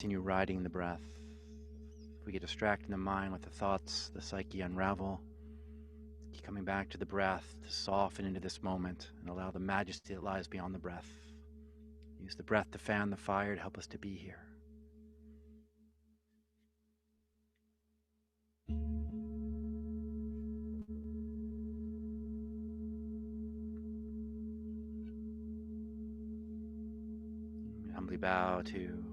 continue riding the breath. If we get distracted in the mind with the thoughts, the psyche unravel. Keep coming back to the breath to soften into this moment and allow the majesty that lies beyond the breath. Use the breath to fan the fire to help us to be here. We humbly bow to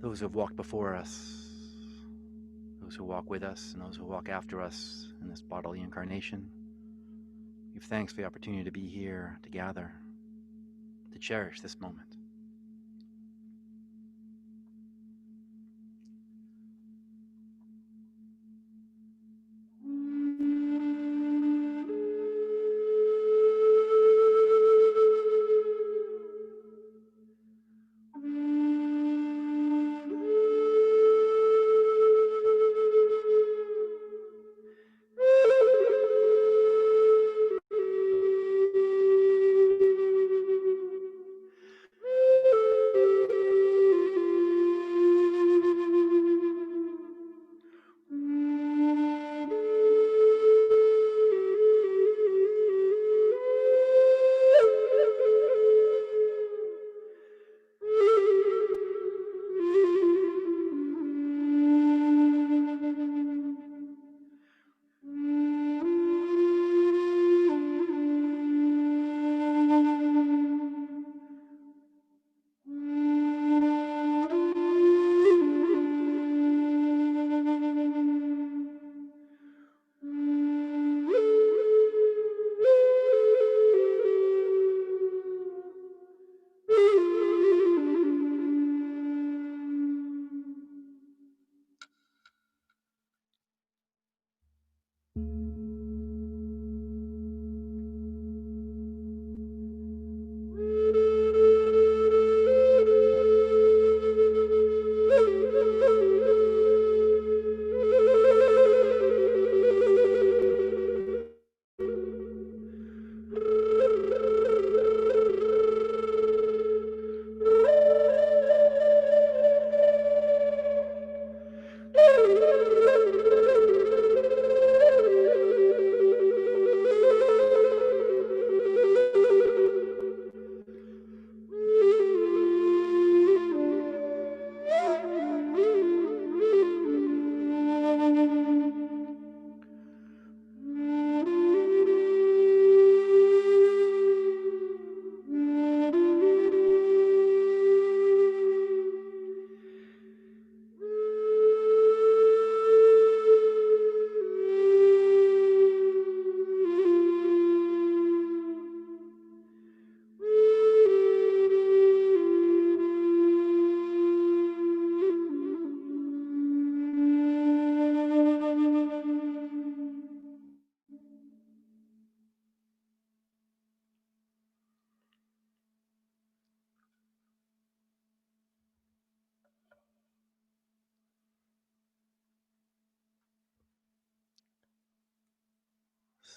those who have walked before us, those who walk with us, and those who walk after us in this bodily incarnation. Give thanks for the opportunity to be here, to gather, to cherish this moment.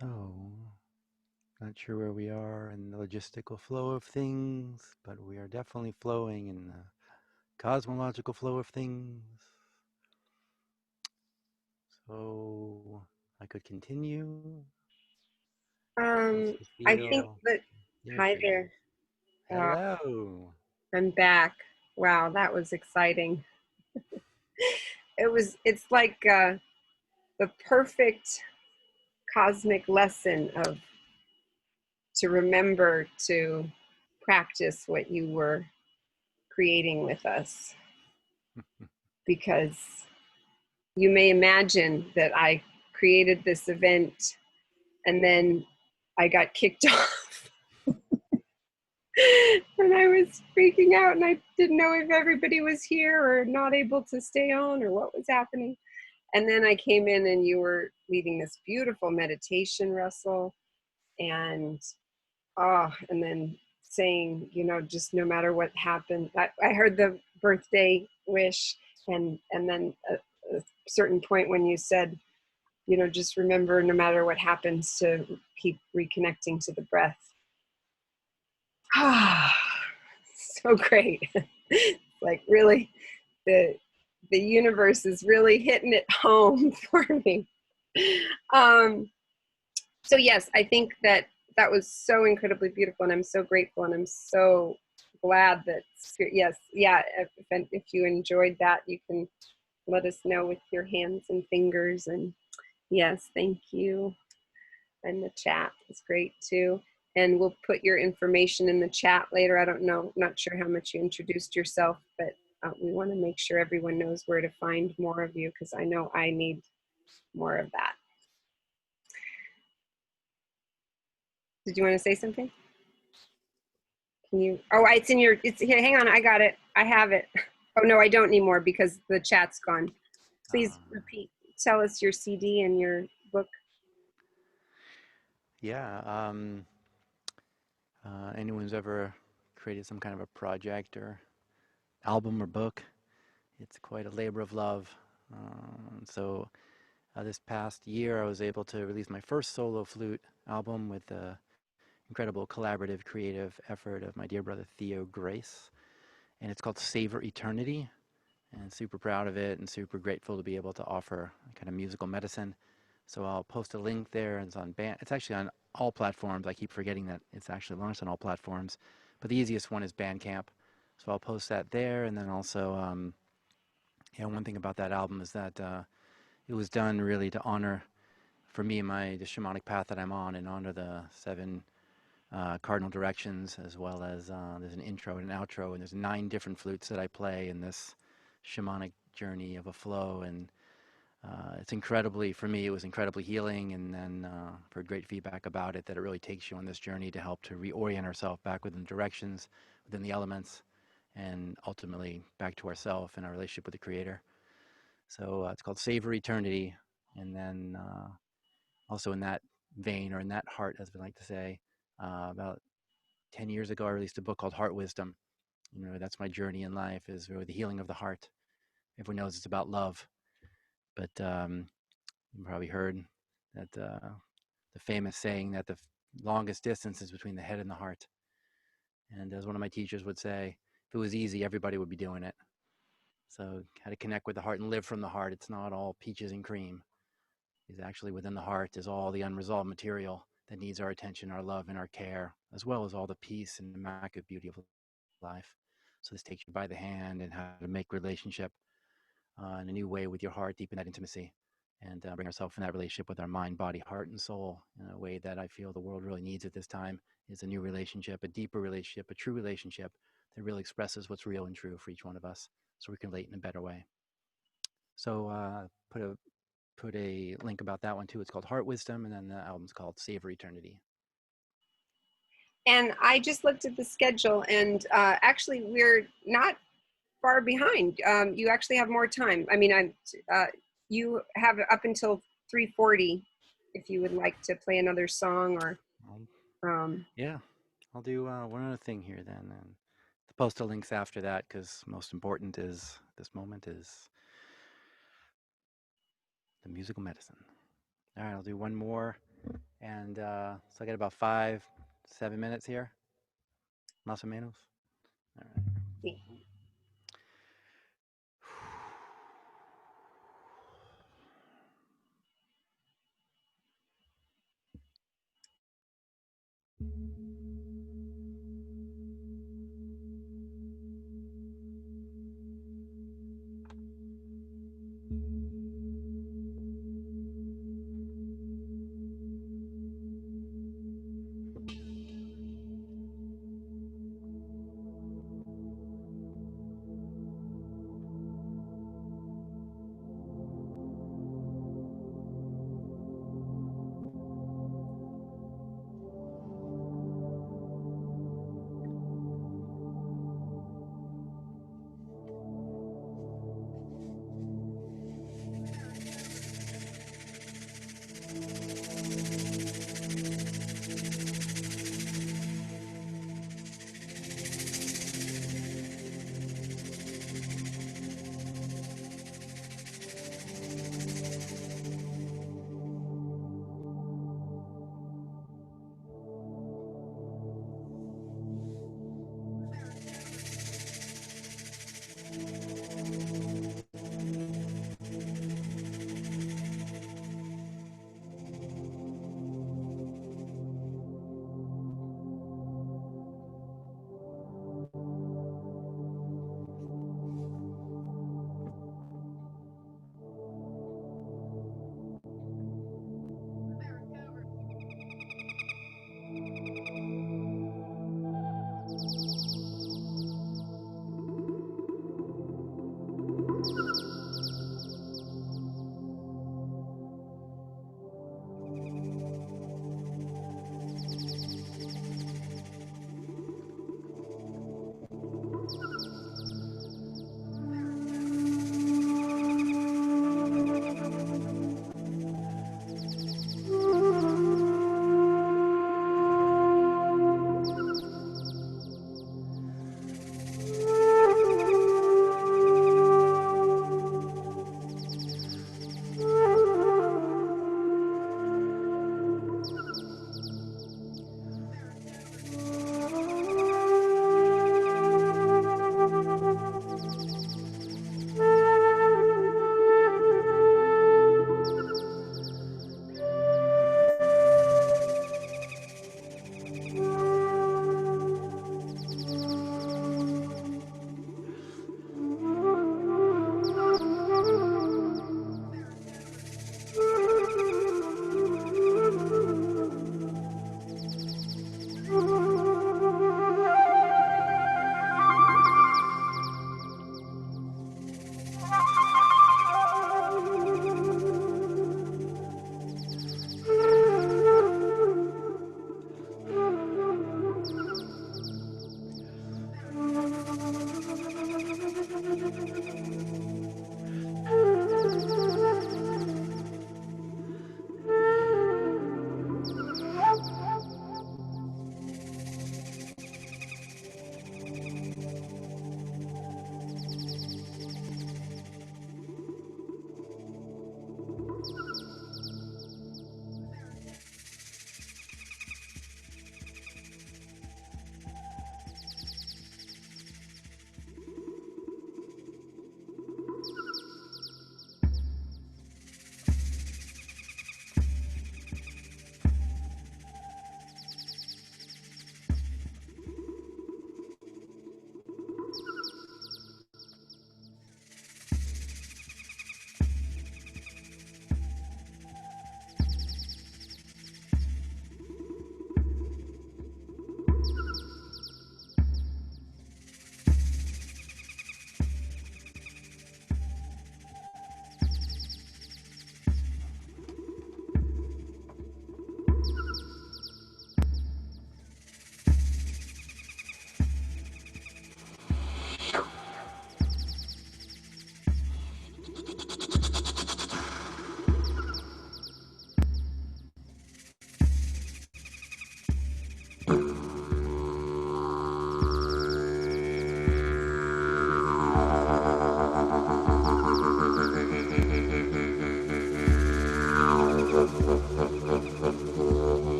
So, not sure where we are in the logistical flow of things, but we are definitely flowing in the cosmological flow of things. So, I could continue. What's Um, the I think feel? that, There hi she is. there. Uh, Hello. I'm back. Wow, that was exciting. It's like the perfect cosmic lesson of to remember to practice what you were creating with us. Because you may imagine that I created this event and then I got kicked off. And I was freaking out and I didn't know if everybody was here or not able to stay on or what was happening. And then I came in and you were leading this beautiful meditation, Russell, and and then saying, just no matter what happened. I heard the birthday wish, and then a certain point when you said, just remember no matter what happens to keep reconnecting to the breath. Ah, so great. like really the the universe is really hitting it home for me. Um, so yes, I think that that was so incredibly beautiful, and I'm so grateful, and I'm so glad that yes, yeah. If you enjoyed that, you can let us know with your hands and fingers. And yes, thank you. And the chat is great too. And we'll put your information in the chat later. I don't know, not sure how much you introduced yourself, but we want to make sure everyone knows where to find more of you, because I know I need more of that. Did you want to say something? Can you? Oh, it's in your. It's here. Hang on, I got it. I have it. Oh no, I don't anymore because the chat's gone. Please repeat. Tell us your CD and your book. Yeah. Anyone's ever created some kind of a project or album or book, it's quite a labor of love. So this past year, I was able to release my first solo flute album with the incredible collaborative, creative effort of my dear brother Theo Grace, and it's called Savor Eternity. And super proud of it, and super grateful to be able to offer kind of musical medicine. So I'll post a link there. It's on band. It's actually on all platforms. I keep forgetting that it's actually launched on all platforms, but the easiest one is Bandcamp. So I'll post that there, and then also, one thing about that album is that it was done really to honor, for me, the shamanic path that I'm on, and honor the seven cardinal directions, as well as there's an intro and an outro, and there's 9 different flutes that I play in this shamanic journey of a flow. And it's incredibly, for me, it was incredibly healing. And then I've heard great feedback about it, that it really takes you on this journey to help to reorient ourselves back within directions, within the elements, and ultimately back to ourself and our relationship with the Creator. So it's called Savor Eternity. And then also in that vein, or in that heart, as we like to say, about 10 years ago, I released a book called Heart Wisdom. That's my journey in life, is really the healing of the heart. Everyone knows it's about love, but you probably heard that the famous saying that the longest distance is between the head and the heart. And as one of my teachers would say, if it was easy, everybody would be doing it. So how to connect with the heart and live from the heart. It's not all peaches and cream. Is actually within the heart is all the unresolved material that needs our attention, our love, and our care, as well as all the peace and immaculate beauty of life. So this takes you by the hand and how to make relationship in a new way with your heart, deepen that intimacy, and bring ourselves in that relationship with our mind, body, heart, and soul in a way that I feel the world really needs at this time. Is a new relationship, a deeper relationship, a true relationship that really expresses what's real and true for each one of us, so we can relate in a better way. So put a link about that one too. It's called Heart Wisdom, and then the album's called Savor Eternity. And I just looked at the schedule, and actually, we're not far behind. You actually have more time. I mean, you have up until 3:40 if you would like to play another song, or Yeah, I'll do one other thing here then, and the postal links after that, because most important is this moment is the musical medicine. All right, I'll do one more, and so I got about 5-7 minutes here, más o menos. All right.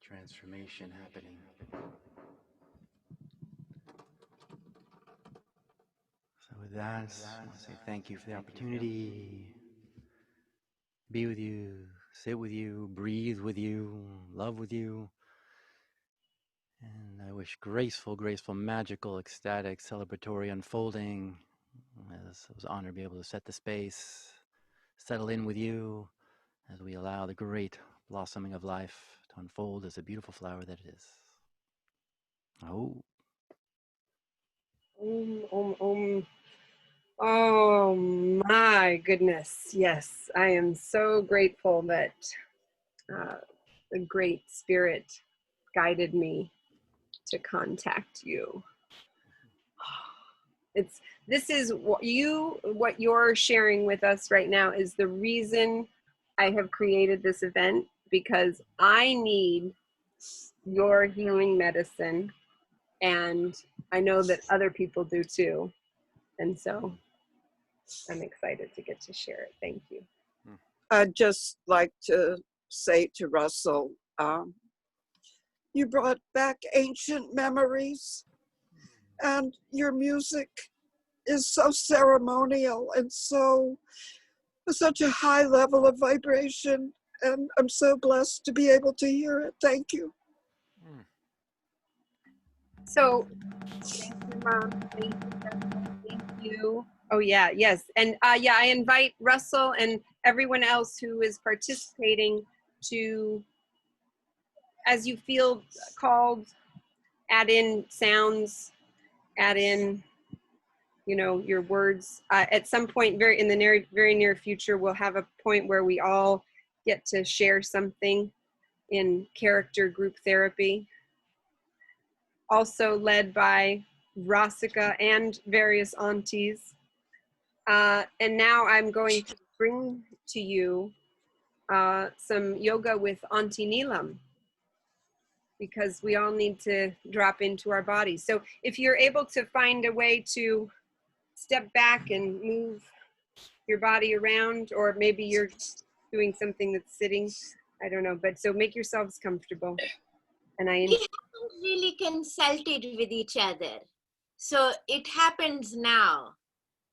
Transformation happening. So with that, I want to say thank you for the opportunity to be with you, sit with you, breathe with you, love with you. And I wish graceful, magical, ecstatic, celebratory unfolding. As it was an honor to be able to set the space, settle in with you as we allow the great blossoming of life to unfold as a beautiful flower that it is. Oh. Oh my goodness. Yes, I am so grateful that the Great Spirit guided me to contact you. This is what you're sharing with us right now is the reason I have created this event, because I need your healing medicine, and I know that other people do too. And so I'm excited to get to share it. Thank you. I'd just like to say to Russell, you brought back ancient memories, and your music is so ceremonial and such a high level of vibration, and I'm so blessed to be able to hear it. Thank you. So thank you, Mom. Thank you, Russell. Thank you. Oh yeah, yes. And yeah, I invite Russell and everyone else who is participating to, as you feel called, add in sounds, add in, you know, your words. At some point, in the very near future, we'll have a point where we all get to share something in character group therapy. Also led by Rasika and various aunties. And now I'm going to bring to you some yoga with Auntie Neelam, because we all need to drop into our bodies. So if you're able to find a way to step back and move your body around, or maybe you're doing something that's sitting, I don't know, but so make yourselves comfortable. And we haven't really consulted with each other. So it happens now.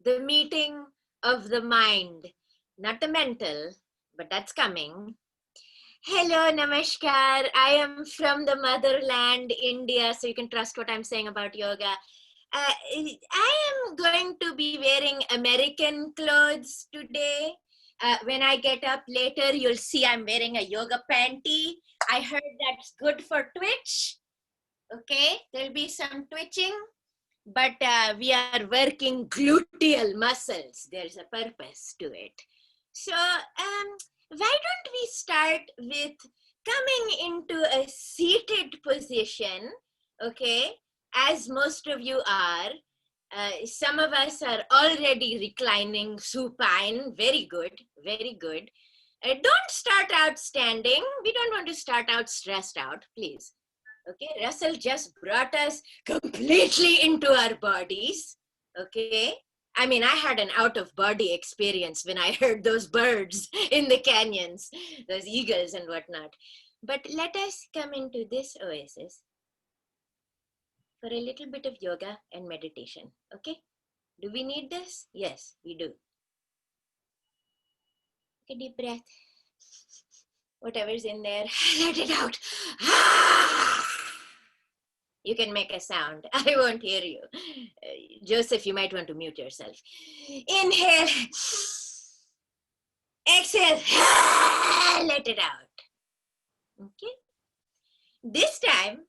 The meeting of the mind, not the mental, but that's coming. Hello, namaskar. I am from the motherland, India, so you can trust what I'm saying about yoga. I am going to be wearing American clothes today. When I get up later, you'll see I'm wearing a yoga panty. I heard that's good for twitch. Okay, there'll be some twitching, but we are working gluteal muscles. There's a purpose to it. So why don't we start with coming into a seated position, okay, as most of you are. Some of us are already reclining supine. Very good, very good. Don't start out standing. We don't want to start out stressed out, please. Okay, Russell just brought us completely into our bodies. Okay, I mean, I had an out-of-body experience when I heard those birds in the canyons, those eagles and whatnot. But let us come into this oasis for a little bit of yoga and meditation, okay? Do we need this? Yes, we do. Take a deep breath. Whatever's in there, let it out. You can make a sound. I won't hear you. Joseph, you might want to mute yourself. Inhale. Exhale. Let it out. Okay. This time,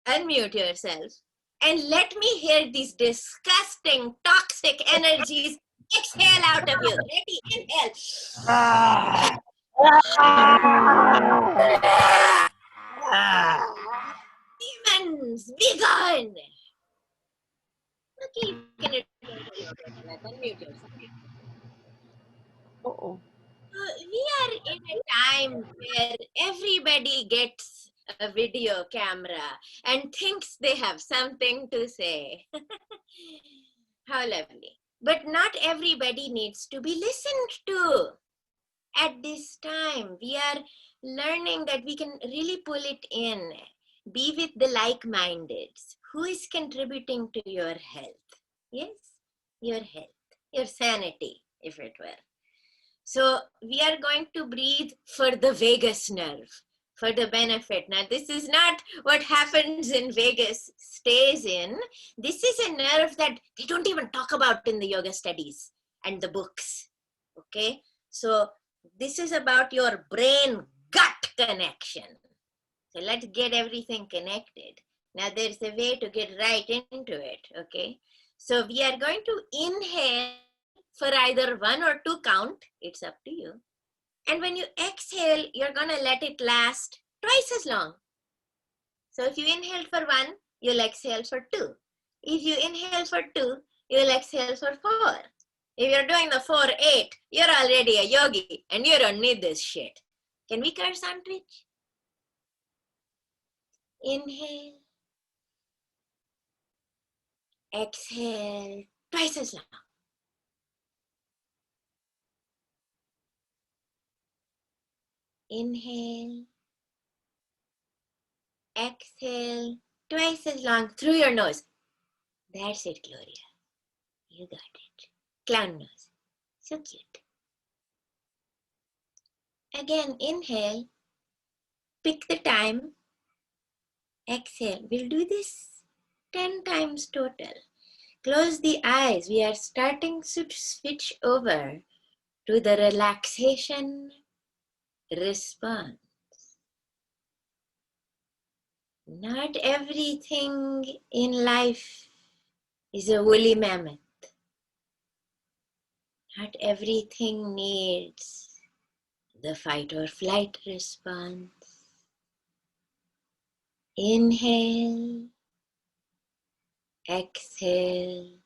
unmute yourself and let me hear these disgusting, toxic energies exhale out of you. Ready? Inhale. Demons, be gone. Okay, you can unmute yourself. Uh-oh. We are in a time where everybody gets a video camera and thinks they have something to say. How lovely. But not everybody needs to be listened to. At this time, we are learning that we can really pull it in. Be with the like-minded. Who is contributing to your health? Yes, your health, your sanity, if it were. So we are going to breathe for the vagus nerve, for the benefit. Now, this is not what happens in Vegas stays in. This is a nerve that they don't even talk about in the yoga studies and the books. Okay? So this is about your brain-gut connection. So let's get everything connected. Now there's a way to get right into it, okay? So we are going to inhale for either 1 or 2 count. It's up to you. And when you exhale, you're gonna let it last twice as long. So if you inhale for 1, you'll exhale for 2. If you inhale for 2, you'll exhale for 4. If you're doing the 4-8, you're already a yogi and you don't need this shit. Can we curse on Twitch? Inhale. Exhale, twice as long. Inhale. Exhale, twice as long through your nose. That's it, Gloria. You got it. Clown nose. So cute. Again, inhale. Pick the time. Exhale. We'll do this 10 times total. Close the eyes. We are starting to switch over to the relaxation response. Not everything in life is a woolly mammoth. Not everything needs the fight or flight response. Inhale, exhale,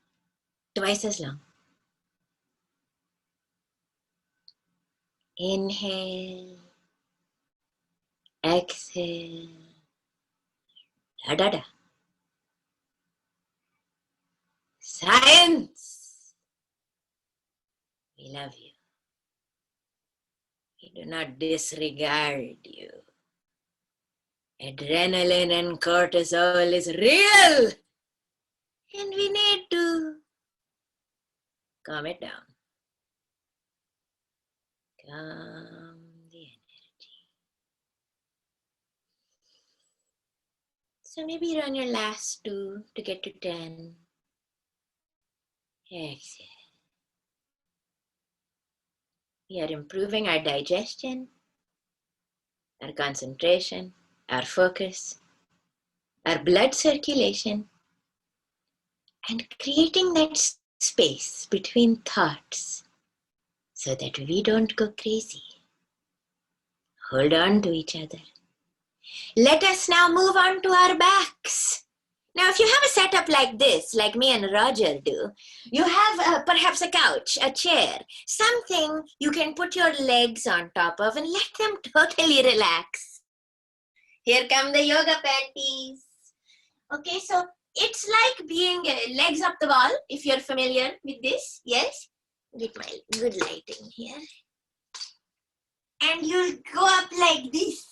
twice as long. Inhale, exhale, da-da-da. Science! We love you. We do not disregard you. Adrenaline and cortisol is real, and we need to calm it down. Calm the energy. So maybe run your last 2 to get to 10. Exhale. We are improving our digestion, our concentration, our focus, our blood circulation, and creating that space between thoughts so that we don't go crazy. Hold on to each other. Let us now move on to our backs. Now, if you have a setup like this, like me and Roger do, you have perhaps a couch, a chair, something you can put your legs on top of and let them totally relax. Here come the yoga panties. Okay, so it's like being legs up the wall, if you're familiar with this, yes? Get my good lighting here. And you'll go up like this.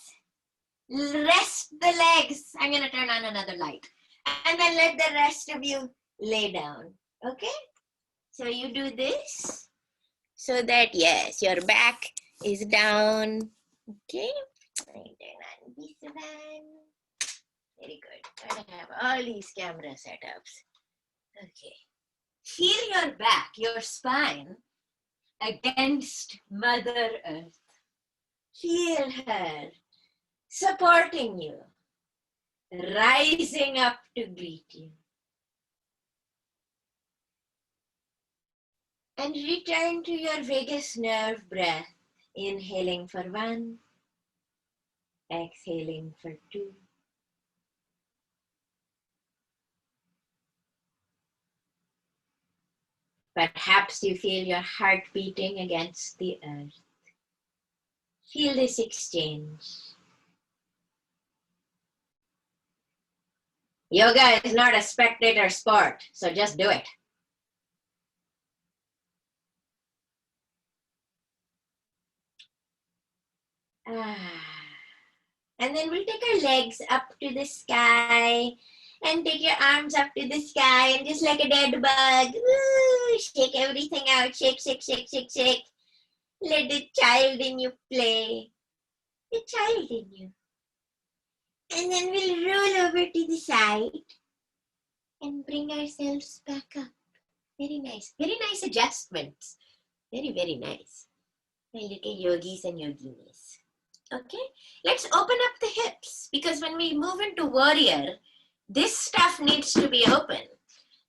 Rest the legs. I'm going to turn on another light. And then let the rest of you lay down. Okay? So you do this so that, yes, your back is down. Okay? Turn on this one. Very good. I have all these camera setups. Okay. Feel your back, your spine against Mother Earth. Feel her supporting you, rising up to greet you. And return to your vagus nerve breath, inhaling for 1, exhaling for 2. Perhaps you feel your heart beating against the earth. Feel this exchange. Yoga is not a spectator sport, so just do it. And then we'll take our legs up to the sky and take your arms up to the sky and just like a dead bug, woo, shake everything out, shake, shake, shake, shake, shake. Let the child in you play, the child in you. And then we'll roll over to the side and bring ourselves back up. Very nice adjustments. Very, very nice. My little yogis and yoginis. Okay, let's open up the hips because when we move into warrior, this stuff needs to be open.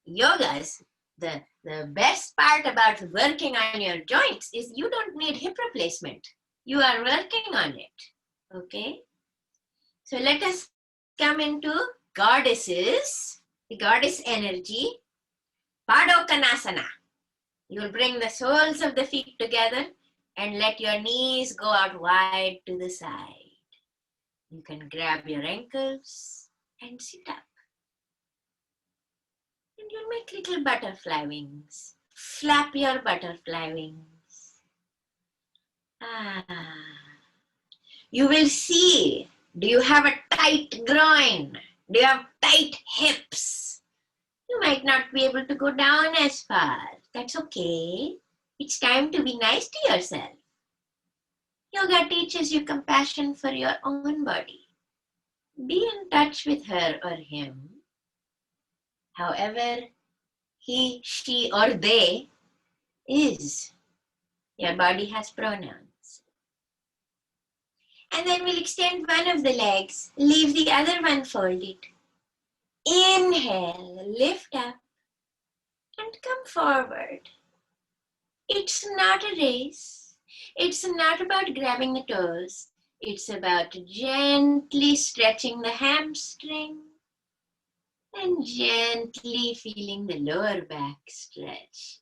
Yogas, the best part about working on your joints is you don't need hip replacement. You are working on it. Okay, so let us come into goddesses, the goddess energy, Padokkanasana. You will bring the soles of the feet together and let your knees go out wide to the side. You can grab your ankles and sit up. And you'll make little butterfly wings. Flap your butterfly wings. You will see, do you have a tight groin? Do you have tight hips? You might not be able to go down as far. That's okay. It's time to be nice to yourself. Yoga teaches you compassion for your own body. Be in touch with her or him. However he, she, or they is. Your body has pronouns. And then we'll extend one of the legs, leave the other one folded. Inhale, lift up, and come forward. It's not a race. It's not about grabbing the toes. It's about gently stretching the hamstring and gently feeling the lower back stretch.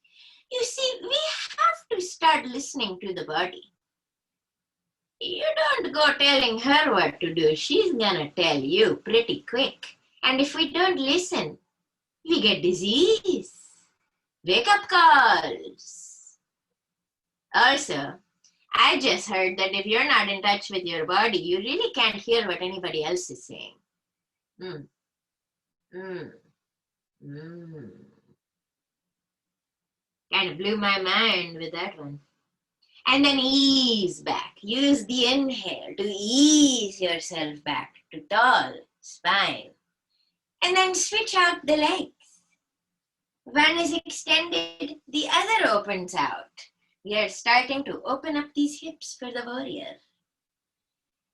You see, we have to start listening to the body. You don't go telling her what to do. She's gonna tell you pretty quick. And if we don't listen, we get disease. Wake up calls. Also, I just heard that if you're not in touch with your body, you really can't hear what anybody else is saying. Kind of blew my mind with that one. And then ease back. Use the inhale to ease yourself back to tall spine. And then switch out the legs. One is extended, the other opens out. We are starting to open up these hips for the warrior.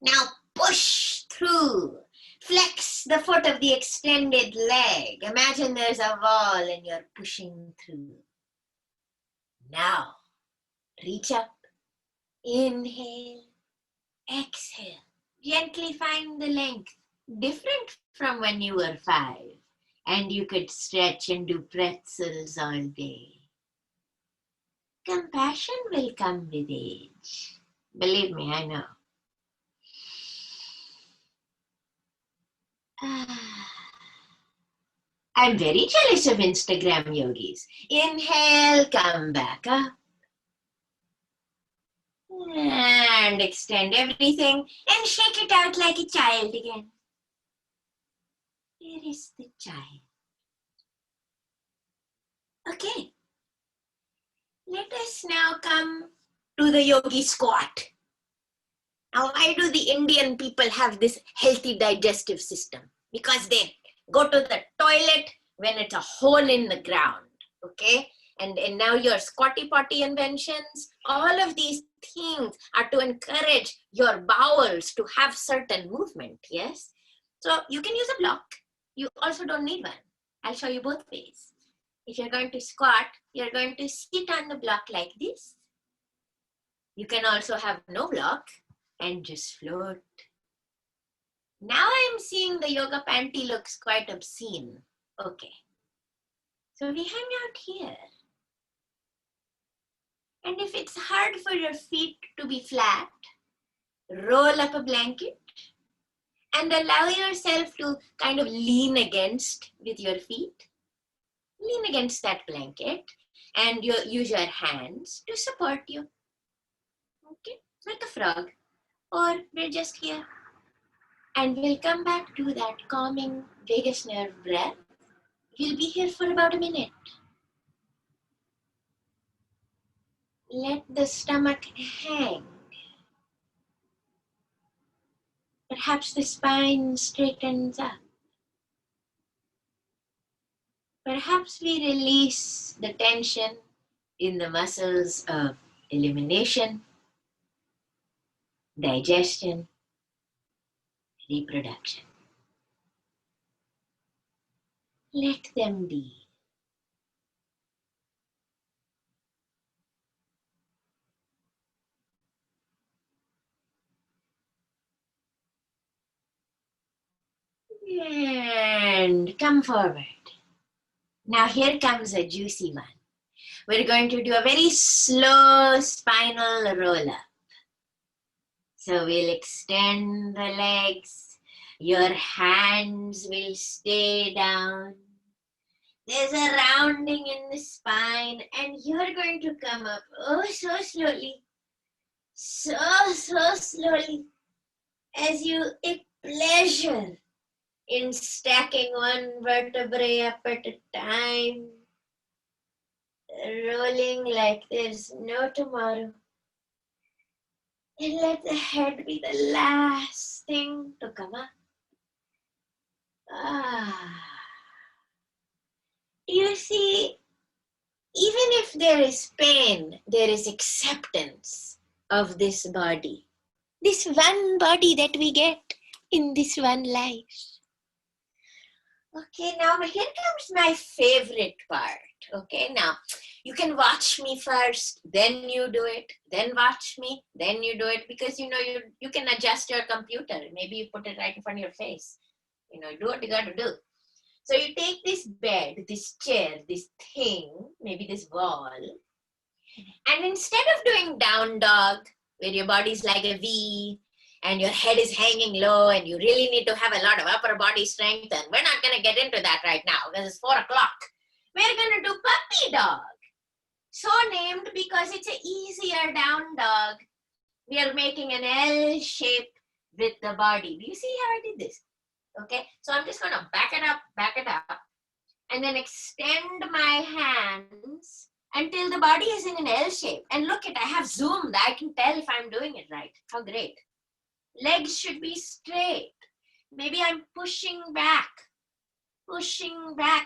Now push through. Flex the foot of the extended leg. Imagine there's a wall and you're pushing through. Now, reach up. Inhale. Exhale. Gently find the length. Different from when you were 5. And you could stretch and do pretzels all day. Compassion will come with age. Believe me, I know. I'm very jealous of Instagram yogis. Inhale, come back up. And extend everything and shake it out like a child again. Here is the child. Okay. Let us now come to the yogi squat. Now, why do the Indian people have this healthy digestive system? Because they go to the toilet when it's a hole in the ground, okay? And now your squatty potty inventions, all of these things are to encourage your bowels to have certain movement, yes? So you can use a block. You also don't need one. I'll show you both ways. If you're going to squat, you're going to sit on the block like this. You can also have no block and just float. Now I'm seeing the yoga panty looks quite obscene. Okay. So we hang out here. And if it's hard for your feet to be flat, roll up a blanket and allow yourself to kind of lean against with your feet. Lean against that blanket and you use your hands to support you. Okay, like a frog. Or we're just here. And we'll come back to that calming vagus nerve breath. We'll be here for about a minute. Let the stomach hang. Perhaps the spine straightens up. Perhaps we release the tension in the muscles of elimination, digestion, reproduction. Let them be. And come forward. Now here comes a juicy one. We're going to do a very slow spinal roll up. So we'll extend the legs. Your hands will stay down. There's a rounding in the spine, and you're going to come up so slowly. So slowly. As you take pleasure in stacking one vertebrae up at a time. Rolling like there's no tomorrow. And let the head be the last thing to come up. You see, even if there is pain, there is acceptance of this body. This one body that we get in this one life. Okay, now here comes my favorite part. Okay, now you can watch me first, then you do it, then watch me, then you do it, because you can adjust your computer. Maybe you put it right in front of your face. Do what you got to do. So you take this bed, this chair, this thing, maybe this wall, and instead of doing down dog, where your body's like a V, and your head is hanging low, and you really need to have a lot of upper body strength, and we're not going to get into that right now, because it's 4 o'clock. We're going to do puppy dog. So named because it's an easier down dog. We are making an L shape with the body. Do you see how I did this? Okay, so I'm just going to back it up, and then extend my hands until the body is in an L shape. And look I have zoomed. I can tell if I'm doing it right. How great. Legs should be straight. Maybe I'm pushing back,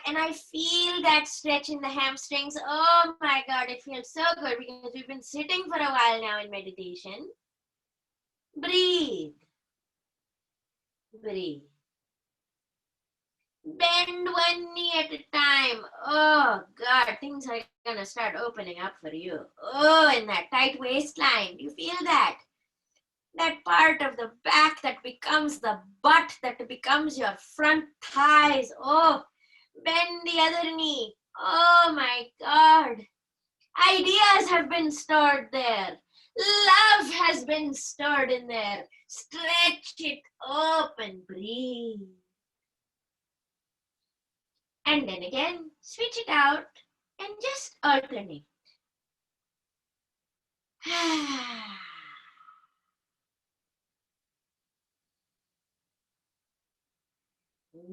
and I feel that stretch in the hamstrings. Oh my God, it feels so good because we've been sitting for a while now in meditation. Breathe. Bend one knee at a time. Oh God, things are gonna start opening up for you. Oh, in that tight waistline, do you feel that? That part of the back that becomes the butt, that becomes your front thighs. Oh, bend the other knee. Oh my God. Ideas have been stored there. Love has been stored in there. Stretch it open. Breathe. And then again, switch it out and just alternate.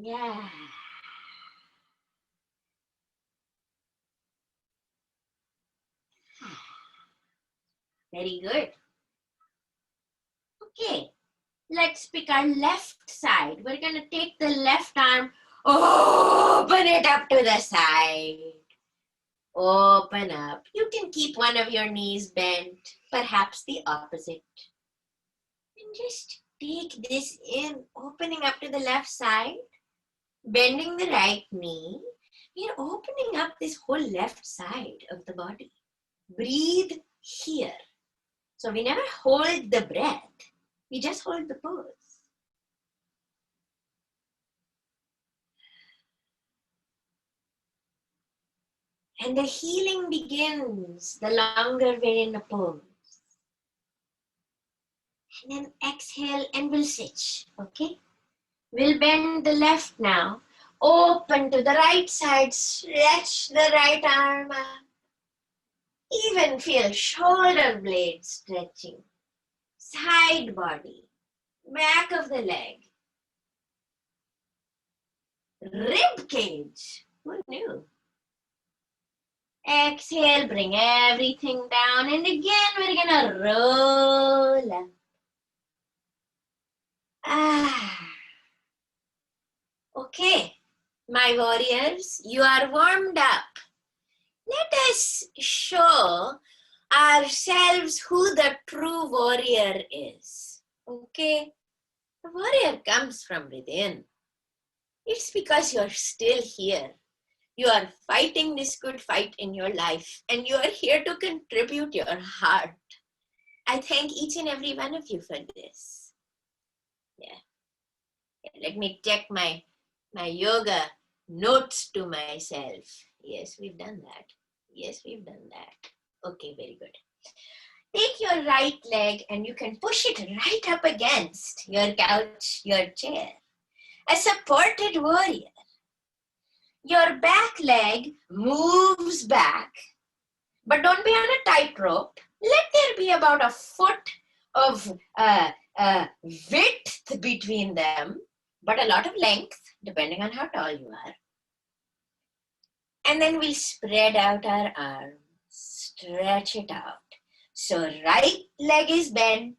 Yeah. Very good. Okay, let's pick our left side. We're going to take the left arm, open it up to the side. Open up. You can keep one of your knees bent, perhaps the opposite. And just take this in, opening up to the left side, bending the right knee. We're opening up this whole left side of the body. Breathe here. So we never hold the breath. We just hold the pose. And the healing begins the longer we're in a pose. And then exhale and we'll switch, okay? We'll bend the left now. Open to the right side. Stretch the right arm up. Even feel shoulder blades stretching. Side body. Back of the leg. Rib cage. Who knew? Exhale, bring everything down. And again, we're gonna roll up. Okay, my warriors, you are warmed up. Let us show ourselves who the true warrior is. Okay? The warrior comes from within. It's because you're still here. You are fighting this good fight in your life, and you are here to contribute your heart. I thank each and every one of you for this. Yeah. Let me check my yoga notes to myself. Yes, we've done that. Yes, we've done that. Okay, very good. Take your right leg and you can push it right up against your couch, your chair. A supported warrior. Your back leg moves back, but don't be on a tightrope. Let there be about a foot of width between them, but a lot of length, depending on how tall you are. And then we spread out our arms, stretch it out. So right leg is bent,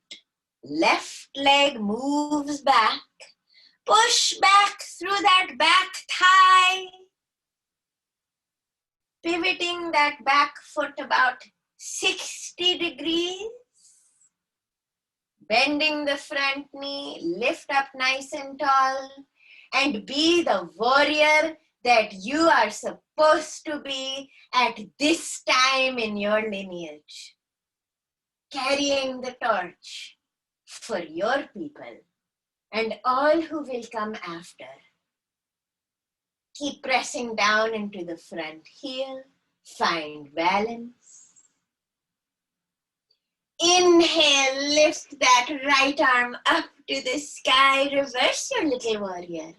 left leg moves back, push back through that back thigh, pivoting that back foot about 60 degrees, bending the front knee, lift up nice and tall, and be the warrior that you are supposed to be at this time in your lineage. Carrying the torch for your people and all who will come after. Keep pressing down into the front heel. Find balance. Inhale, lift that right arm up to the sky. Reverse your little warrior.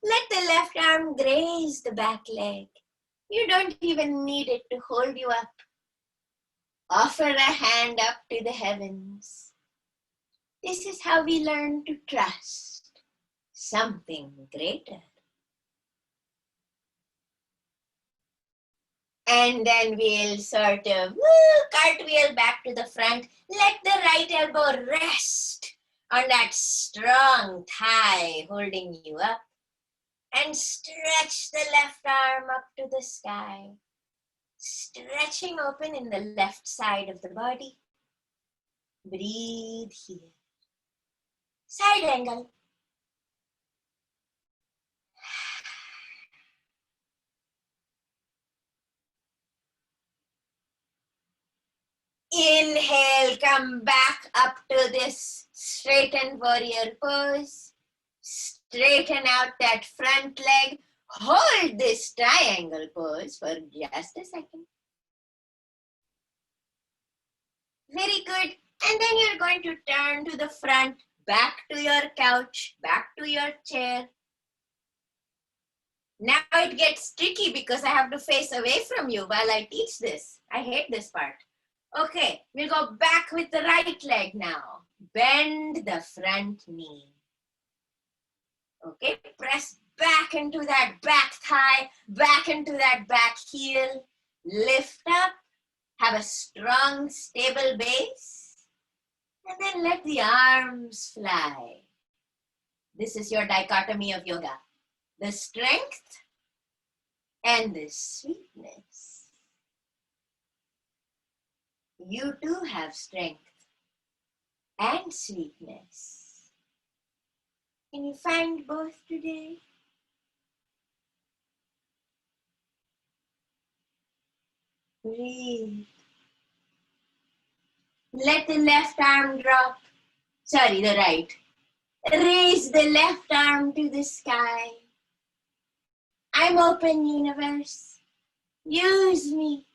Let the left arm graze the back leg. You don't even need it to hold you up. Offer a hand up to the heavens. This is how we learn to trust something greater. And then we'll sort of cartwheel back to the front. Let the right elbow rest on that strong thigh holding you up. And stretch the left arm up to the sky. Stretching open in the left side of the body. Breathe here. Side angle. Inhale, come back up to this straightened warrior pose. Straighten out that front leg. Hold this triangle pose for just a second. Very good. And then you're going to turn to the front, back to your couch, back to your chair. Now it gets tricky because I have to face away from you while I teach this. I hate this part. Okay, we'll go back with the right leg now. Bend the front knee. Okay, press back into that back thigh, back into that back heel. Lift up, have a strong, stable base. And then let the arms fly. This is your dichotomy of yoga. The strength and the sweetness. You too have strength and sweetness. Can you find both today? Breathe. Let the left arm drop. Sorry, the right. Raise the left arm to the sky. I'm open, universe. Use me.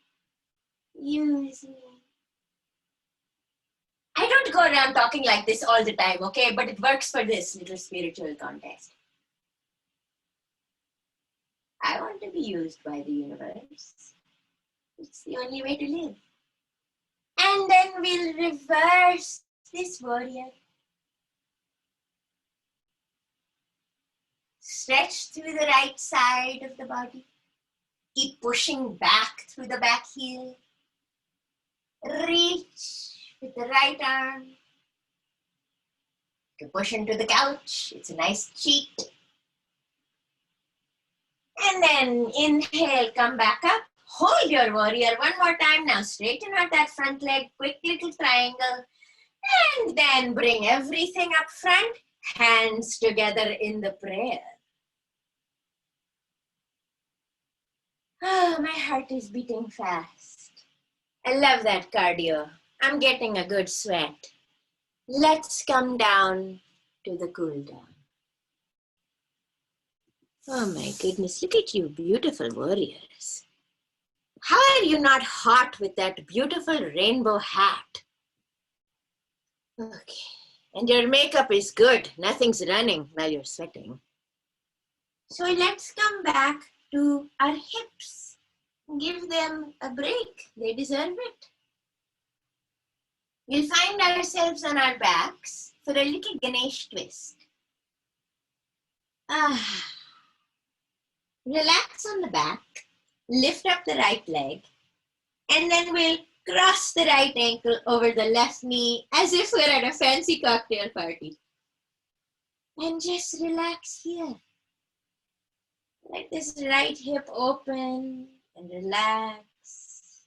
Use me. I don't go around talking like this all the time, okay? But it works for this little spiritual contest. I want to be used by the universe. It's the only way to live. And then we'll reverse this warrior. Stretch through the right side of the body. Keep pushing back through the back heel. Reach with the right arm. You can push into the couch. It's a nice cheat. And then inhale, come back up. Hold your warrior one more time. Now straighten out that front leg. Quick little triangle. And then bring everything up front. Hands together in the prayer. Oh, my heart is beating fast. I love that cardio. I'm getting a good sweat. Let's come down to the cool down. Oh my goodness, look at you beautiful warriors. How are you not hot with that beautiful rainbow hat? Okay, and your makeup is good. Nothing's running while you're sweating. So let's come back to our hips. Give them a break. They deserve it. We'll find ourselves on our backs for a little Ganesh twist. Relax on the back, lift up the right leg, and then we'll cross the right ankle over the left knee as if we're at a fancy cocktail party. And just relax here. Let this right hip open and relax.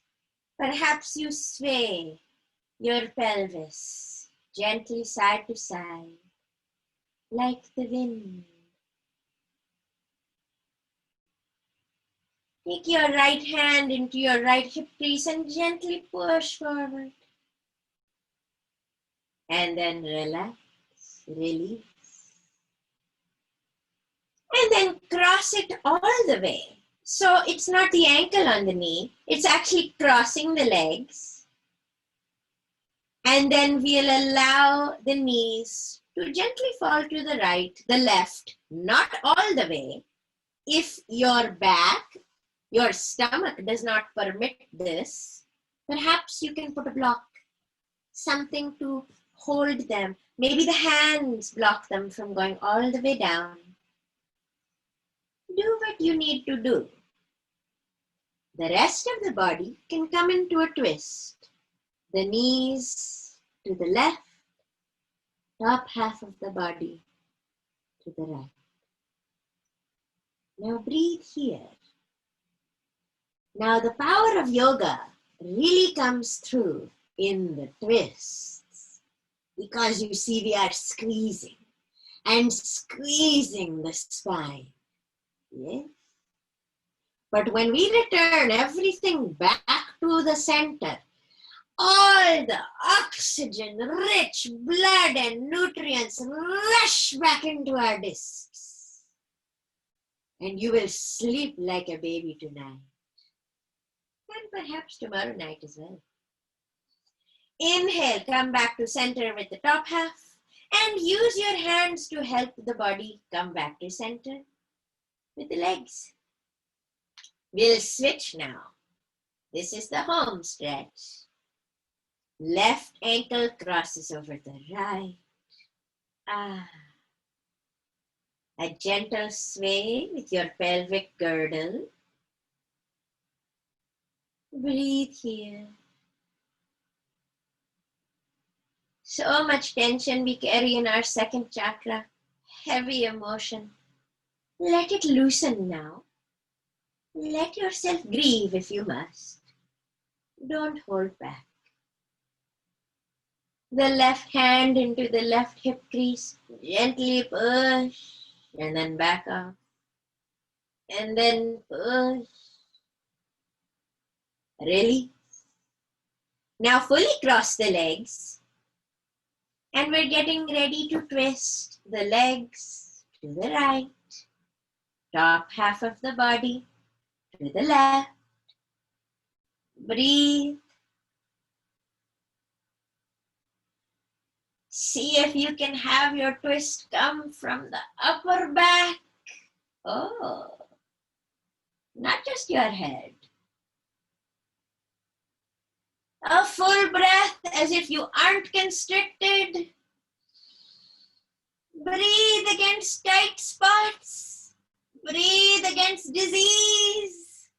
Perhaps you sway your pelvis gently side to side like the wind. Take your right hand into your right hip crease and gently push forward. And then relax, release. And then cross it all the way. So it's not the ankle on the knee, it's actually crossing the legs. And then we'll allow the knees to gently fall to the right, the left, not all the way. If your back, your stomach does not permit this, perhaps you can put a block, something to hold them. Maybe the hands block them from going all the way down. Do what you need to do. The rest of the body can come into a twist. The knees to the left, top half of the body to the right. Now breathe here. Now the power of yoga really comes through in the twists because you see we are squeezing and squeezing the spine. Yes. But when we return everything back to the center, all the oxygen-rich blood and nutrients rush back into our discs. And you will sleep like a baby tonight. And perhaps tomorrow night as well. Inhale, come back to center with the top half. And use your hands to help the body come back to center with the legs. We'll switch now. This is the home stretch. Left ankle crosses over the right. A gentle sway with your pelvic girdle. Breathe here. So much tension we carry in our second chakra. Heavy emotion. Let it loosen now. Let yourself grieve if you must. Don't hold back. The left hand into the left hip crease. Gently push and then back off. And then push. Release. Now fully cross the legs. And we're getting ready to twist the legs to the right. Top half of the body to the left. Breathe. See if you can have your twist come from the upper back. Oh, not just your head. A full breath as if you aren't constricted. Breathe against tight spots. Breathe against disease.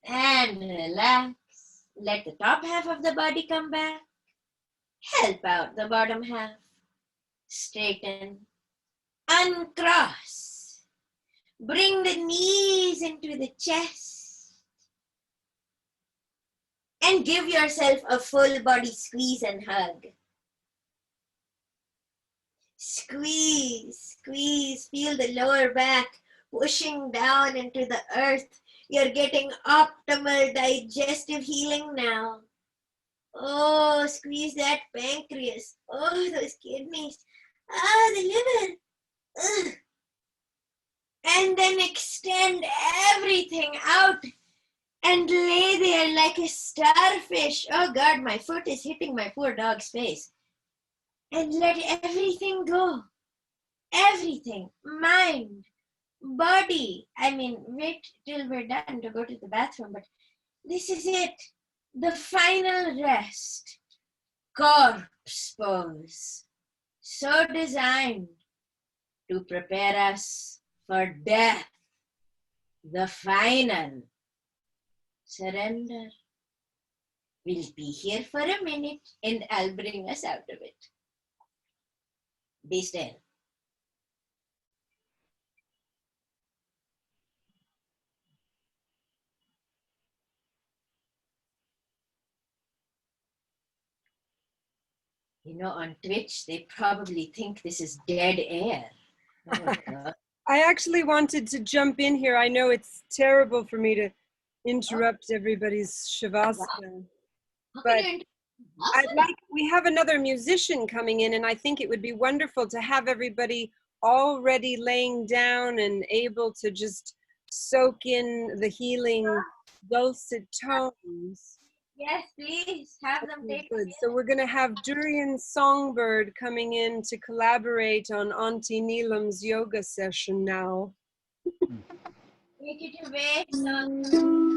And relax. Let the top half of the body come back. Help out the bottom half. Straighten. Uncross. Bring the knees into the chest. And give yourself a full body squeeze and hug. Squeeze, squeeze. Feel the lower back pushing down into the earth. You're getting optimal digestive healing now. Oh, squeeze that pancreas. Oh, those kidneys. Ah, the liver. Ugh. And then extend everything out and lay there like a starfish. Oh God, my foot is hitting my poor dog's face. And let everything go. Everything. Mind, body. I mean, wait till we're done to go to the bathroom, but this is it. The final rest. Corpse pose. So designed to prepare us for death. The final surrender. We'll be here for a minute and I'll bring us out of it. Be still. You know, on Twitch, they probably think this is dead air. Oh, God. I actually wanted to jump in here. I know it's terrible for me to interrupt everybody's Shavasana, but we have another musician coming in, and I think it would be wonderful to have everybody already laying down and able to just soak in the healing dulcet tones. Yes, please have them take Good. So we're going to have Durian Songbird coming in to collaborate on Auntie Neelam's yoga session now. Take it away. So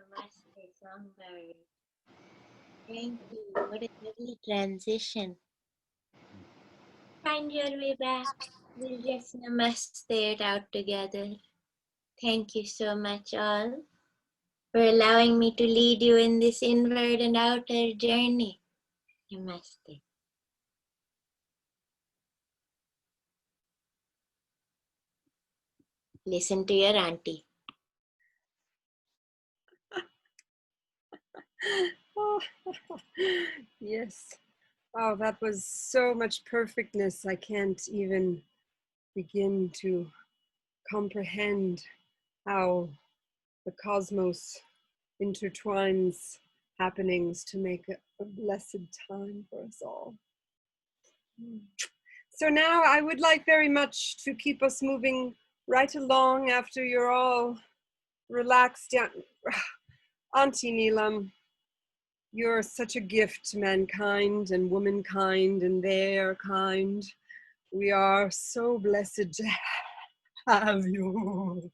Namaste, Songbird. Thank you. What a lovely transition. Find your way back. We'll just namaste it out together. Thank you so much, all, for allowing me to lead you in this inward and outer journey. Namaste. Listen to your auntie. Oh, yes. Oh, that was so much perfectness. I can't even begin to comprehend how the cosmos intertwines happenings to make a blessed time for us all. So now I would like very much to keep us moving right along after you're all relaxed down. Auntie Neelam, you're such a gift to mankind and womankind and their kind. We are so blessed to have you.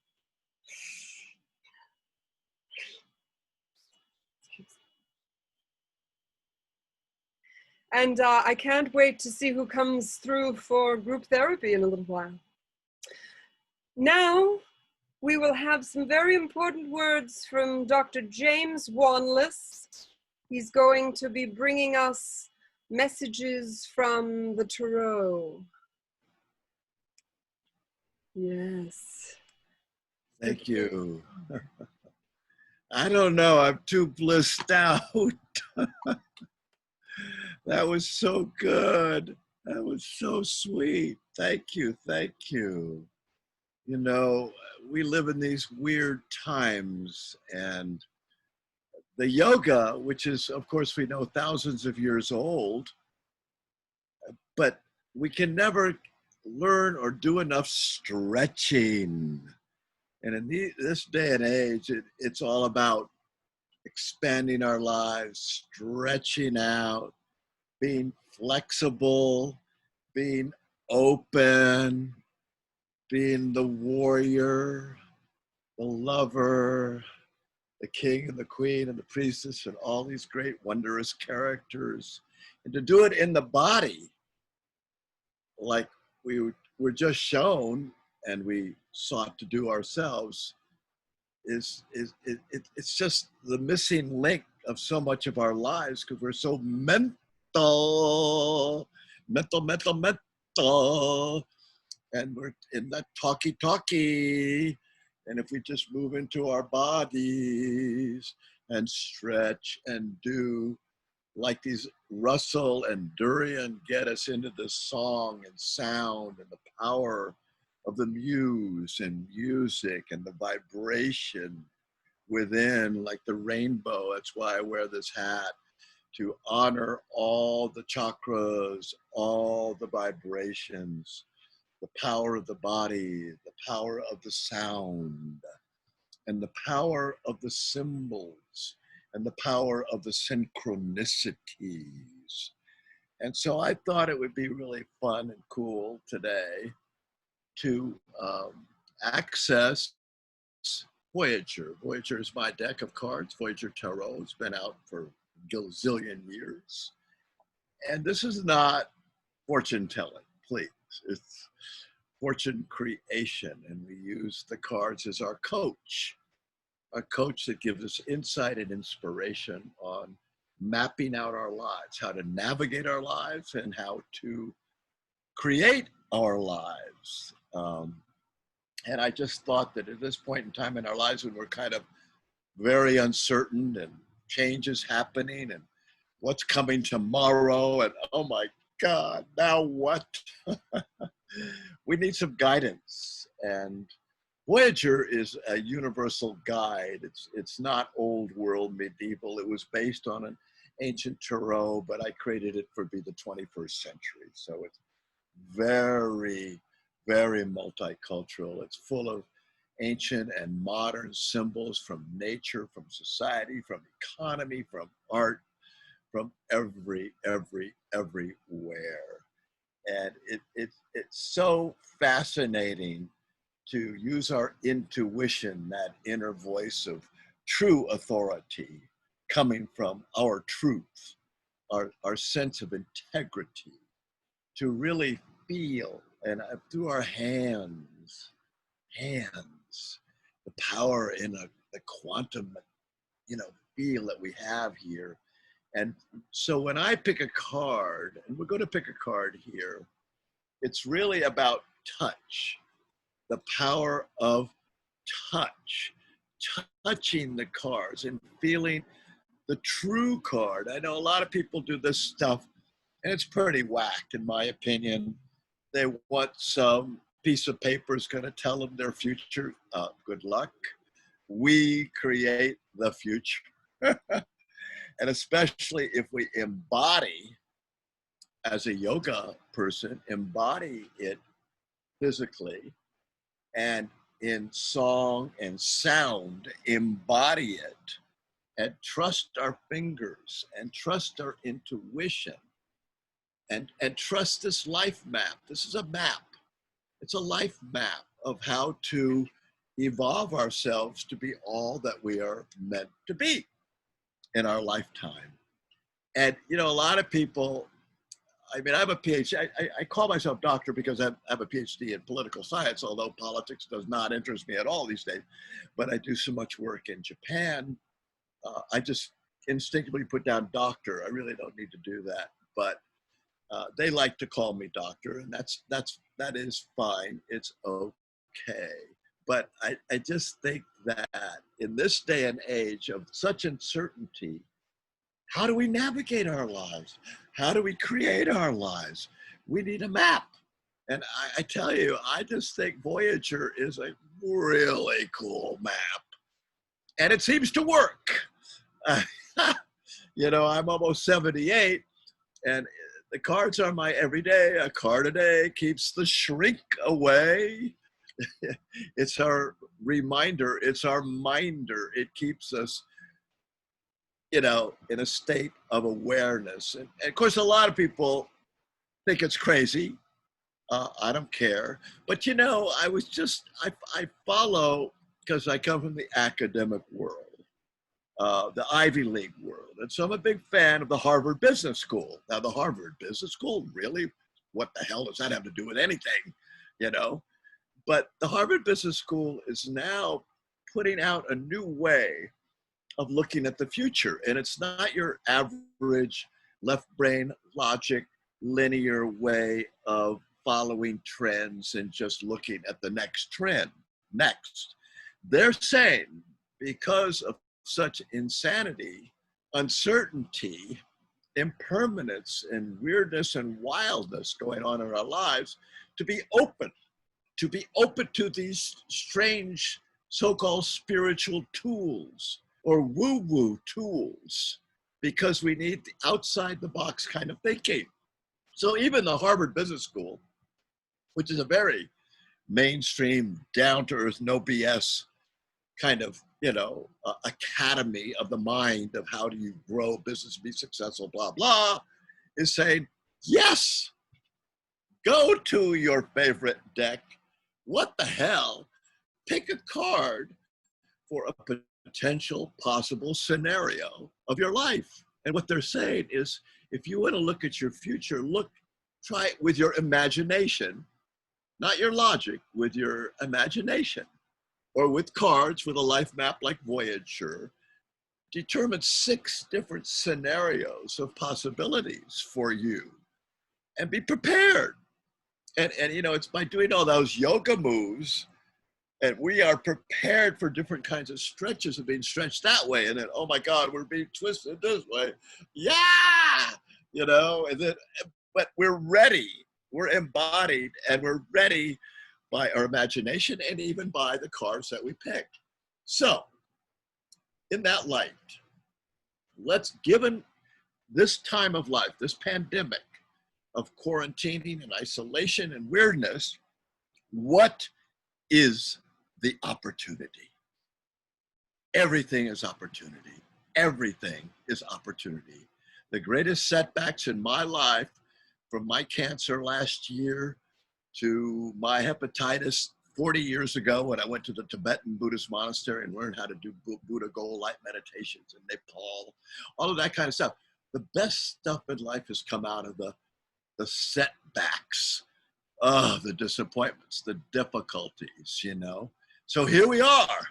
And I can't wait to see who comes through for group therapy in a little while. Now, we will have some very important words from Dr. James Wanless. He's going to be bringing us messages from the Tarot. Yes. Thank you. I don't know, I'm too blissed out. That was so good. That was so sweet. Thank you, thank you. You know, we live in these weird times, and the yoga, which is, of course, we know thousands of years old, but we can never learn or do enough stretching. And in this day and age, it's all about expanding our lives, stretching out, being flexible, being open, being the warrior, the lover, the king and the queen and the priestess and all these great wondrous characters. And to do it in the body, like we were just shown and we sought to do ourselves, it's just the missing link of so much of our lives because we're so mental, and we're in that talky. And if we just move into our bodies and stretch and do like these Russell and Durian get us into the song and sound and the power of the muse and music and the vibration within, like the rainbow. That's why I wear this hat, to honor all the chakras, all the vibrations, the power of the body, the power of the sound, and the power of the symbols, and the power of the synchronicities. And so I thought it would be really fun and cool today to access Voyager. Voyager is my deck of cards. Voyager Tarot has been out for a gazillion years. And this is not fortune telling, please. It's fortune creation. And we use the cards as our coach, a coach that gives us insight and inspiration on mapping out our lives, how to navigate our lives, and how to create our lives. And I just thought that at this point in time in our lives, when we're kind of very uncertain and change is happening and what's coming tomorrow, and oh my God, now what? We need some guidance. And Voyager is a universal guide. It's not old world medieval. It was based on an ancient tarot, but I created it for be the 21st century. So it's very, very multicultural. It's full of ancient and modern symbols from nature, from society, from economy, from art, from everywhere. And it's so fascinating to use our intuition, that inner voice of true authority coming from our truth, our sense of integrity, to really feel, and through our hands, the power in the quantum, feel that we have here. And so when I pick a card, and we're going to pick a card here, it's really about touch, the power of touch, touching the cards and feeling the true card. I know a lot of people do this stuff, and it's pretty whacked, in my opinion. They want some piece of paper is going to tell them their future. Good luck. We create the future. And especially if we embody, as a yoga person, embody it physically and in song and sound, embody it, and trust our fingers and trust our intuition, and trust this life map. This is a map. It's a life map of how to evolve ourselves to be all that we are meant to be in our lifetime. And, a lot of people, I mean, I have a PhD. I call myself doctor because I have a PhD in political science, although politics does not interest me at all these days. But I do so much work in Japan. I just instinctively put down doctor. I really don't need to do that. But they like to call me doctor, and that is fine. It's okay. But I just think that in this day and age of such uncertainty, how do we navigate our lives? How do we create our lives? We need a map. And I tell you, I just think Voyager is a really cool map. And it seems to work. I'm almost 78, and the cards are my everyday. A card a day keeps the shrink away. It's our reminder. It's our minder. It keeps us, in a state of awareness. And of course, a lot of people think it's crazy. I don't care. But, I follow, because I come from the academic world, the Ivy League world. And so I'm a big fan of the Harvard Business School. Now, the Harvard Business School, really? What the hell does that have to do with anything? But the Harvard Business School is now putting out a new way of looking at the future. And it's not your average left brain logic, linear way of following trends and just looking at the next trend. They're saying, because of such insanity, uncertainty, impermanence, and weirdness and wildness going on in our lives, to be open to these strange so-called spiritual tools or woo-woo tools, because we need the outside the box kind of thinking. So even the Harvard Business School, which is a very mainstream, down-to-earth, no BS kind of, academy of the mind of how do you grow business, be successful, blah, blah, is saying, yes, go to your favorite deck. What the hell? Pick a card for a potential possible scenario of your life. And what they're saying is, if you want to look at your future, try it with your imagination, not your logic, with your imagination, or with cards with a life map like Voyager. Determine 6 different scenarios of possibilities for you and be prepared. And it's by doing all those yoga moves, and we are prepared for different kinds of stretches of being stretched that way. And then, oh my God, we're being twisted this way. Yeah, and then, but we're ready. We're embodied, and we're ready by our imagination and even by the cards that we pick. So in that light, given this time of life, this pandemic of quarantining and isolation and weirdness, what is the opportunity? Everything is opportunity. Everything is opportunity. The greatest setbacks in my life, from my cancer last year to my hepatitis 40 years ago when I went to the Tibetan Buddhist monastery and learned how to do Buddha goal light meditations in Nepal, all of that kind of stuff. The best stuff in life has come out of the setbacks, the disappointments, the difficulties, So here we are,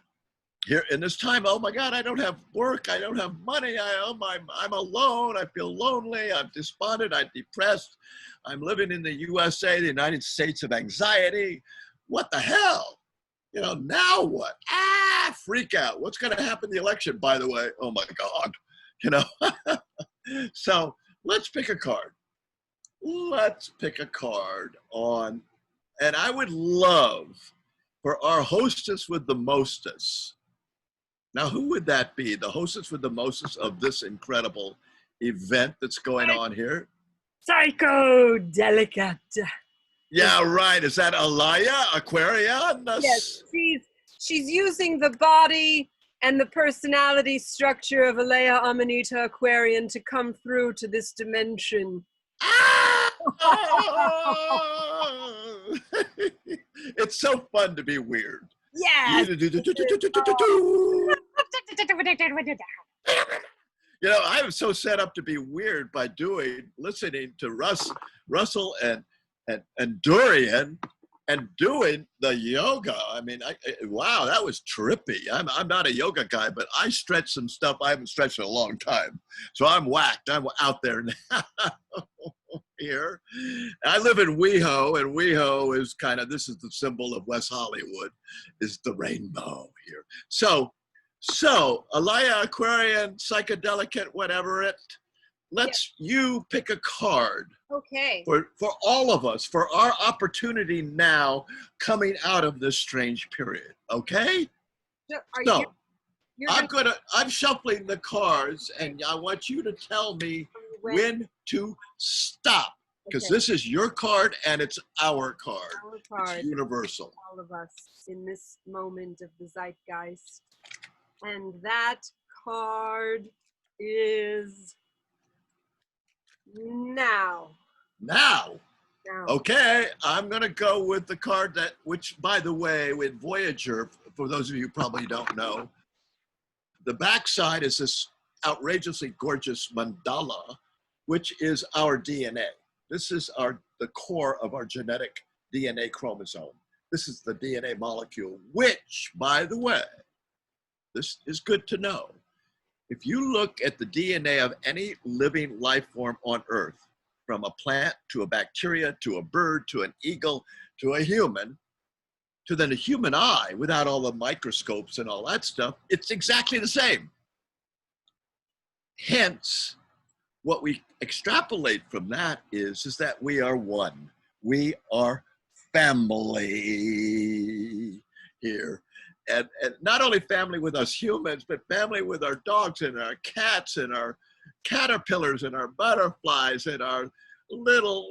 here in this time. Oh my God, I don't have work. I don't have money. I'm alone. I feel lonely. I'm despondent. I'm depressed. I'm living in the USA, the United States of anxiety. What the hell? Now what? Freak out. What's going to happen in the election, by the way? Oh my God, So let's pick a card. Let's pick a card on, and I would love for our hostess with the mostess. Now, who would that be? The hostess with the mostess of this incredible event that's going on here? Psychodelicate. Yeah, right. Is that Alayha, Aquarian? Yes, she's using the body and the personality structure of Alayha Amanita Aquarian to come through to this dimension. It's so fun to be weird. Yes. I'm so set up to be weird by listening to Russell and Dorian and doing the yoga. I mean, wow, that was trippy. I'm not a yoga guy, but I stretched some stuff I haven't stretched in a long time. So I'm whacked. I'm out there now. Here. I live in WeHo, and WeHo is this is the symbol of West Hollywood, is the rainbow here. So Alayha, Aquarian, Psychodelicate, whatever you pick a card. Okay. For all of us, for our opportunity now coming out of this strange period. Okay? I'm shuffling the cards, and I want you to tell me when to stop, because this is your card and it's our card. It's universal. All of us in this moment of the zeitgeist. And that card is now. Okay, I'm going to go with the card which, by the way, with Voyager, for those of you who probably don't know, the backside is this outrageously gorgeous mandala, which is our DNA. This is the core of our genetic DNA chromosome. This is the DNA molecule, which, by the way, this is good to know. If you look at the DNA of any living life form on Earth, from a plant to a bacteria to a bird to an eagle to a human, to then a human eye without all the microscopes and all that stuff, it's exactly the same. Hence, what we extrapolate from that is that we are one. We are family here. And not only family with us humans, but family with our dogs and our cats and our caterpillars and our butterflies and our little,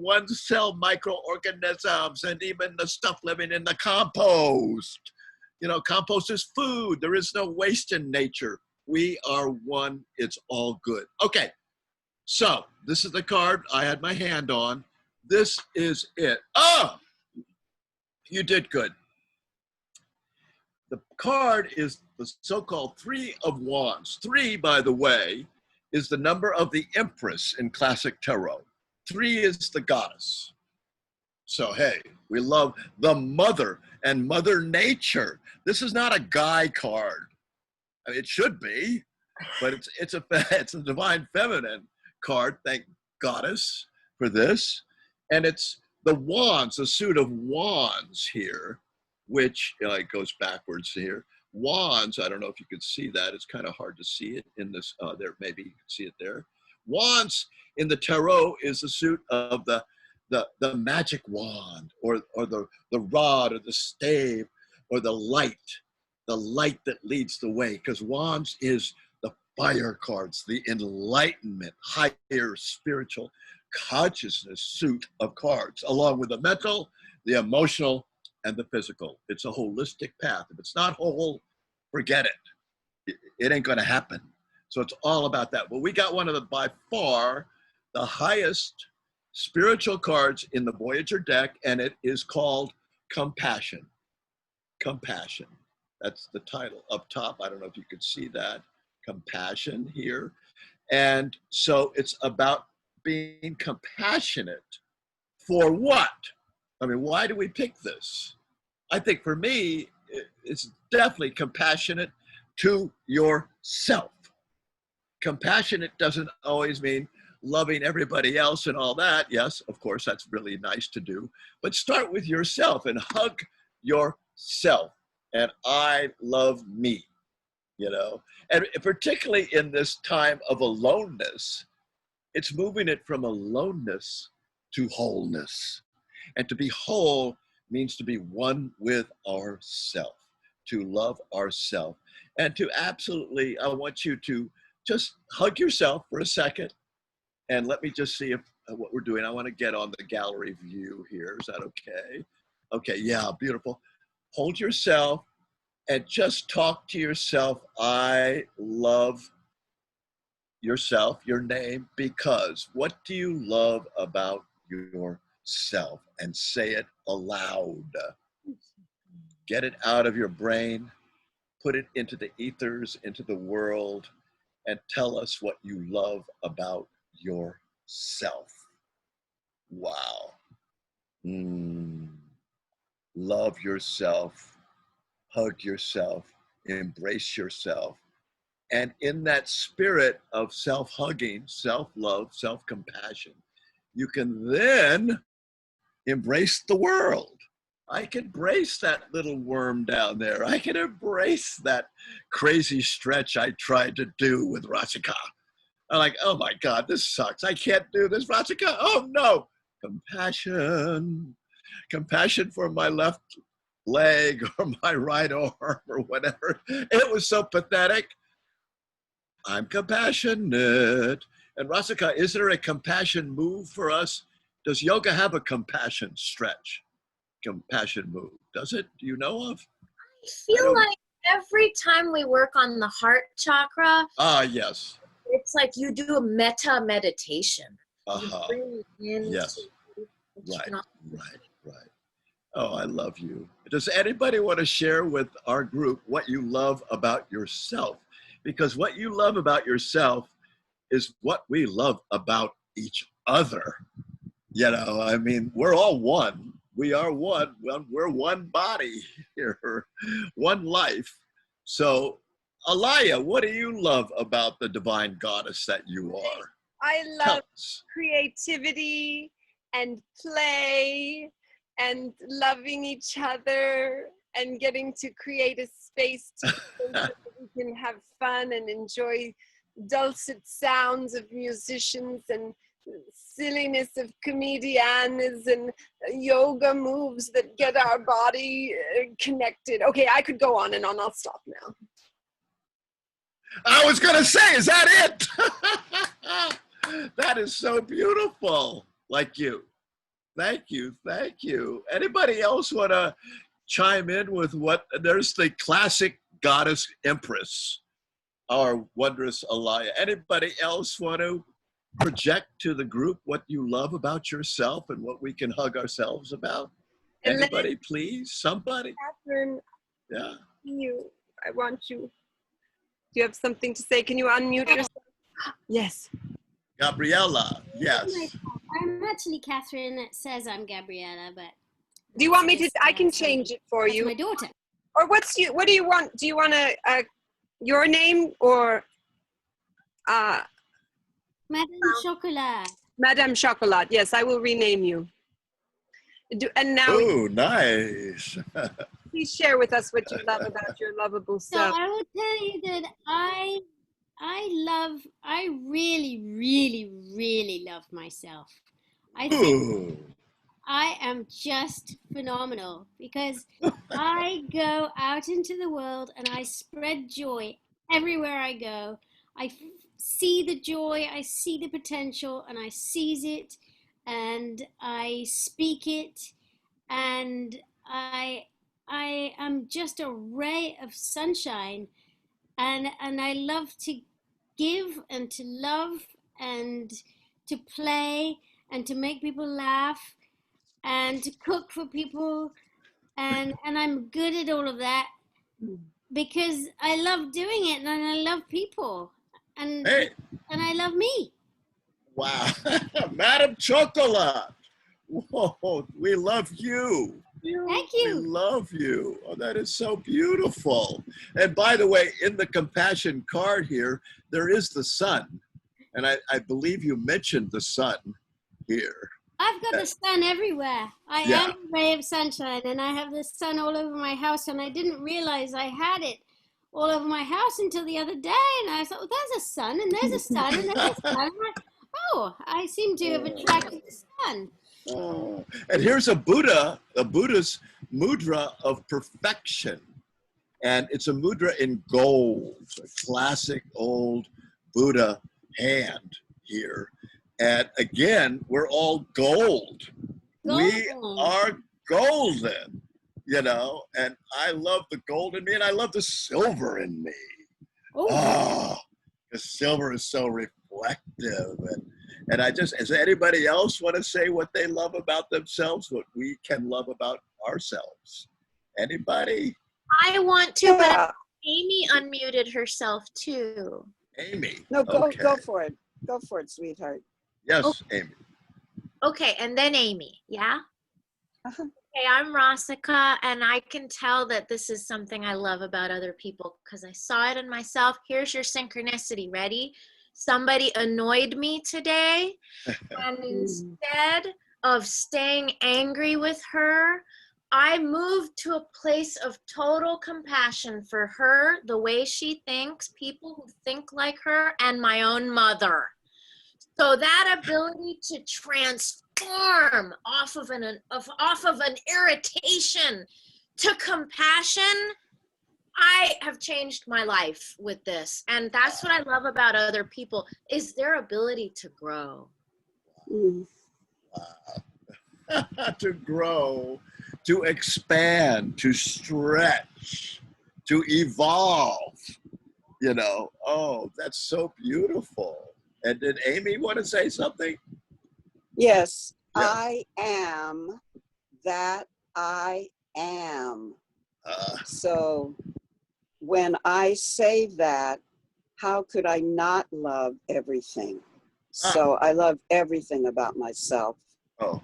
one-cell microorganisms, and even the stuff living in the compost. Compost is food. There is no waste in nature. We are one. It's all good. Okay, so this is the card I had my hand on. This is it. Oh, you did good. The card is the so-called Three of Wands. 3, by the way, is the number of the Empress in classic tarot. 3 is the goddess. So, hey, we love the mother and Mother Nature. This is not a guy card. I mean, it should be, but it's a divine feminine card. Thank goddess for this. And it's the wands, a suit of wands here, which it goes backwards here. Wands, I don't know if you could see that. It's kind of hard to see it in this. There, maybe you can see it there. Wands in the tarot is the suit of the magic wand, or the rod, or the stave, or the light that leads the way. Because wands is the fire cards, the enlightenment, higher spiritual consciousness suit of cards, along with the mental, the emotional, and the physical. It's a holistic path. If it's not whole, forget it. It ain't going to happen. So it's all about that. Well, we got one of the, by far, the highest spiritual cards in the Voyager deck, and it is called Compassion. Compassion. That's the title up top. I don't know if you could see that. Compassion here. And so it's about being compassionate for what? I mean, why do we pick this? I think for me, it's definitely compassionate to yourself. Compassionate doesn't always mean loving everybody else and all that. Yes, of course, that's really nice to do. But start with yourself and hug yourself. And I love me, And particularly in this time of aloneness, it's moving it from aloneness to wholeness. And to be whole means to be one with ourself, to love ourself. And to absolutely, I want you to just hug yourself for a second. And let me just see if what we're doing. I want to get on the gallery view here. Is that okay? Okay, yeah, beautiful. Hold yourself and just talk to yourself. I love yourself, your name, because what do you love about yourself? And say it aloud. Get it out of your brain, put it into the ethers, into the world, and tell us what you love about yourself. Wow. Love yourself, hug yourself, embrace yourself. And in that spirit of self-hugging, self-love, self-compassion, you can then embrace the world. I can embrace that little worm down there. I can embrace that crazy stretch I tried to do with Rasika. I'm like, oh my God, this sucks. I can't do this, Rasika. Oh no. Compassion. Compassion for my left leg or my right arm or whatever. It was so pathetic. I'm compassionate. And Rasika, is there a compassion move for us? Does yoga have a compassion stretch? Compassion move? Does it? Do you know of? I feel like every time we work on the heart chakra, yes, it's like you do a meta meditation. Uh-huh. You bring in Yes. Right. Oh, I love you. Does anybody want to share with our group what you love about yourself? Because what you love about yourself is what we love about each other. I mean, we're all one. We are one. We're one body here, one life. So, Alayha, what do you love about the divine goddess that you are? I love creativity and play and loving each other and getting to create a space so that we can have fun and enjoy dulcet sounds of musicians and silliness of comedians and yoga moves that get our body connected. Okay, I could go on and on. I'll stop now. I was going to say, is that it? That is so beautiful. Like you. Thank you. Thank you. Anybody else want to chime in with what? There's the classic goddess empress, our wondrous Alayha. Anybody else want to project to the group what you love about yourself and what we can hug ourselves about? Anybody, please? Somebody? Catherine, Yeah. I want you. Do you have something to say? Can you unmute yourself? Yes. Gabriella, yes. I'm actually Catherine. It says I'm Gabriella, but Do you want me to? I can change it for that's you. my daughter. Or what do you want? Do you want your name or Madame Chocolat. Madame Chocolat? Yes, I will rename you. And now, Oh, nice. please share with us what you love about your lovable So self. I will tell you that I really, really, really love myself. I think Ooh. I am just phenomenal because I go out into the world and I spread joy everywhere I go. I see the joy, I see the potential, and I seize it, and I speak it, and I am just a ray of sunshine, and I love to give and to love and to play and to make people laugh and to cook for people, and I'm good at all of that because I love doing it and I love people, and Hey, and I love me. wow. Madame Chocolat. Whoa, we love you. Thank We you. love you. Oh, that is so beautiful. And by the way, in the compassion card here, there is the sun. And I believe you mentioned the sun here. I've got the sun everywhere. I Yeah. am a ray of sunshine, and I have the sun all over my house, and I didn't realize I had it all over my house until the other day, and I thought, well, there's a sun, and there's a sun, and there's a sun. I'm like, oh, I seem to have attracted the sun. Oh, and here's a Buddha's mudra of perfection. And it's a mudra in gold, a classic old Buddha hand here. And again, we're all gold. We Golden. are golden, you know, and I love the gold in me and I love the silver in me. Oh, Oh, the silver is so reflective. And I just, does anybody else want to say what they love about themselves, what we can love about ourselves? Anybody? I want to, but Amy unmuted herself too. Amy. No, go Okay. go for it. Go for it, sweetheart. Yes, Amy. Okay, and then Amy, yeah? Uh-huh. Okay, I'm Rasika, and I can tell that this is something I love about other people because I saw it in myself. Here's your synchronicity. Ready? Somebody annoyed me today, and instead of staying angry with her, I moved to a place of total compassion for her, the way she thinks, people who think like her, and my own mother. So that ability to transform off of an irritation to compassion, I have changed my life with this. And that's what I love about other people is their ability to grow. To grow, to expand, to stretch, to evolve, you know. Oh, that's so beautiful. And did Amy want to say something? Yes, Yeah. I am that I am. So when I say that, how could I not love everything? So I love everything about myself. Oh,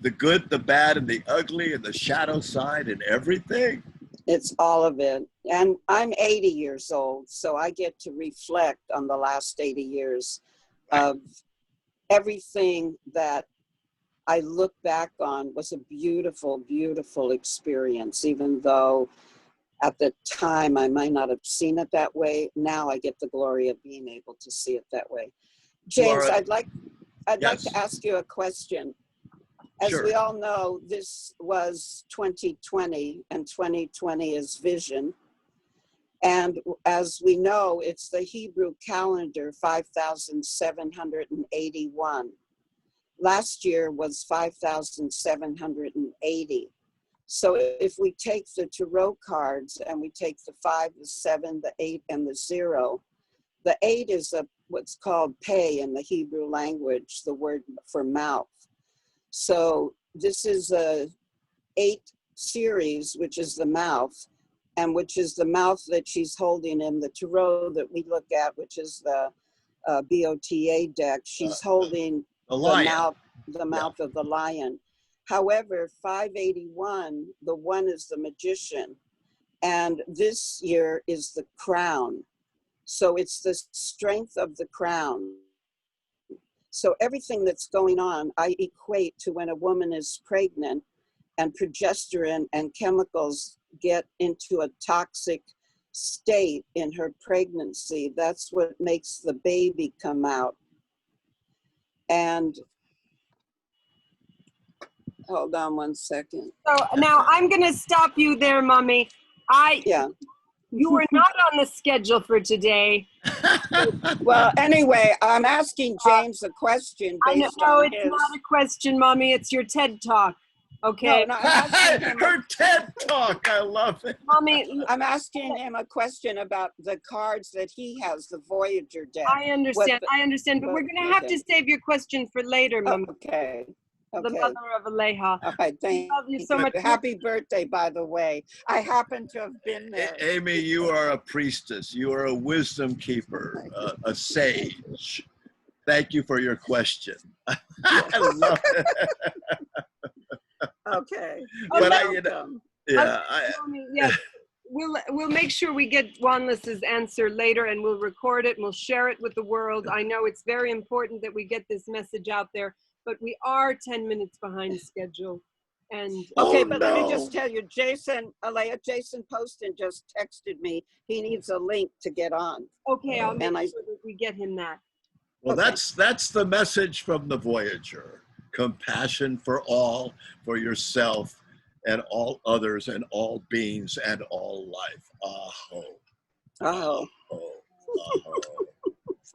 the good, the bad, and the ugly, and the shadow side, and everything. It's all of it. And I'm 80 years old, so I get to reflect on the last 80 years of everything that I look back on was a beautiful, beautiful experience, even though At the time, I might not have seen it that way. Now I get the glory of being able to see it that way. James, Laura, I'd like yes. to ask you a question. As Sure. we all know, this was 2020, and 2020 is vision. And as we know, it's the Hebrew calendar, 5,781. Last year was 5,780. So if we take the tarot cards and we take the 5, the 7, the 8, and the 0, the 8 is what's called pei in the Hebrew language, the word for mouth. So this is a 8 series, which is the mouth, and which is the mouth that she's holding in the tarot that we look at, which is the BOTA deck. She's holding The lion. the mouth of the lion. However, 581, the 1 is the magician, and this year is the crown. So it's the strength of the crown. So everything that's going on, I equate to when a woman is pregnant and progesterone and chemicals get into a toxic state in her pregnancy. That's what makes the baby come out. And hold on one second. So now I'm going to stop you there, Mommy. Yeah. You were not on the schedule for today. Well, anyway, I'm asking James a question I know, based no, on it's his. not a question, Mommy. It's your TED Talk. Okay. No, I'm asking him, Her TED Talk, I love it. Mommy, I'm asking him a question about the cards that he has, the Voyager deck. I understand. What I understand. But we're going to have to save your question for later, Mommy. Okay. The Okay. mother of Alayha. All right. Thank Love you so much. Happy birthday, by the way. I happen to have been there. Amy, you are a priestess. You are a wisdom keeper, a sage. Thank you for your question. I love it. Okay. But Welcome. Mommy, yes. We'll make sure we get Wanless's answer later, and we'll record it and we'll share it with the world. I know it's very important that we get this message out there, but we are 10 minutes behind schedule. And Okay, Oh, but let me no. just tell you, Alayha, Jason Poston just texted me. He needs a link to get on. okay, I'll make And sure that we get him that. Well, Okay. that's the message from the Voyager. Compassion for all, for yourself, and all others, and all beings, and all life. Aho. Oh. Oh. Aho.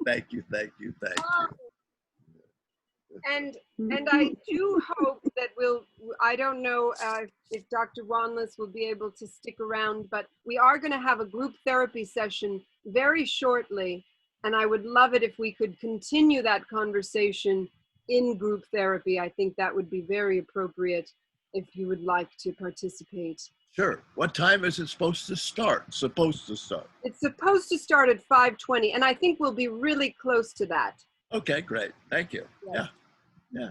Thank you, thank you, thank you. And I do hope that I don't know if Dr. Wanless will be able to stick around, but we are going to have a group therapy session very shortly. And I would love it if we could continue that conversation in group therapy. I think that would be very appropriate if you would like to participate. Sure. What time is it supposed to start? It's supposed to start at 5:20, and I think we'll be really close to that. Okay, great. Thank you. Yes. Yeah.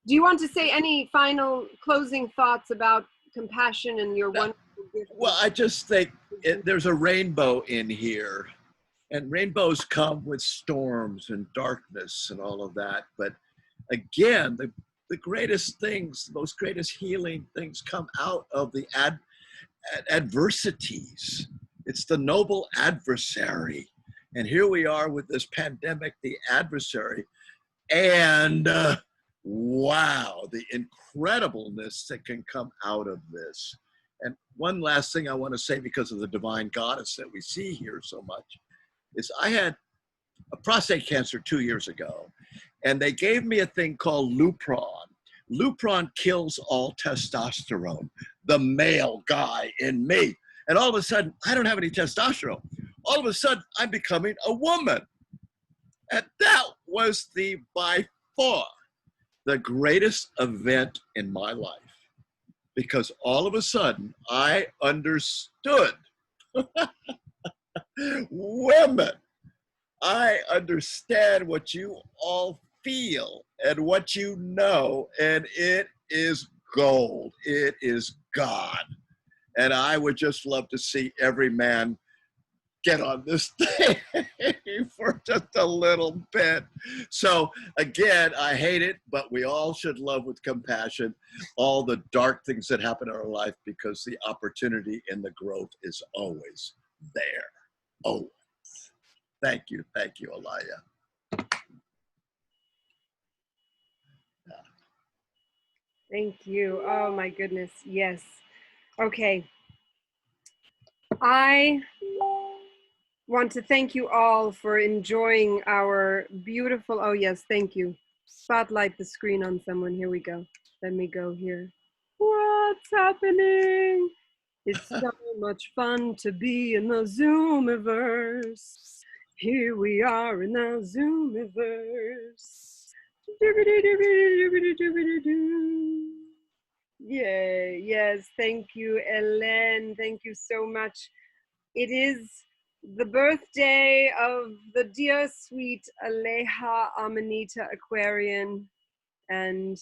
Do you want to say any final closing thoughts about compassion and your wonderful gift? Well, I just think there's a rainbow in here, and rainbows come with storms and darkness and all of that. But again, the greatest things, the most greatest healing things come out of the adversities. It's the noble adversary. And here we are with this pandemic, the adversary. And wow, the incredibleness that can come out of this. And one last thing I want to say, because of the divine goddess that we see here so much, is I had a prostate cancer 2 years ago, and they gave me a thing called Lupron. Lupron kills all testosterone, the male guy in me. And all of a sudden, I don't have any testosterone. All of a sudden, I'm becoming a woman. And that was by far the greatest event in my life, because all of a sudden I understood women. I understand what you all feel and what you know, and it is gold. It is God. And I would just love to see every man get on this thing for just a little bit. So again, I hate it, but we all should love with compassion all the dark things that happen in our life, because the opportunity and the growth is always there. Always. Thank you, Alayha. Thank you. Oh my goodness. Yes. Okay. I want to thank you all for enjoying our beautiful, oh yes, thank you. Spotlight the screen on someone. Here we go. Let me go here. What's happening? It's so much fun to be in the Zoomiverse. Here we are in the Zoomiverse. Yay, yes, thank you, Ellen. Thank you so much. It is the birthday of the dear sweet Alayha Amanita Aquarian, and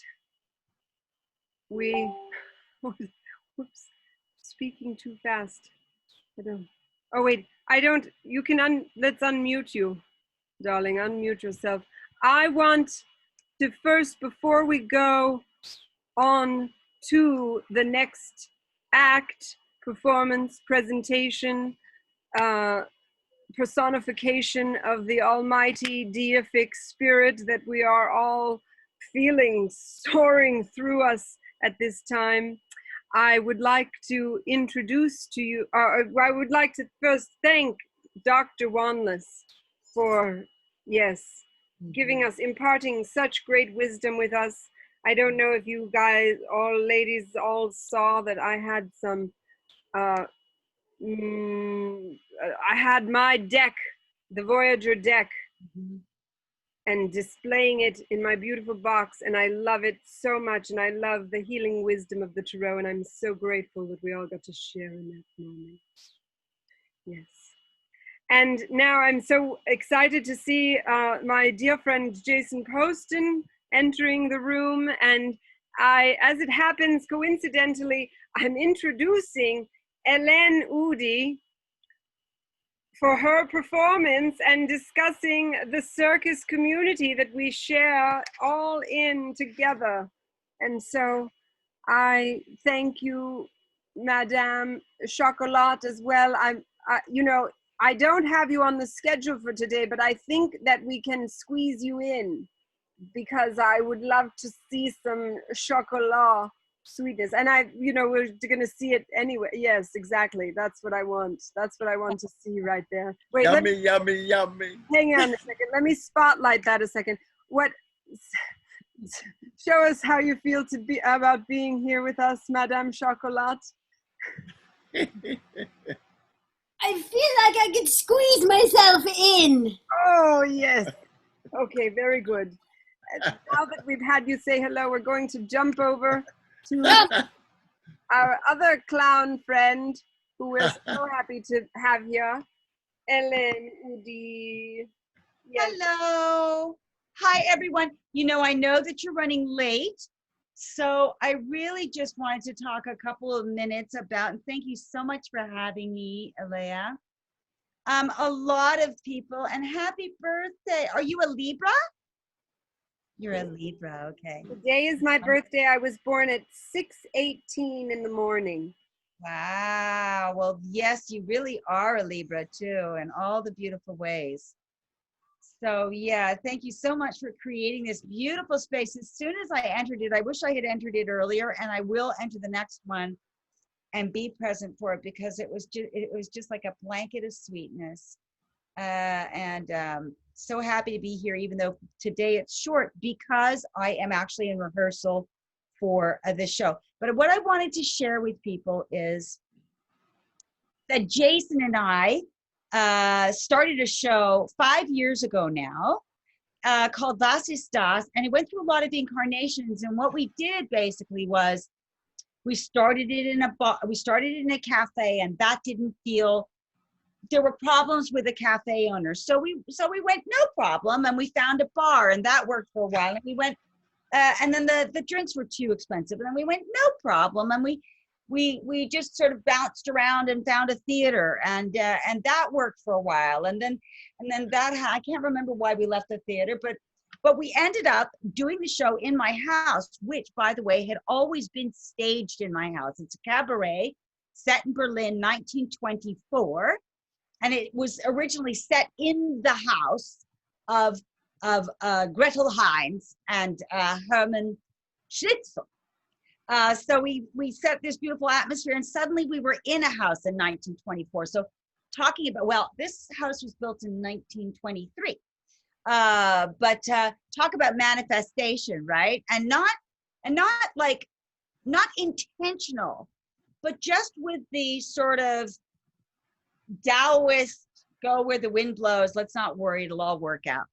we, whoops, speaking too fast. I don't, oh wait, I don't, you can, let's unmute you, darling, unmute yourself. I want to first, before we go on to the next act, performance, presentation, personification of the almighty deific spirit that we are all feeling soaring through us at this time, I would like to introduce to you, I would like to first thank Dr. Wanless for, yes, giving us, imparting such great wisdom with us. I don't know if you guys, all ladies, all saw that I had some, I had my deck, the Voyager deck, and displaying it in my beautiful box, and I love it so much, and I love the healing wisdom of the tarot, and I'm so grateful that we all got to share in that moment. Yes. And now I'm so excited to see my dear friend Jason Poston entering the room, and as it happens, coincidentally, I'm introducing Hélène Oudi for her performance and discussing the circus community that we share all in together. And so I thank you, Madame Chocolat, as well. You know, I don't have you on the schedule for today, but I think that we can squeeze you in, because I would love to see some chocolat sweetness. And you know, we're going to see it anyway. Yes, exactly. That's what I want. That's what I want to see right there. Wait, Yummy, yummy, yummy. Hang on a second. Let me spotlight that a second. Show us how you feel about being here with us, Madame Chocolat. I feel like I could squeeze myself in. Oh, yes. Okay, very good. Now that we've had you say hello, we're going to jump over to our other clown friend, who we're so happy to have here, Hélène Oudi. Yes. Hello. Hi, everyone. You know, I know that you're running late, so I really just wanted to talk a couple of minutes about, and thank you so much for having me, Alayha. A lot of people, and happy birthday. Are you a Libra? You're a Libra, okay. Today is my birthday. I was born at 6:18 in the morning. Wow. Well, yes, you really are a Libra too, in all the beautiful ways. So yeah, thank you so much for creating this beautiful space. As soon as I entered it, I wish I had entered it earlier, and I will enter the next one and be present for it, because it was just like a blanket of sweetness. So happy to be here, even though today it's short, because I am actually in rehearsal for this show. But what I wanted to share with people is that Jason and I started a show 5 years ago now called Das ist das, and it went through a lot of incarnations. And what we did basically was we started it in a cafe, and that didn't feel, there were problems with the cafe owner. So we went, no problem, and we found a bar, and that worked for a while. And we went, and then the drinks were too expensive, and then we went, no problem, and we we just sort of bounced around and found a theater, and that worked for a while, and then that I can't remember why we left the theater, but we ended up doing the show in my house, which, by the way, had always been staged in my house. It's a cabaret set in Berlin, 1924, and it was originally set in the house of Gretel Heinz and Hermann Schnitzel. So we set this beautiful atmosphere, and suddenly we were in a house in 1924. So talking about, well, this house was built in 1923. But talk about manifestation, right? And not intentional, but just with the sort of Taoist, go where the wind blows, let's not worry, it'll all work out.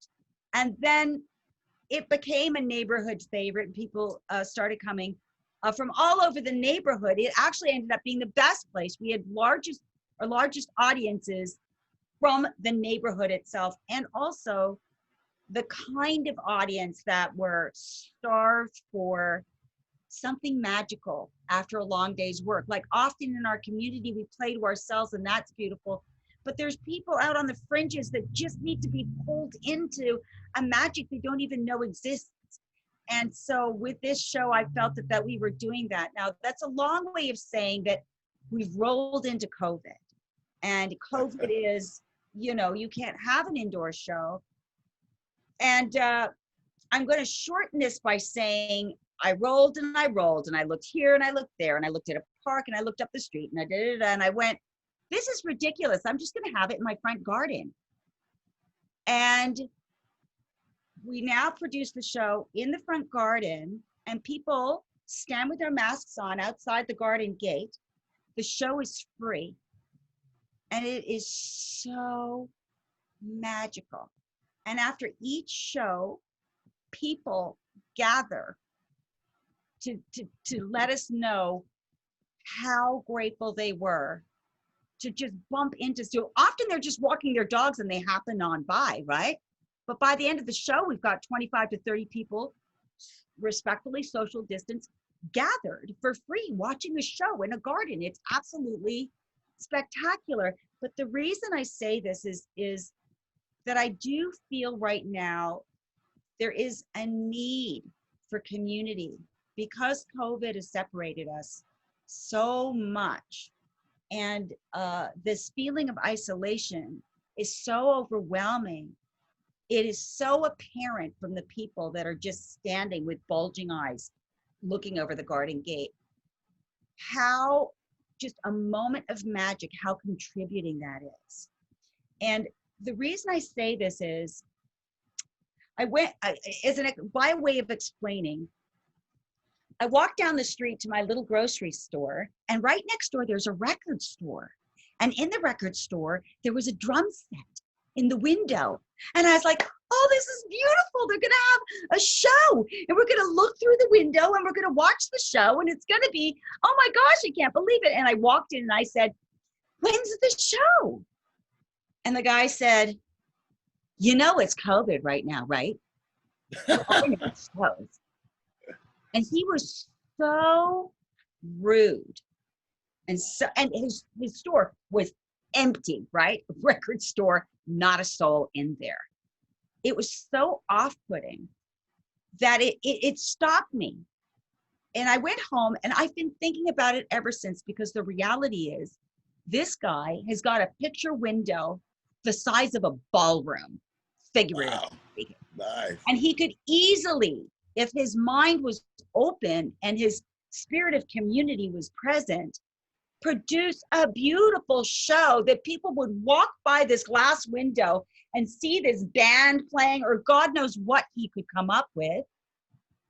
And then it became a neighborhood favorite. People started coming from all over the neighborhood. It actually ended up being the best place. We had our largest audiences from the neighborhood itself, and also the kind of audience that were starved for something magical after a long day's work. Like, often in our community, we play to ourselves, and that's beautiful. But there's people out on the fringes that just need to be pulled into a magic they don't even know exists. And so with this show, I felt that we were doing that. Now, that's a long way of saying that we've rolled into COVID. And COVID is, you can't have an indoor show. And I'm going to shorten this by saying I rolled and I rolled, and I looked here and I looked there, and I looked at a park and I looked up the street, and I did it, and I went, this is ridiculous. I'm just going to have it in my front garden. And we now produce the show in the front garden, and people stand with their masks on outside the garden gate. The show is free, and it is so magical. And after each show, people gather to let us know how grateful they were to just bump into. So often they're just walking their dogs and they happen on by, right? But by the end of the show, we've got 25 to 30 people, respectfully social distance, gathered for free, watching the show in a garden. It's absolutely spectacular. But the reason I say this is that I do feel right now there is a need for community, because COVID has separated us so much. And this feeling of isolation is so overwhelming. It is so apparent from the people that are just standing with bulging eyes, looking over the garden gate, how just a moment of magic, how contributing that is. And the reason I say this is, by way of explaining, I walked down the street to my little grocery store, and right next door, there's a record store. And in the record store, there was a drum set in the window. And I was like, oh, this is beautiful. They're going to have a show, and we're going to look through the window, and we're going to watch the show, and it's going to be, oh my gosh, I can't believe it. And I walked in and I said, when's the show? And the guy said, it's COVID right now, right? And he was so rude. And his store was empty, right? Record store, not a soul in there. It was so off-putting that it stopped me. And I went home, and I've been thinking about it ever since, because the reality is this guy has got a picture window the size of a ballroom, figuratively speaking. Nice. And he could easily, if his mind was open and his spirit of community was present, produce a beautiful show that people would walk by this glass window and see this band playing, or God knows what he could come up with,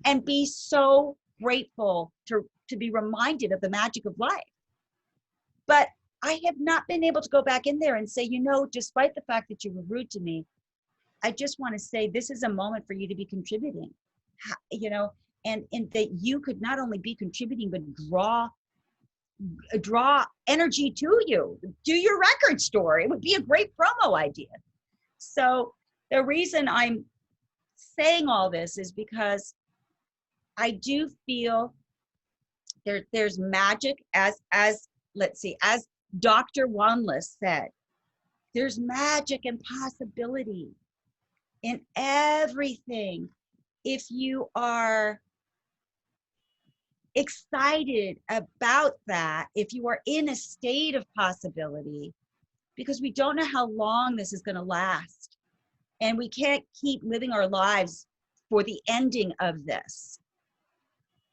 and be so grateful to be reminded of the magic of life. But I have not been able to go back in there and say, despite the fact that you were rude to me, I just want to say this is a moment for you to be contributing, and that you could not only be contributing, but draw energy to you. Do your record store. It would be a great promo idea. So the reason I'm saying all this is because I do feel there's magic, as let's see, as Dr. Wanless said, there's magic and possibility in everything if you are excited about that, if you are in a state of possibility, because we don't know how long this is going to last, and we can't keep living our lives for the ending of this,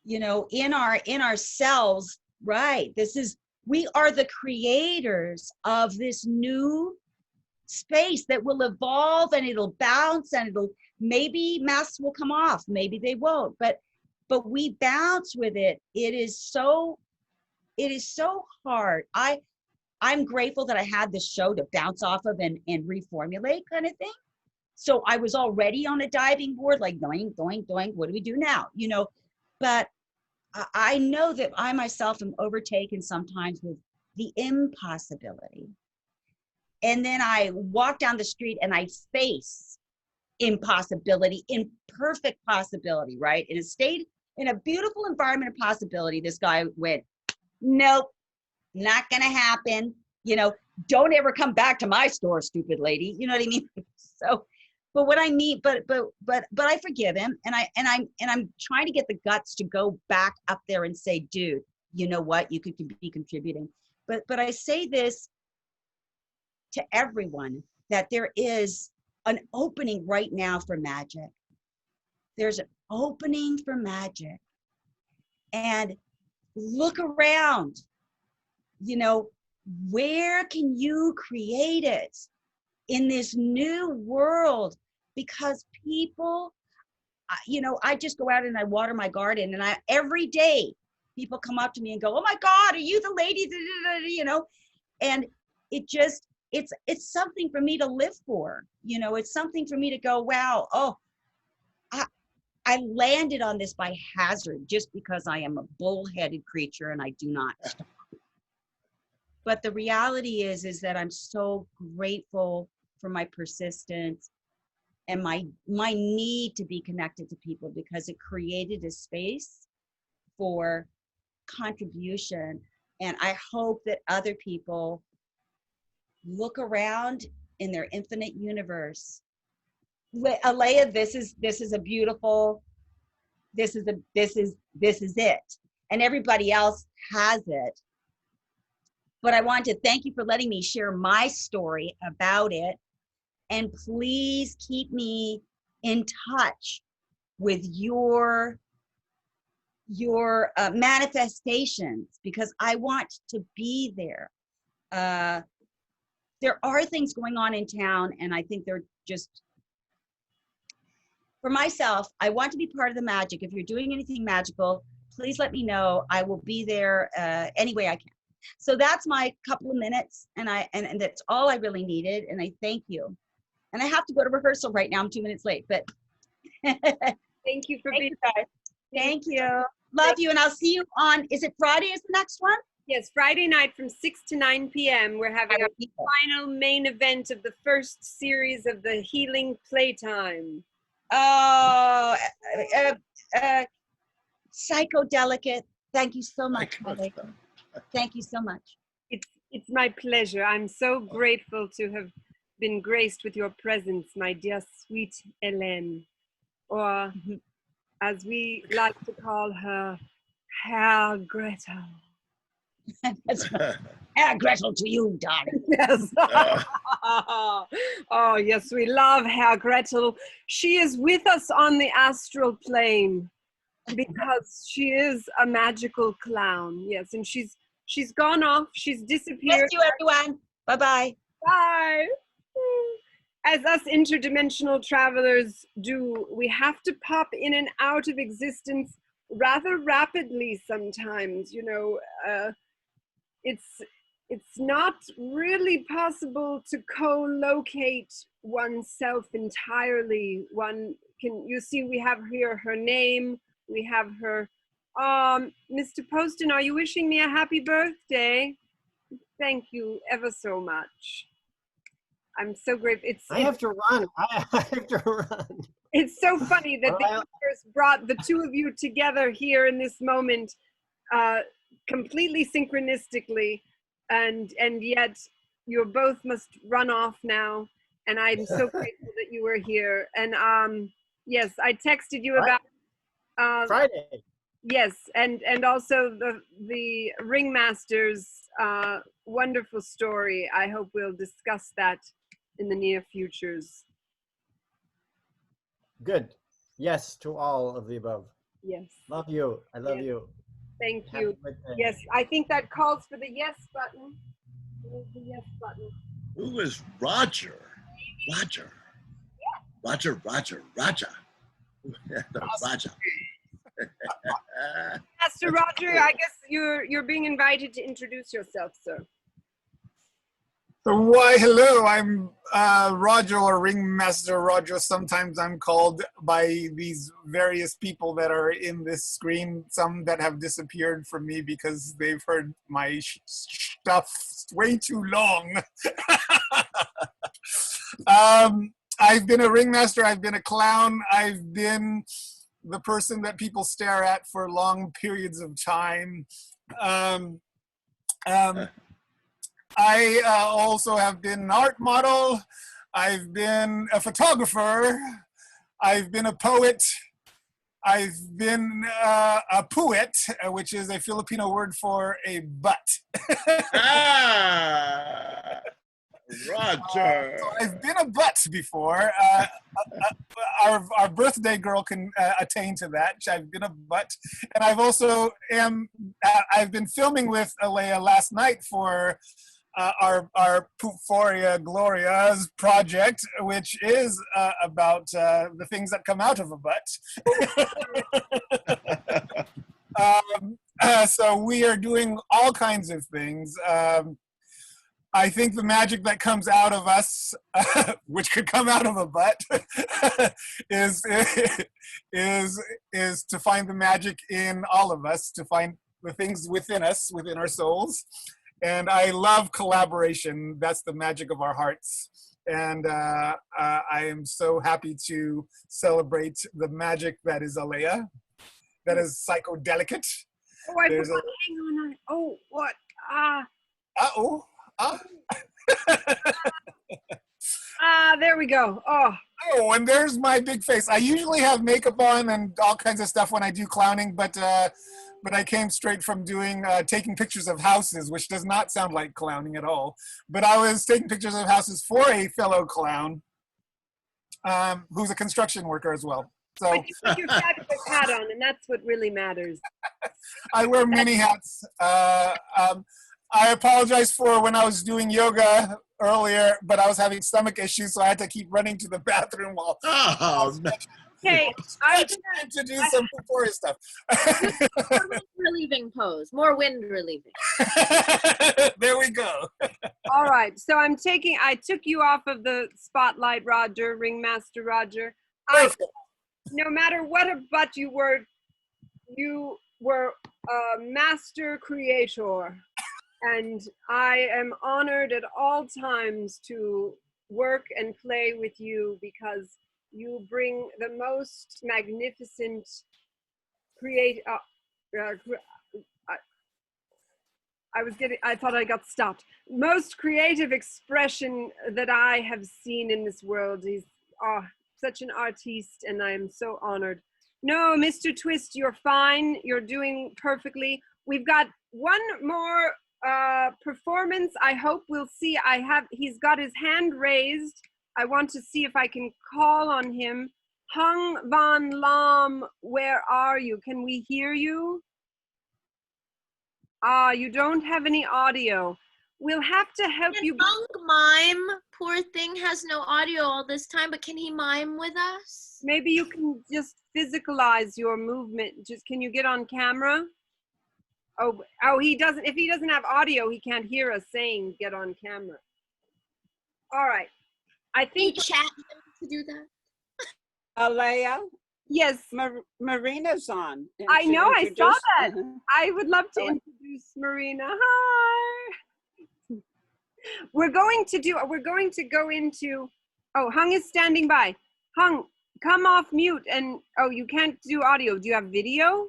you know, in ourselves, right? We are the creators of this new space that will evolve, and it'll bounce, and maybe masks will come off, maybe they won't, but we bounce with it. It is so hard. I'm grateful that I had this show to bounce off of and reformulate, kind of thing. So I was already on a diving board, like doing, what do we do now? You know, but I know that I myself am overtaken sometimes with the impossibility. And then I walk down the street and I face impossibility, imperfect possibility, right? In a beautiful environment of possibility, this guy went, nope, not gonna happen. You know, don't ever come back to my store, stupid lady. You know what I mean? So, but what I mean, but I forgive him, and I'm trying to get the guts to go back up there and say, dude, you know what? You could be contributing. But I say this to everyone, that there is an opening right now for magic. There's an opening for magic. And look around, you know, where can you create it in this new world? Because people, you know, I just go out and I water my garden, and every day people come up to me and go, oh my God, are you the lady, you know? And it's something for me to live for, you know, it's something for me to go, wow, oh, I landed on this by hazard, just because I am a bullheaded creature and I do not stop. But the reality is that I'm so grateful for my persistence and my need to be connected to people, because it created a space for contribution. And I hope that other people look around in their infinite universe. Alayha, this is a beautiful, this is it. And everybody else has it. But I want to thank you for letting me share my story about it. And please keep me in touch with your manifestations, because I want to be there. There are things going on in town, and I think they're just, for myself, I want to be part of the magic. If you're doing anything magical, please let me know. I will be there any way I can. So that's my couple of minutes, and that's all I really needed, and I thank you. And I have to go to rehearsal right now. I'm 2 minutes late, but Thank you for being guys. Thank you. Love you, and I'll see you on, is it Friday is the next one? Yes, Friday night from 6 to 9 p.m. We're having our final main event of the first series of the Healing Playtime. Oh, Psychodelicate. Thank you so much. Thank you so much. It's my pleasure. I'm so grateful to have been graced with your presence, my dear sweet Hélène, or as we like to call her, Herr Gretel. That's right. Gretel to you, darling. Yes. Oh, yes, we love Herr Gretel. She is with us on the astral plane because she is a magical clown. Yes, and she's gone off. She's disappeared. Thank you, everyone. Bye-bye. Bye. As us interdimensional travelers do, we have to pop in and out of existence rather rapidly sometimes. You know, it's not really possible to co-locate oneself entirely. You see, we have here her name, we have her, Mr. Poston, are you wishing me a happy birthday? Thank you ever so much. I'm so grateful. I have to run. I have to run. It's so funny that the universe brought the two of you together here in this moment. completely synchronistically, and yet you both must run off now. And I'm so grateful that you were here. And yes, I texted you about Friday. yes, and also the ringmaster's wonderful story. I hope we'll discuss that in the near futures. Good. Yes to all of the above. Yes. Love you. I love Yes. you. Thank Happy you. birthday. Yes, I think that calls for the yes button. There's the yes button. Who is Roger? Roger. Roger, Roger, Roger. The Roger. Master Roger, I guess you're being invited to introduce yourself, sir. Why, hello, I'm Roger, or Ringmaster Roger. Sometimes I'm called by these various people that are in this screen, some that have disappeared from me because they've heard my stuff way too long. I've been a ringmaster, I've been a clown, I've been the person that people stare at for long periods of time. I also have been an art model. I've been a photographer. I've been a poet. I've been a puwet, which is a Filipino word for a butt. Roger. So I've been a butt before. Our birthday girl can attain to that. I've been a butt, and I've also I've been filming with Alayha last night for our Puphoria Gloria's project, which is about the things that come out of a butt. So we are doing all kinds of things. I think the magic that comes out of us, which could come out of a butt, is to find the magic in all of us, to find the things within us, within our souls. And I love collaboration. That's the magic of our hearts. And I am so happy to celebrate the magic that is Alayha, that is psychodelicate. Oh, I forgot. Hang on. Oh, what? Uh-oh. There we go. Oh, and there's my big face. I usually have makeup on and all kinds of stuff when I do clowning, but I came straight from doing taking pictures of houses, which does not sound like clowning at all. But I was taking pictures of houses for a fellow clown who's a construction worker as well. So but you put your fabulous hat on, and that's what really matters. I wear many hats. I apologize for when I was doing yoga earlier, but I was having stomach issues, so I had to keep running to the bathroom while Okay, I'm trying to do some Puphoria stuff. More wind relieving pose. More wind relieving. There we go. all right. So I took you off of the spotlight, Roger, Ringmaster Roger. No matter what a butt you were a master creator. And I am honored at all times to work and play with you because you bring the most magnificent I thought I got stopped. Most creative expression that I have seen in this world. He's such an artiste, and I am so honored. No, Mr. Twist, you're fine. You're doing perfectly. We've got one more performance. I hope we'll see. He's got his hand raised. I want to see if I can call on him. Hung Van Lam, where are you? Can we hear you? You don't have any audio. We'll have to help you. Hung mime. Poor thing has no audio all this time, but can he mime with us? Maybe you can just physicalize your movement. Can you get on camera? Oh, he doesn't. If he doesn't have audio, he can't hear us saying get on camera. All right. I think chat him to do that. Alayha? Yes. Marina's on. I know, I saw that. I would love to introduce Marina. Hi. We're going to go into, Hung is standing by. Hung, come off mute and, you can't do audio. Do you have video?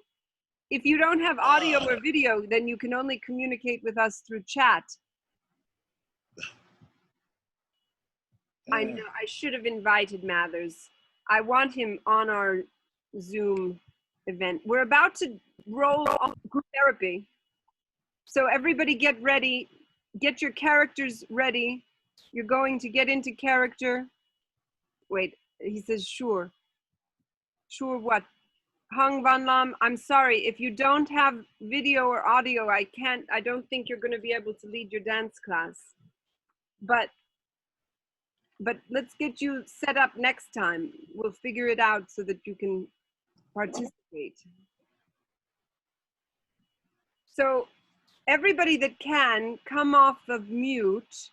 if you don't have audio or video, then you can only communicate with us through chat. I know, I should have invited Mathers. I want him on our Zoom event. We're about to roll on group therapy. So everybody get ready, get your characters ready. You're going to get into character. Wait, he says, sure. Sure what? Hung Van Lam, I'm sorry, if you don't have video or audio, I don't think you're gonna be able to lead your dance class. But let's get you set up next time. We'll figure it out so that you can participate. So everybody that can, come off of mute.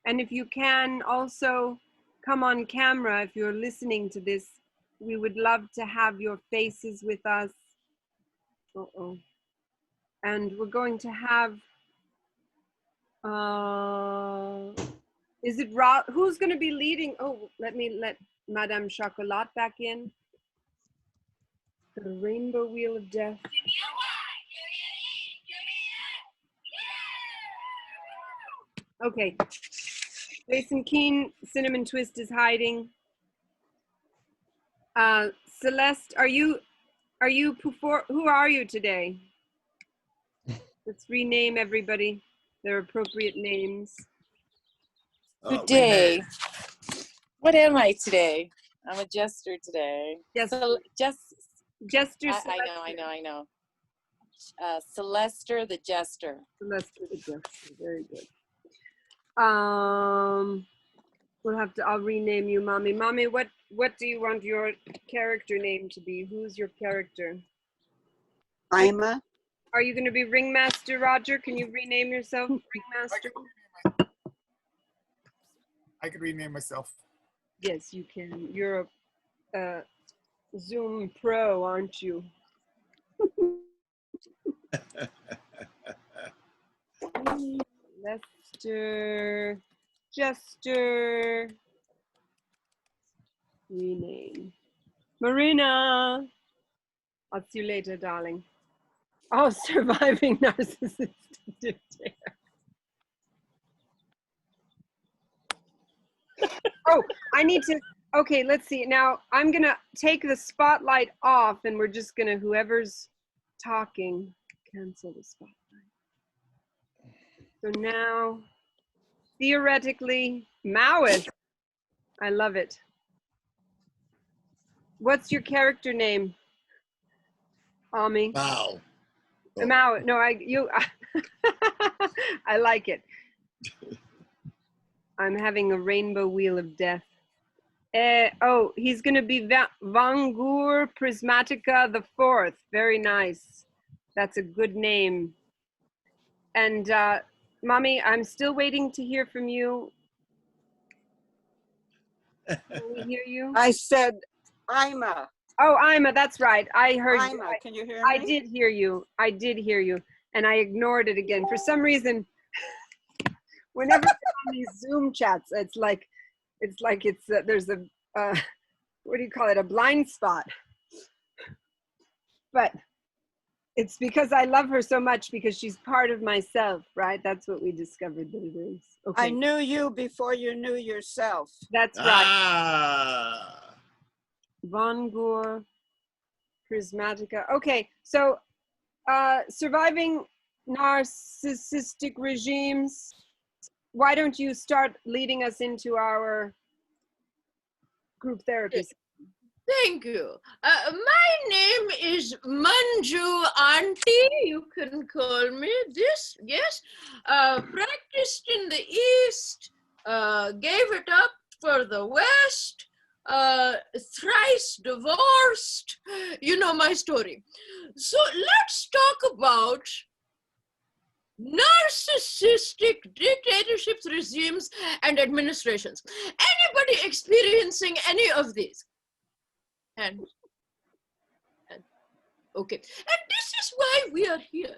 And if you can also come on camera, if you're listening to this, we would love to have your faces with us. Uh-oh. And we're going to have, is it Rob? Who's going to be leading? Oh, let me let Madame Chocolat back in. The Rainbow Wheel of Death. Okay. Jason Keen, Cinnamon Twist is hiding. Celeste, who are you today? Let's rename everybody their appropriate names. Today, what am I today? I'm a jester today. Yes, Jester. I know. Celester the Jester. Celester the Jester. Very good. I'll rename you Mommy. Mommy, what do you want your character name to be? Who's your character? Ima. Are you going to be Ringmaster, Roger? Can you rename yourself Ringmaster? I could rename myself. Yes, you can. You're a Zoom pro, aren't you? Lester, Jester, rename. Marina, I'll see you later, darling. Oh, surviving narcissistic dictator. Oh, I need to, okay, let's see. Now I'm gonna take the spotlight off and we're just gonna, whoever's talking, cancel the spotlight. So now, theoretically, Maoist. I love it. What's your character name? Ami. Wow. Mao. No, I like it. I'm having a rainbow wheel of death. Oh, he's going to be Vangur Prismatica the Fourth. Very nice. That's a good name. And Mommy, I'm still waiting to hear from you. Can we hear you? I said Ima. Oh, Ima, that's right. I heard Ima, you. can you hear me? I did hear you. I did hear you. And I ignored it again. For some reason, whenever I'm on these Zoom chats, it's like there's a, what do you call it? A blind spot. But it's because I love her so much because she's part of myself, right? That's what we discovered that it is. Okay. I knew you before you knew yourself. That's right. Von Gore, Prismatica. Okay, so surviving narcissistic regimes. Why don't you start leading us into our group therapy? Thank you. My name is Manju Auntie. You can call me this, yes. Practiced in the East, gave it up for the West, thrice divorced. You know my story. So let's talk about narcissistic dictatorships, regimes, and administrations. Anybody experiencing any of these? And okay, and this is why we are here.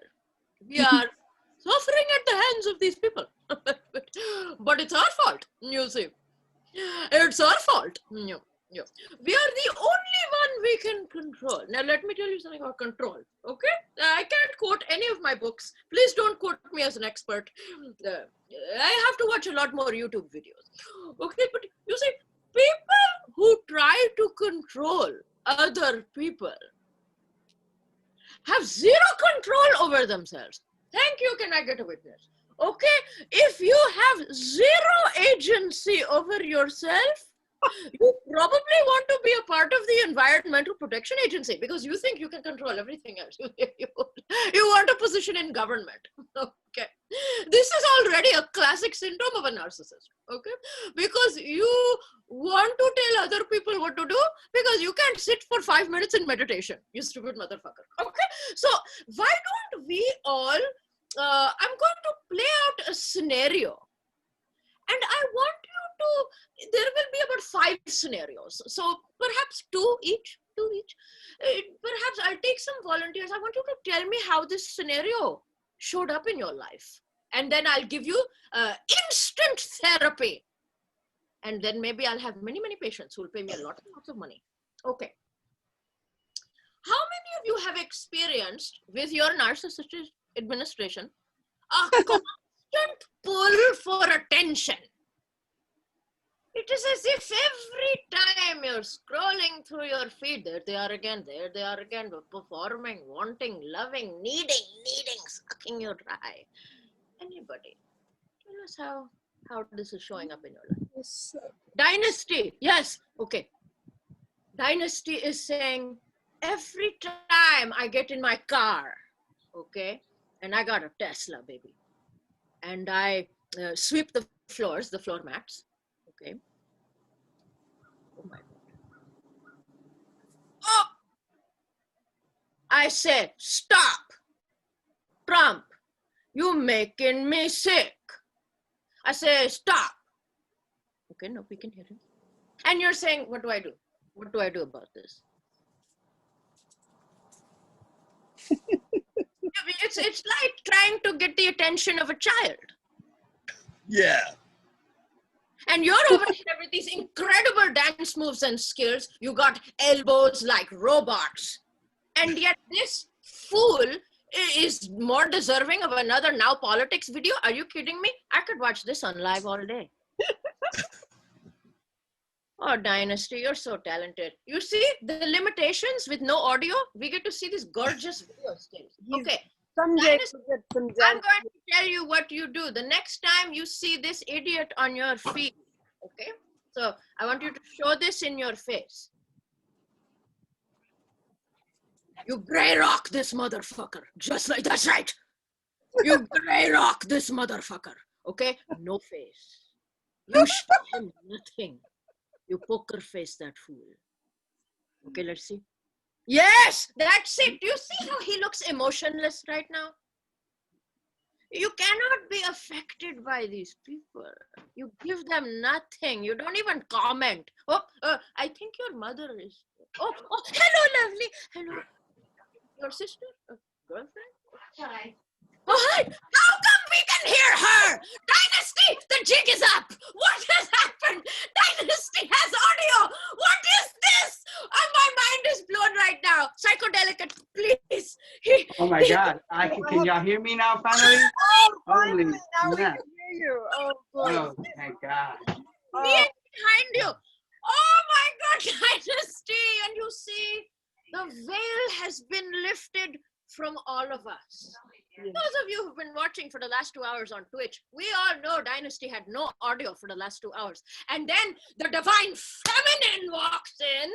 We are suffering at the hands of these people. But it's our fault, you see. It's our fault. Yeah. We are the only one we can control. Now, let me tell you something about control, okay? I can't quote any of my books. Please don't quote me as an expert. I have to watch a lot more YouTube videos. Okay, but you see, people who try to control other people have zero control over themselves. Thank you. Can I get a witness? Okay, if you have zero agency over yourself, you probably want to be a part of the Environmental Protection Agency because you think you can control everything else. You want a position in government. Okay. This is already a classic symptom of a narcissist. Okay. Because you want to tell other people what to do because you can't sit for 5 minutes in meditation, you stupid motherfucker. Okay. So why don't we all, I'm going to play out a scenario. And I want you to, there will be about 5 scenarios. So perhaps two each. Perhaps I'll take some volunteers. I want you to tell me how this scenario showed up in your life. And then I'll give you instant therapy. And then maybe I'll have many, many patients who will pay me a lot of money. Okay. How many of you have experienced with your narcissistic administration a constant pull for attention? It is as if every time you're scrolling through your feed, there they are again, performing, wanting, loving, needing, sucking you dry. Anybody? Tell us how this is showing up in your life. Dynasty, yes, okay. Dynasty is saying, every time I get in my car, okay, and I got a Tesla, baby, and I sweep the floors, the floor mats, okay. Oh my God. Oh! I say, stop. Trump, you making me sick. I say, stop. Okay, no, we can hear him. And you're saying, what do I do? What do I do about this? It's like trying to get the attention of a child. Yeah. And you're over here with these incredible dance moves and skills. You got elbows like robots. And yet this fool is more deserving of another Now Politics video. Are you kidding me? I could watch this on live all day. Oh, Dynasty, you're so talented. You see the limitations with no audio? We get to see these gorgeous video stills. Okay. Someday Dynasty, we'll get some I'm going to tell you what you do. The next time you see this idiot on your feed, okay? So I want you to show this in your face. You gray rock this motherfucker. Just like, that's right. You gray rock this motherfucker. Okay? No face. You show him nothing. You poker face that fool. Okay, let's see. Yes, that's it. Do you see how he looks emotionless right now? You cannot be affected by these people. You give them nothing. You don't even comment. Oh, I think your mother is. Oh, hello, lovely. Hello. Your sister? Girlfriend? Hi. Oh, hi. How come we can hear her? Dynasty, the jig is up. What has happened? Dynasty has audio. What is this? My mind is blown right now. Psychedelic, please. Oh my God! Can y'all hear me now? Finally! Oh, Holy finally! Now we snap. can hear you. Oh, boy. Oh, thank God! Me behind you. Oh my God, Dynasty. And you see, the veil has been lifted from all of us. Those of you who've been watching for the last 2 hours on Twitch, we all know Dynasty had no audio for the last 2 hours. And then the divine feminine walks in,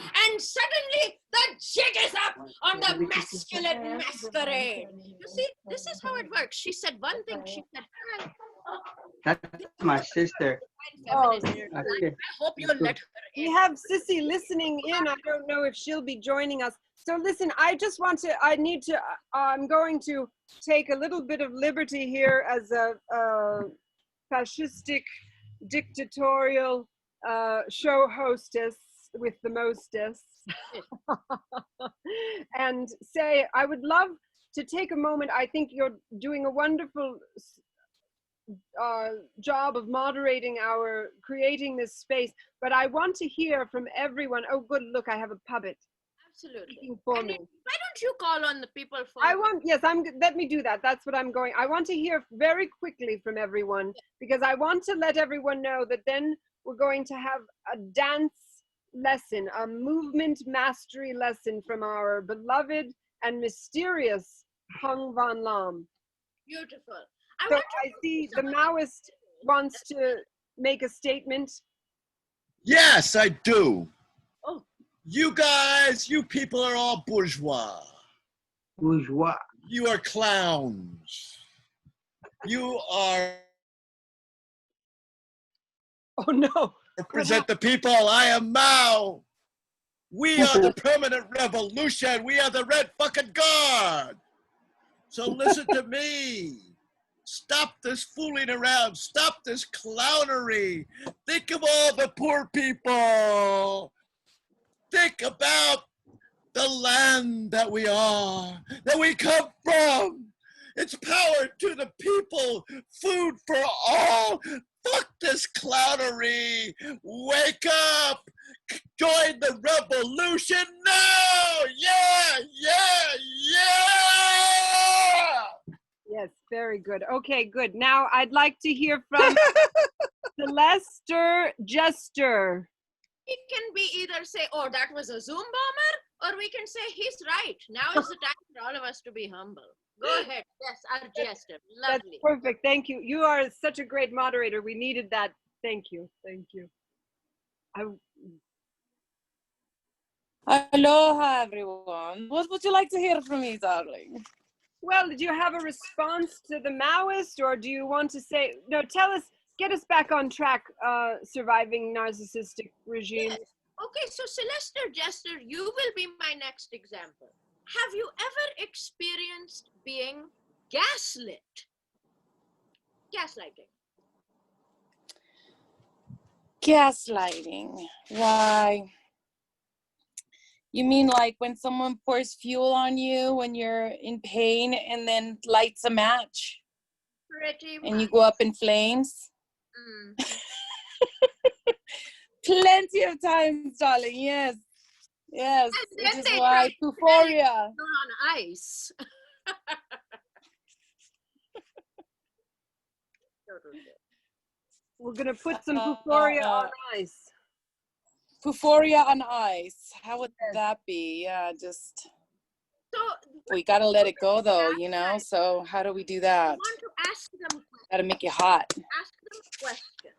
and suddenly the jig is up on the masculine masquerade. You see, this is how it works. She said one thing, she said, hi. That's my sister. Oh, Okay. I hope you let her in. we have Sissy listening in. I don't know if she'll be joining us. So listen, I'm going to take a little bit of liberty here as a fascistic, dictatorial show hostess with the mostess. And say, I would love to take a moment. I think you're doing a wonderful job of creating this space, but I want to hear from everyone. Oh, good, look, I have a puppet Absolutely. speaking for me. Why don't you call on the people for Let me do that. That's what I'm going. I want to hear very quickly from everyone, because I want to let everyone know that then we're going to have a dance lesson, a movement mastery lesson from our beloved and mysterious Hung Van Lam. Beautiful. I see the Maoist wants to make a statement. Yes, I do. Oh. You guys, you people are all bourgeois. Bourgeois. You are clowns. You are. Oh no. Represent the people. I am Mao. We are the permanent revolution. We are the Red fucking Guard. So listen to me. Stop this fooling around. Stop this clownery. Think of all the poor people. Think about the land that we are, that we come from. It's power to the people, food for all. Fuck this clownery. Wake up. Join the revolution now. Yeah, yeah, yeah. Yes, very good. Okay, good. Now I'd like to hear from Celeste Jester. We can be either say, oh, that was a Zoom bomber, or we can say, he's right. Now is the time for all of us to be humble. Go ahead. Yes, our Jester. Lovely. That's perfect. Thank you. You are such a great moderator. We needed that. Thank you. Thank you. Aloha, everyone. What would you like to hear from me, darling? Well, did you have a response to the Maoist, or do you want to say, no, tell us, get us back on track, surviving narcissistic regime. Yes. Okay, so Celeste Jester, you will be my next example. Have you ever experienced being gaslit? Gaslighting. Gaslighting. Why? You mean like when someone pours fuel on you when you're in pain and then lights a match? Pretty much. And you go up in flames? Mm. Plenty of times, darling, yes. Yes, And which then is they why euphoria. on ice. We're going to put some euphoria on ice. Euphoria on ice. How would that be? Yeah, just... So we gotta let it go though, you know? So how do we do that? I want to ask them. Gotta make it hot. Ask them a question.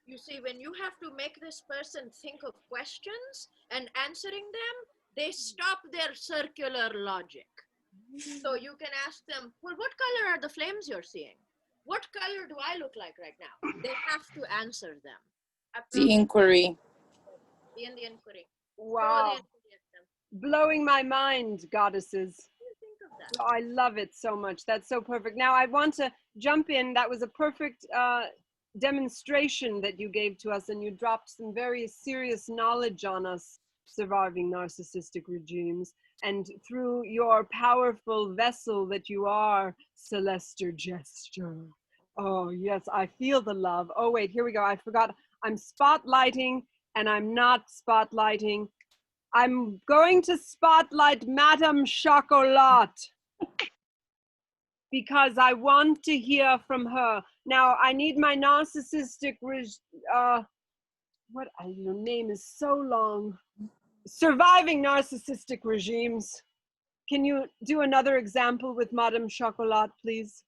You see, when you have to make this person think of questions and answering them, they stop their circular logic. So you can ask them, well, what color are the flames you're seeing? What color do I look like right now? They have to answer them. The inquiry. The inquiry. Wow. Blowing my mind, goddesses. Oh, I love it so much. That's so perfect. Now I want to jump in. That was a perfect demonstration that you gave to us, and you dropped some very serious knowledge on us surviving narcissistic regimes. And through your powerful vessel that you are, Celeste Jester. Oh, yes, I feel the love. Oh, wait, here we go. I forgot. I'm spotlighting, and I'm not spotlighting. I'm going to spotlight Madame Chocolat because I want to hear from her. Now, I need my narcissistic, your name is so long. Surviving narcissistic regimes. Can you do another example with Madame Chocolat, please?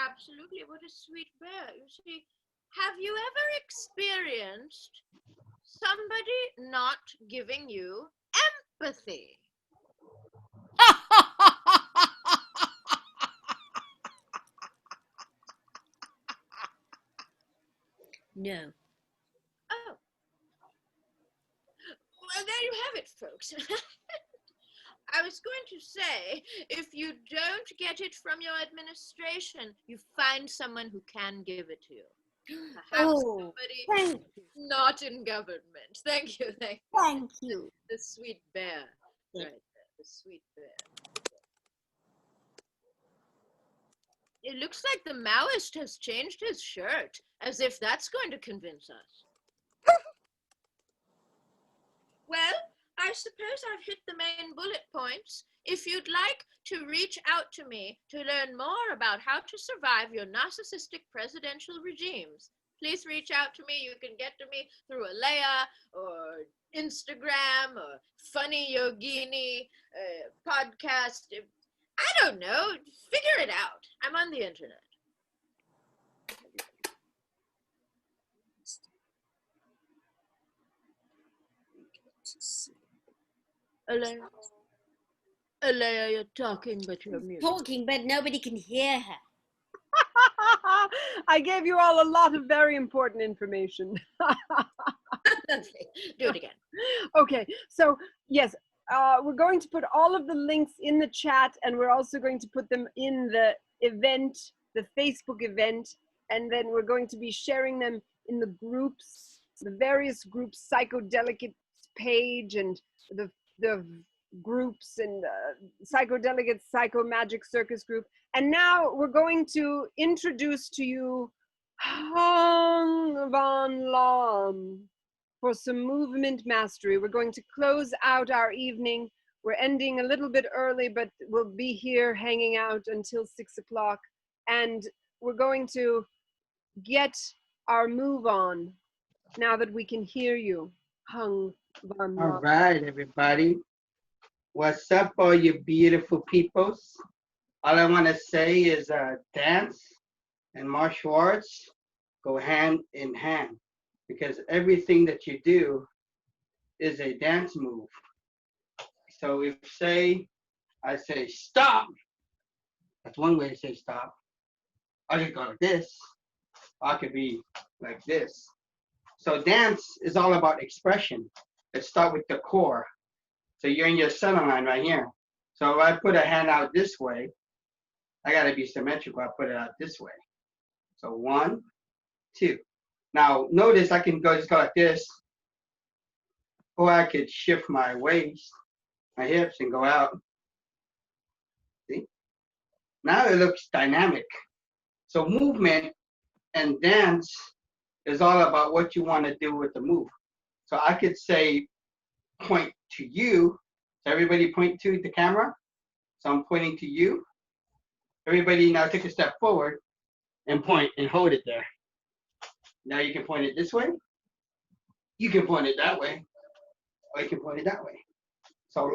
Absolutely. What a sweet bear. You see, have you ever experienced somebody not giving you empathy? No. Oh. Well, there you have it, folks. I was going to say, if you don't get it from your administration, you find someone who can give it to you. Perhaps somebody not in government. Thank you. Thank you. The sweet bear. Right there, the sweet bear. It looks like the Maoist has changed his shirt, as if that's going to convince us. Well, I suppose I've hit the main bullet points. If you'd like to reach out to me to learn more about how to survive your narcissistic presidential regimes, please reach out to me. You can get to me through Alayha or Instagram or Funny Yogini podcast. I don't know. Figure it out. I'm on the internet. Alayha, you're talking, but you're mute. Talking, but nobody can hear her. I gave you all a lot of very important information. Do it again. Okay, so yes, we're going to put all of the links in the chat, and we're also going to put them in the event, the Facebook event, and then we're going to be sharing them in the groups, the various groups, Psychodelicates page, and the groups, and Psychodelicates Psycho Magic Circus group. And now we're going to introduce to you Hong Van Lam for some movement mastery. We're going to close out our evening. We're ending a little bit early, but we'll be here hanging out until 6 o'clock. And we're going to get our move on now that we can hear you. Hung Van Lam. All right, everybody. What's up, all you beautiful peoples? All I want to say is dance and martial arts go hand in hand, because everything that you do is a dance move. So if I say stop, that's one way to say stop. I could go like this. I could be like this. So dance is all about expression. Let's start with the core. So you're in your center line right here. So if I put a hand out this way, I gotta be symmetrical. I put it out this way. So 1, 2. Now notice I can just go like this, or I could shift my waist, my hips, and go out. See? Now it looks dynamic. So movement and dance is all about what you want to do with the move. So I could say point to you. So everybody point to the camera. So I'm pointing to you. Everybody now take a step forward and point and hold it there. Now you can point it this way. You can point it that way. Or you can point it that way. So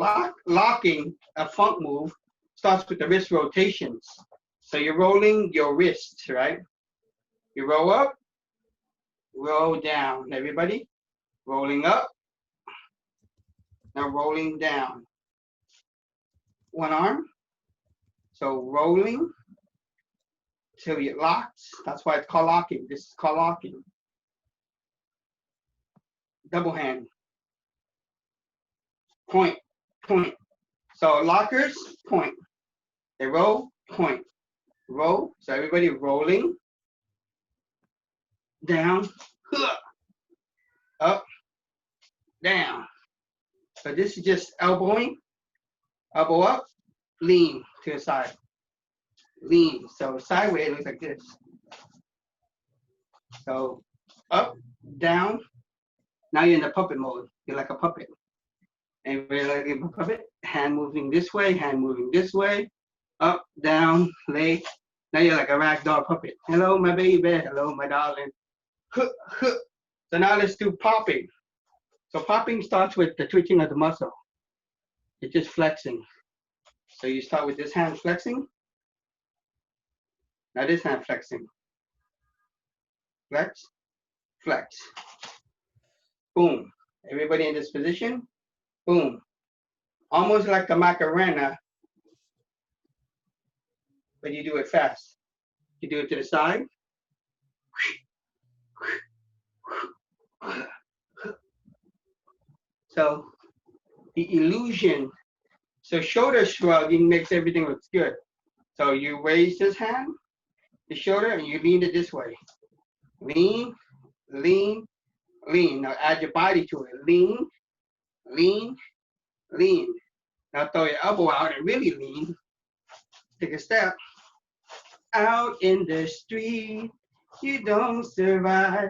locking a funk move starts with the wrist rotations. So you're rolling your wrists, right? You roll up, roll down. Everybody, rolling up. Now rolling down. One arm. So rolling till it locks. That's why it's called locking. This is called locking. Double hand. Point, point. So lockers, point. They roll, point. Roll. So everybody rolling. Down. Up. Down. So this is just elbowing. Elbow up. Lean to the side. Lean. So sideways, it looks like this. So up, down. Now you're in the puppet mode. You're like a puppet. And we're like a puppet. Hand moving this way, hand moving this way. Up, down, leg. Now you're like a ragdoll puppet. Hello, my baby. Hello, my darling. So now let's do popping. So popping starts with the twitching of the muscle. It's just flexing. So you start with this hand flexing. Now this hand flexing. Flex, flex. Boom. Everybody in this position. Boom. Almost like the Macarena, but you do it fast. You do it to the side. So the illusion, so shoulder shrugging makes everything look good. So you raise this hand, the shoulder, and you lean it this way. Lean, lean, lean. Now add your body to it. Lean, lean, lean. Now throw your elbow out and really lean. Take a step. out in the street, you don't survive.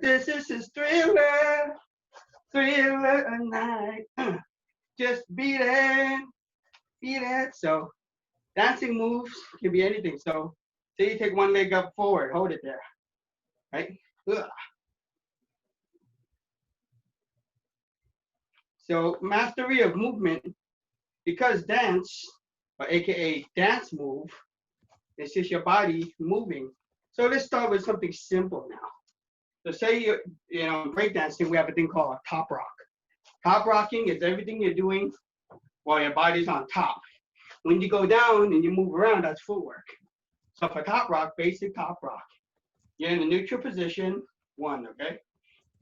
This is a thriller, thriller night. Just beat it. So dancing moves can be anything. So say you take one leg up forward, hold it there, right? Ugh. So mastery of movement, because dance, or AKA dance move, it's just your body moving. So let's start with something simple now. So say you know, breakdancing, we have a thing called top rock. Top rocking is everything you're doing while your body's on top. When you go down and you move around, that's footwork. So for top rock, basic top rock, you're in a neutral position, one, okay?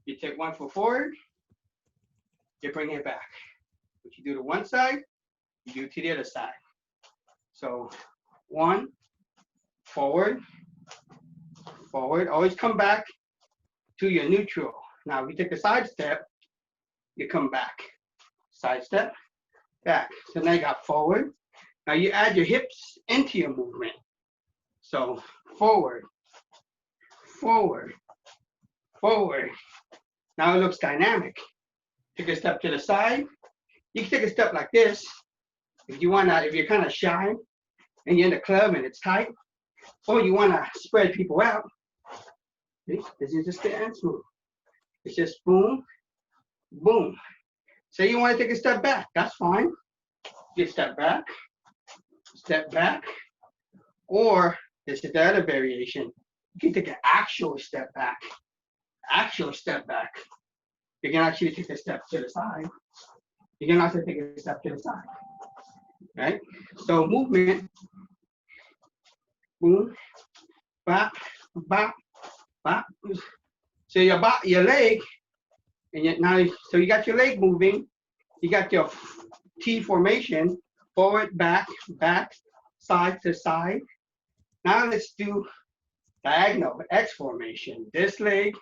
You take 1 foot forward, you bring it back. What you do to one side, you do to the other side. So 1, forward, forward, always come back to your neutral. Now, if you take a side step, you come back. Side step, back. So now you got forward. Now you add your hips into your movement. So forward, forward, forward. Now it looks dynamic. Take a step to the side. You can take a step like this. If you wanna, if you're kind of shy and you're in the club and it's tight, or you wanna spread people out, this is just the dance move. It's just boom, boom. Say you wanna take a step back, that's fine. You step back, or this is the other variation. You can take an actual step back, You can actually take a step to the side. You can also take a step to the side, right? So movement, boom, bop, bop, bop. So your leg, and now, so you got your leg moving, you got your T formation, forward, back, side to side. Now let's do diagonal, X formation. This leg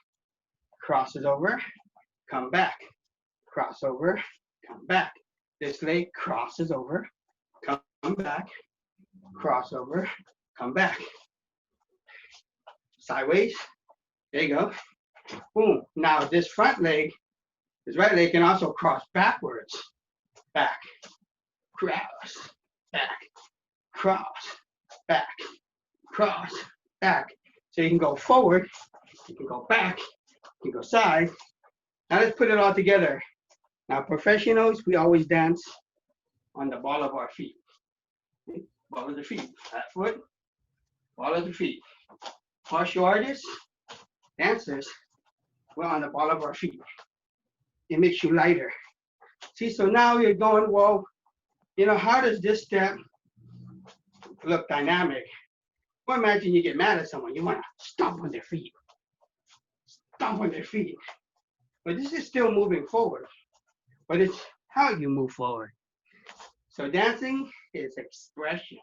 crosses over, come back, cross over, come back. This leg crosses over, come back, cross over, come back. Sideways, there you go. Boom. Now this front leg, this right leg can also cross backwards. Back, cross, back, cross, back, cross, back. So you can go forward, you can go back, you can go side. Now let's put it all together. Now professionals, we always dance on the ball of our feet. Okay? Ball of the feet, that foot, ball of the feet. Martial artists, dancers, we're on the ball of our feet. It makes you lighter. See, so now you're going, well, you know, how does this step look dynamic? Well, imagine you get mad at someone, you want to stomp on their feet. Stomp on their feet. But this is still moving forward. But it's how you move forward. So dancing is expression.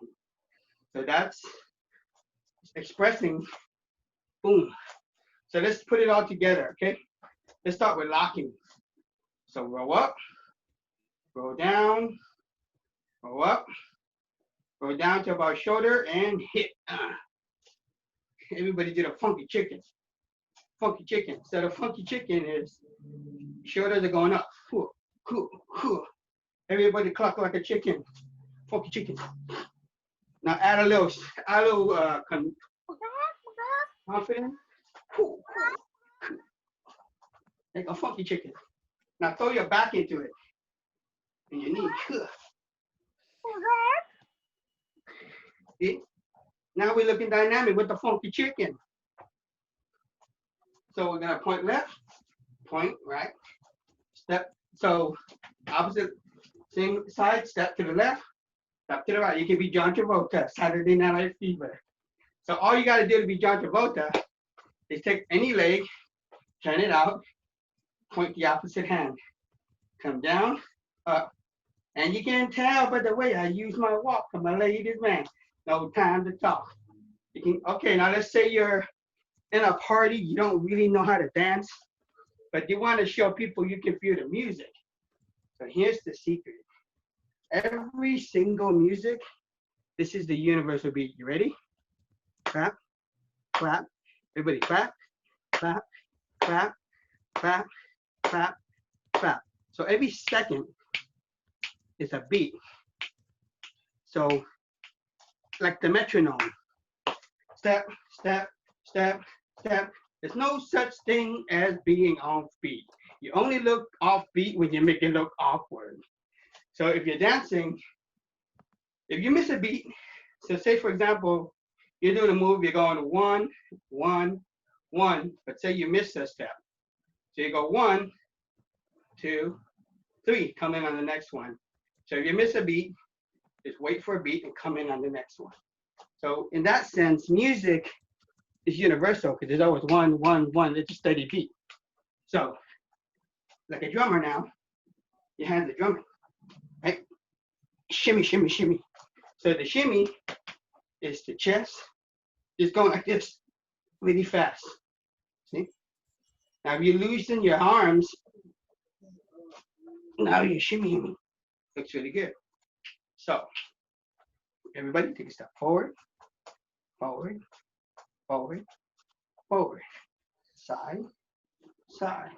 So that's expressing, boom. So let's put it all together, okay? Let's start with locking. So roll up, roll down, roll up, roll down to about shoulder and hit. Everybody did a funky chicken. Funky chicken. So the funky chicken is shoulders are going up. Everybody cluck like a chicken. Funky chicken. Now add a little confidence. Like a funky chicken. Now throw your back into it. And your knee. See? Now we're looking dynamic with the funky chicken. So we're gonna point left, point right, step. So opposite, same side, step to the left, step to the right. You can be John Travolta, Saturday Night Fever. So all you gotta do to be John Travolta is take any leg, turn it out, point the opposite hand. Come down, up. And you can tell by the way I use my walk, I'm a ladies man. No time to talk. You can, okay, now let's say you're in a party, you don't really know how to dance, but you want to show people you can feel the music. So here's the secret. Every single music, this is the universal beat. You ready? clap, clap. Everybody clap, clap, clap, clap, clap, clap. So every second is a beat. So like the metronome, step, step, step, step. There's no such thing as being off beat. You only look off beat when you make it look awkward. So if you're dancing, if you miss a beat, so say for example, you're doing a move, you're going 1, 1, 1, but say you miss a step. So you go 1, 2, 3, come in on the next one. So if you miss a beat, just wait for a beat and come in on the next one. So in that sense, music is universal because there's always 1, 1, 1. It's a steady beat. So like a drummer now, your hands are drumming, right? Shimmy, shimmy, shimmy. So the shimmy is the chest, just going like this, really fast. See? Now if you loosen your arms, now you're shimmying. Looks really good. So everybody take a step forward, forward, forward, forward, side, side,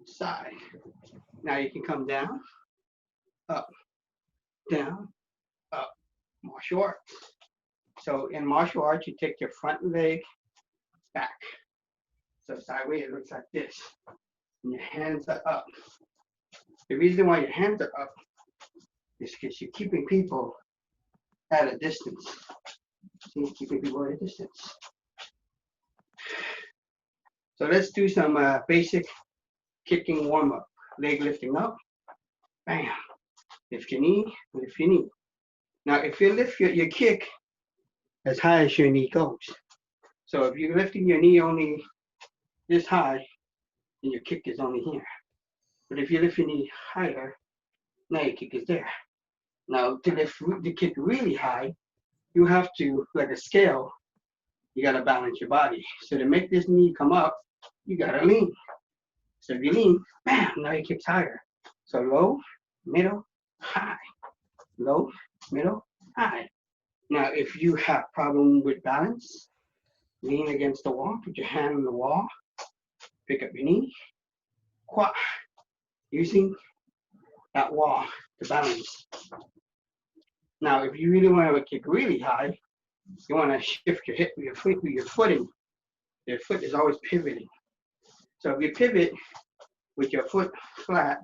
side. Now you can come down, up, down, up. Martial arts. So in martial arts, you take your front leg back. So sideways, it looks like this. And your hands are up. The reason why your hands are up is because you're keeping people at a distance. See, keeping people at a distance. So let's do some basic kicking warm-up. Leg lifting up. Bam. Lift your knee, lift your knee. Now, if you lift your kick as high as your knee goes. So if you're lifting your knee only this high, then your kick is only here. But if you lift your knee higher, now your kick is there. Now, to lift the kick really high, you have to, like a scale, you gotta balance your body. So to make this knee come up, you gotta lean. So if you lean, bam, now your kick's higher. So low, middle, high. Low, middle, high. Now, if you have problem with balance, lean against the wall, put your hand on the wall, pick up your knee, quad, using that wall to balance. Now, if you really want to kick really high, you want to shift your hip with your foot, with your footing. Your foot is always pivoting. So if you pivot with your foot flat,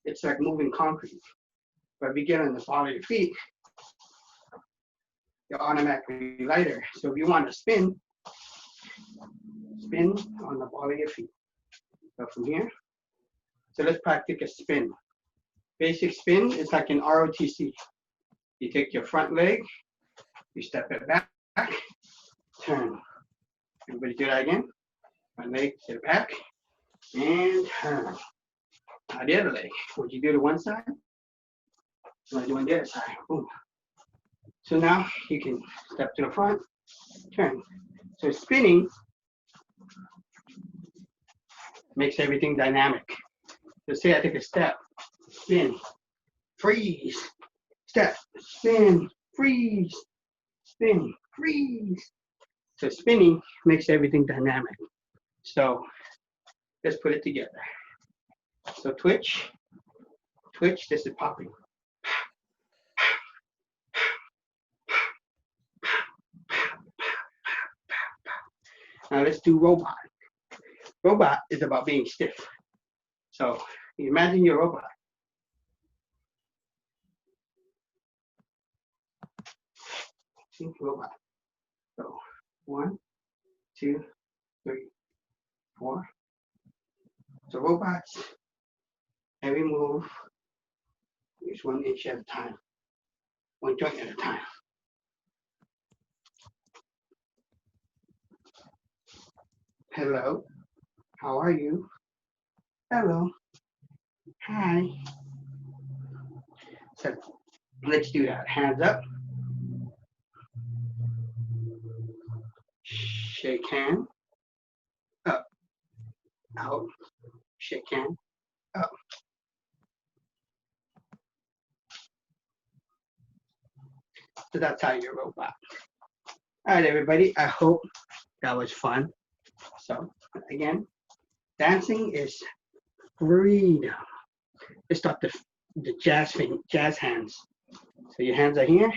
it's like moving concrete. But if you get on the ball of your feet, you're automatically lighter. So if you want to spin on the ball of your feet. So from here, so let's practice a spin. Basic spin is like an ROTC. You take your front leg, you step it back, turn. Everybody do that again. Front leg, step back, and turn. Now the other leg, what you do to one side, you want to do on the other side. Boom. So now you can step to the front, turn. So spinning makes everything dynamic. So say I take a step, spin, freeze, step, spin, freeze, spin, freeze. So spinning makes everything dynamic. So let's put it together. So twitch, twitch, this is popping. Now let's do robot. Robot is about being stiff. So imagine your robot. See, robot. So 1, 2, 3, 4. So robots, every move is 1 inch at a time, 1 joint at a time. Hello, how are you? Hello, hi. So let's do that. Hands up. Shake hand. Up. Out. Shake hand. Up. So that's how you robot. All right, everybody. I hope that was fun. So again, dancing is freedom. Let's start the jazz hands. So your hands are here.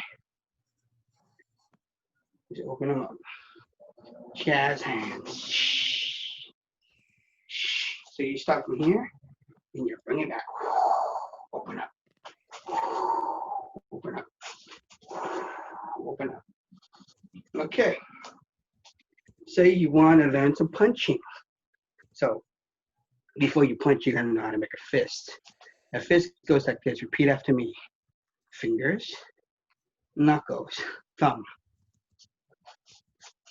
Just open them up. Jazz hands. So you start from here, and you bring it back. Open up. Open up. Open up. Okay. Say you want to learn some punching. So before you punch, you're gonna know how to make a fist. A fist goes like this. Repeat after me. Fingers, knuckles, thumb.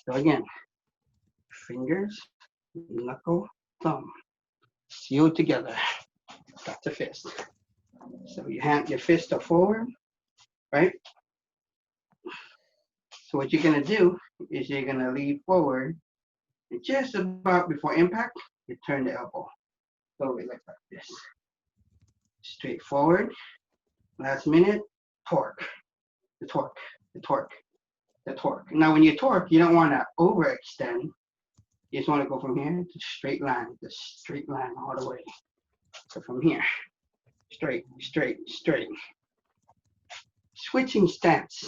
So again, fingers, knuckle, thumb. Sealed together. That's a fist. So your fists are forward, right? So what you're gonna do is you're gonna lean forward, and just about before impact, you turn the elbow. So we like this. Straight forward. Last minute, torque. The torque. The torque. The torque. Now when you torque, you don't want to overextend. You just want to go from here to straight line, the straight line all the way. So from here, straight, straight, straight. Switching stance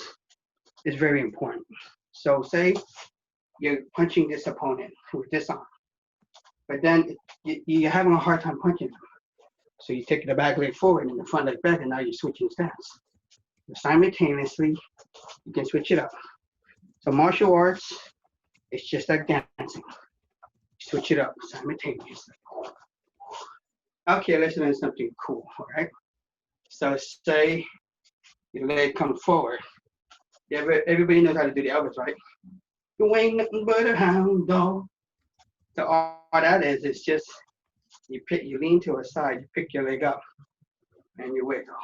is very important. So say you're punching this opponent with this arm, but then you're having a hard time punching them. So you take the back leg forward and the front leg back, and now you're switching stance. Simultaneously, you can switch it up. So martial arts, it's just like dancing. Switch it up simultaneously. Okay, let's learn something cool, all right? So say your leg comes forward. Everybody knows how to do the elbows, right? You ain't nothing but a hound dog. So all that is, it's just, you lean to a side, you pick your leg up, and you wiggle.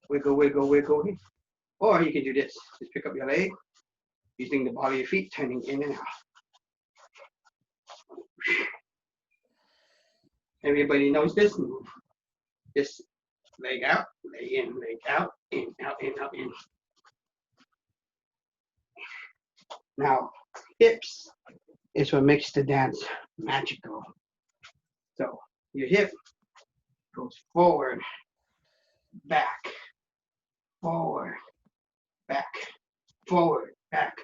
Wiggle, wiggle, wiggle. Or you can do this. Just pick up your leg, using the ball of your feet, turning in and out. Everybody knows this move. Just leg out, leg in, leg out, in, out, in, out, in. Now, hips is what makes the dance magical. So your hip goes forward, back, forward, back, forward, back.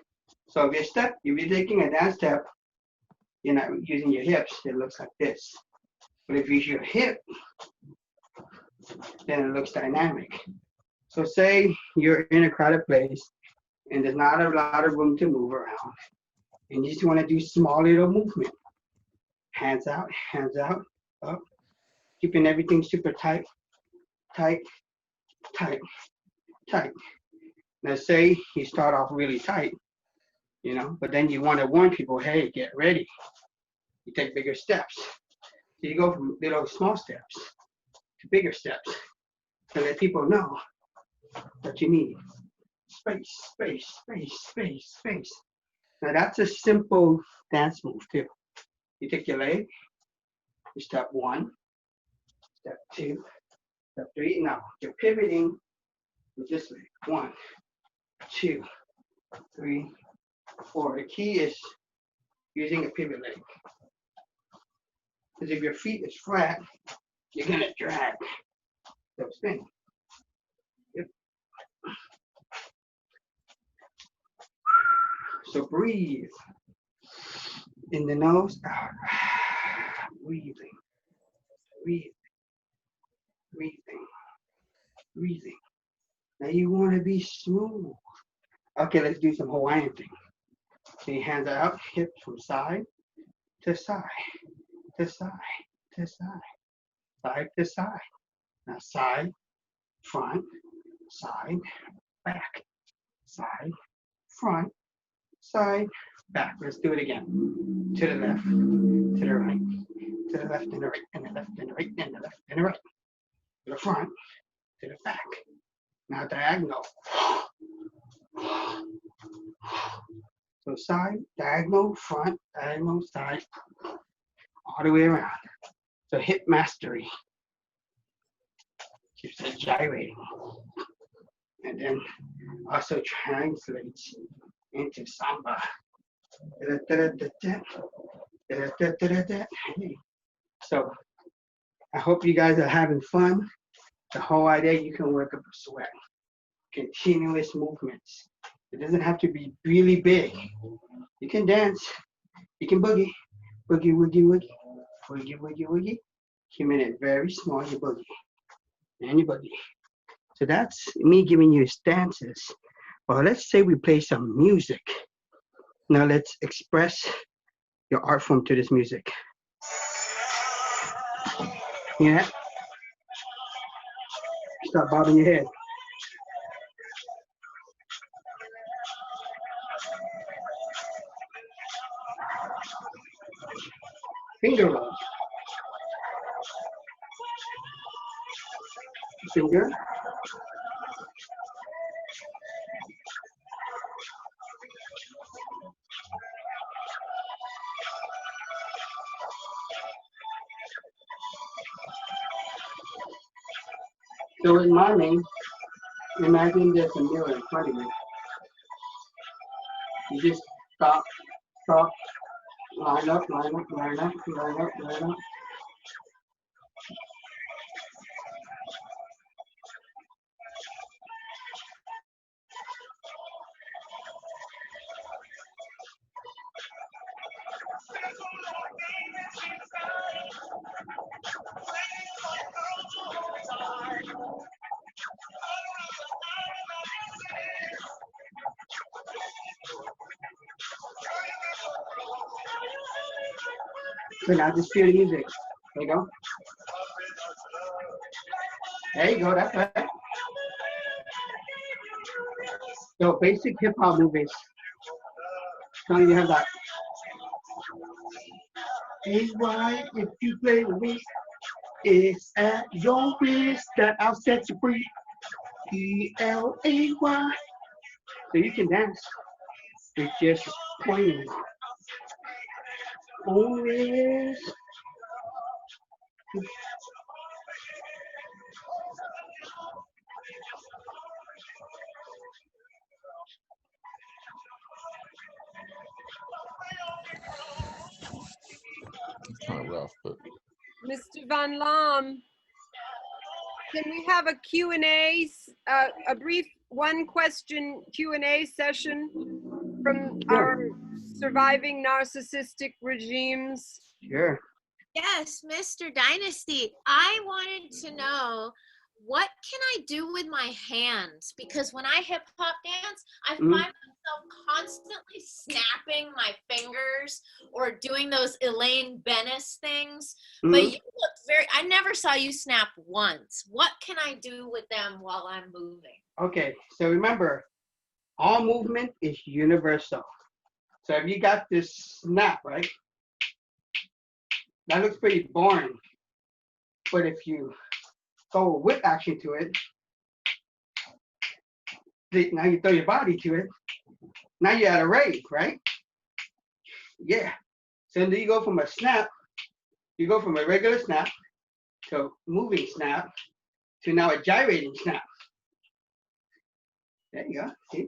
So if you're taking a dance step, you're not using your hips, it looks like this. But if you use your hip, then it looks dynamic. So say you're in a crowded place and there's not a lot of room to move around, and you just want to do small little movement. Hands out, up, keeping everything super tight, tight, tight, tight. Now say you start off really tight, but then you want to warn people, hey, get ready. You take bigger steps. So you go from little small steps to bigger steps to let people know that you need space, space, space, space, space. Now that's a simple dance move too. You take your leg, you step 1, step 2, step 3. Now you're pivoting with this leg. 1, 2, 3, 4. The key is using a pivot leg. Because if your feet is flat, you're gonna drag those things. Yep. So breathe. In the nose, out. Breathing, breathing, breathing, breathing. Now you want to be smooth. Okay, let's do some Hawaiian thing. So your hands are out, hips from side to side, to side, to side, side to side. Now side, front, side, back, side, front, side, back. Let's do it again. To the left, to the right, to the left and the right, and the left and the right, and the left and the right. To the front, to the back. Now diagonal. So side, diagonal, front, diagonal, side, all the way around. So hip mastery keeps it gyrating. and then also translates into samba. So I hope you guys are having fun. The whole idea, you can work up a sweat. Continuous movements. It doesn't have to be really big. You can dance. You can boogie. Boogie, woogie, woogie. Woogie, woogie, woogie. Keeping it very small, you boogie. And you boogie. So that's me giving you stances. Well, let's say we play some music. Now let's express your art form to this music. Yeah? Start bobbing your head. Finger roll. Finger. So in miming, imagine there's a mirror in front of you. You just stop, stop, line up, line up, line up, line up, line up. So now just feel the music. There you go. There you go, that's right. So basic hip hop movies. So you have that. AY, if you play with me, it's at your risk that I'll set you free. ELAY. So you can dance. It's just pointing. Oh yes. Kind of rough, but Mr. Van Lam, can we have a Q&A, a brief one question Q&A session from our surviving narcissistic regimes? Sure. Yes, Mr. Dynasty, I wanted to know, what can I do with my hands? Because when I hip hop dance, I find myself constantly snapping my fingers or doing those Elaine Bennis things. But you look I never saw you snap once. What can I do with them while I'm moving? Okay, so remember, all movement is universal. So if you got this snap, right? That looks pretty boring. But if you throw a whip action to it, now you throw your body to it, now you're at a rave, right? Yeah. So then you go from a snap, you go from a regular snap to a moving snap to now a gyrating snap. There you go. See?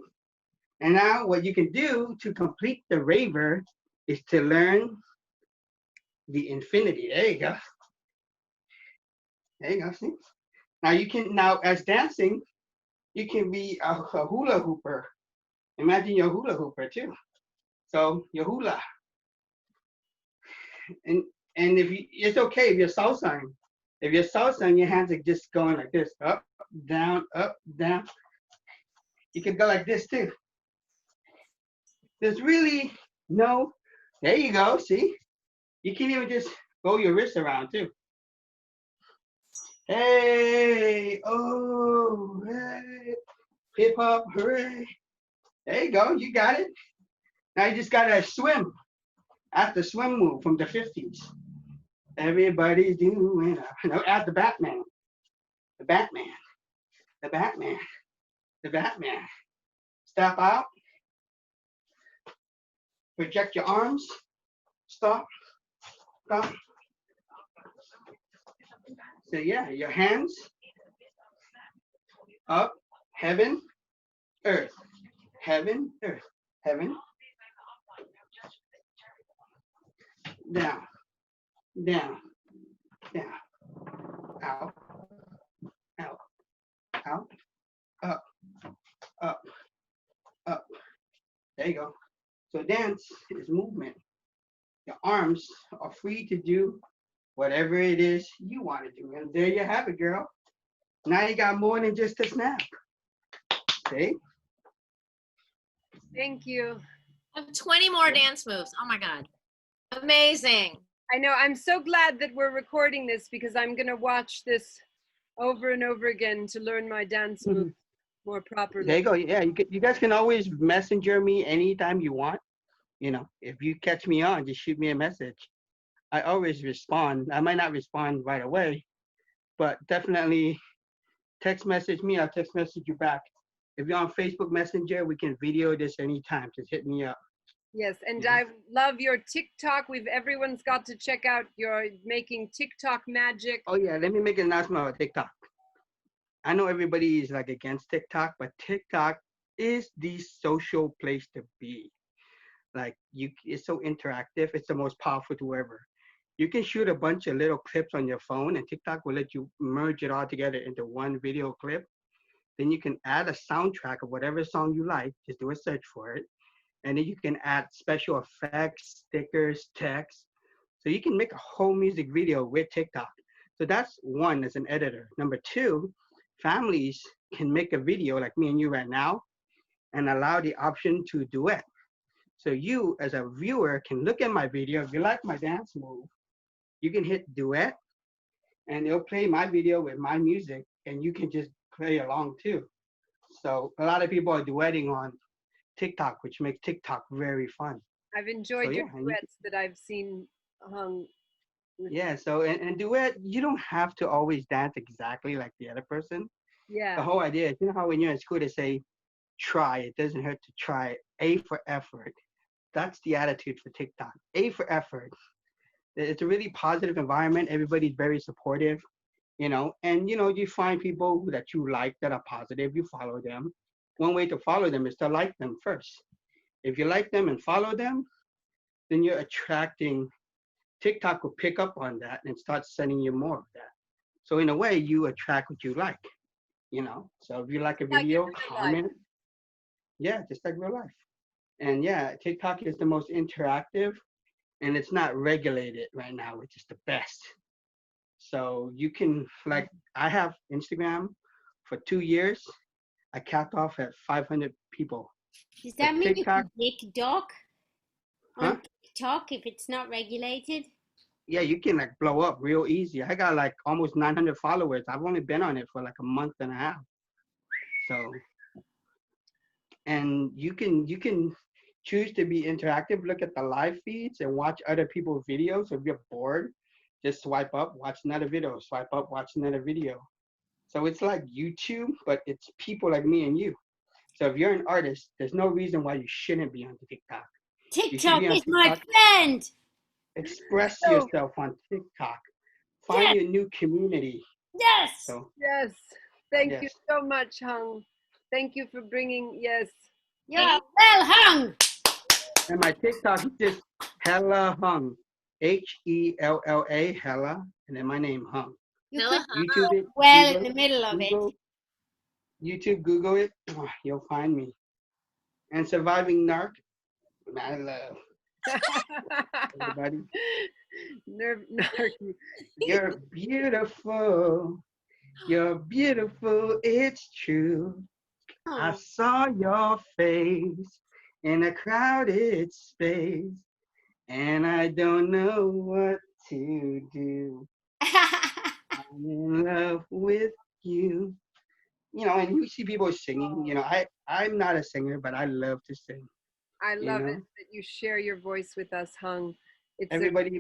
And now what you can do to complete the raver is to learn the infinity. There you go. There you go. See? Now you can, now as dancing, you can be a hula hooper. Imagine your hula hooper too. So your hula. And if you, it's okay if you're salsaing. If you're salsaing, your hands are just going like this, up, down, up, down. You can go like this too. There's really no, there you go, see? You can even just roll your wrist around too. Hey, oh, hey, hip hop, hooray. There you go, you got it. Now you just gotta swim. At the swim move from the 50s. Everybody's doing, at the Batman. The Batman. The Batman. The Batman. Step out. Project your arms. Stop. Stop. So yeah, your hands up, heaven, earth, heaven, earth, heaven, down, down, down, out, out, out, up, up, up. There you go. So dance is movement. Your arms are free to do whatever it is you want to do. And there you have it, girl. Now you got more than just a snap. See? Thank you. I have 20 more dance moves. Oh my God. Amazing. I know. I'm so glad that we're recording this because I'm going to watch this over and over again to learn my dance moves more properly. There you go. Yeah, you guys can always messenger me anytime you want. You know, if you catch me on, just shoot me a message. I always respond. I might not respond right away, but definitely text message me. I'll text message you back. If you're on Facebook Messenger, we can video this anytime. Just hit me up. Yes, and I love your TikTok. Everyone's got to check out your making TikTok magic. Oh yeah, let me make an announcement about TikTok. I know everybody is like against TikTok, but TikTok is the social place to be. Like it's so interactive. It's the most powerful tool ever. You can shoot a bunch of little clips on your phone, and TikTok will let you merge it all together into one video clip. Then you can add a soundtrack of whatever song you like. Just do a search for it. And then you can add special effects, stickers, text. So you can make a whole music video with TikTok. So that's one as an editor. Number two, families can make a video like me and you right now and allow the option to duet. So you as a viewer can look at my video. If you like my dance move, you can hit duet and it'll play my video with my music and you can just play along too. So a lot of people are duetting on TikTok, which makes TikTok very fun. I've enjoyed your duets that I've seen hung. Yeah, so and duet, you don't have to always dance exactly like the other person. Yeah. The whole idea is, you know how when you're in school they say, try, it doesn't hurt to try. A for effort. That's the attitude for TikTok. A for effort. It's a really positive environment. Everybody's very supportive, you know, and you find people that you like that are positive, you follow them. One way to follow them is to like them first. If you like them and follow them, then you're attracting, TikTok will pick up on that and start sending you more of that. So in a way, you attract what you like, So if you like a video, comment. Yeah, just like real life. And yeah, TikTok is the most interactive and it's not regulated right now, which is the best. So you can, like, I have Instagram for 2 years. I capped off at 500 people. Does that mean TikTok, you can TikTok huh? on TikTok if it's not regulated? Yeah, you can like blow up real easy. I got like almost 900 followers. I've only been on it for like a month and a half. So, and you can choose to be interactive. Look at the live feeds and watch other people's videos. If you're bored, just swipe up, watch another video. Swipe up, watch another video. So it's like YouTube, but it's people like me and you. So if you're an artist, there's no reason why you shouldn't be on TikTok. TikTok is my friend. Express yourself on TikTok. Find your new community. Yes. So, yes. Thank you so much, Hung. Thank you for bringing, yes. Yeah, well hung. And my TikTok is just Hella Hung. Hella, Hella, and then my name, Hung. You could YouTube it. well Google in the middle of Google, it. YouTube, Google it. You'll find me. And Surviving Narc, I love. Everybody. You're beautiful. You're beautiful. It's true. I saw your face in a crowded space, and I don't know what to do. I'm in love with you. And you see people singing. I'm not a singer, but I love to sing. I love it that you share your voice with us, Hung. It's everybody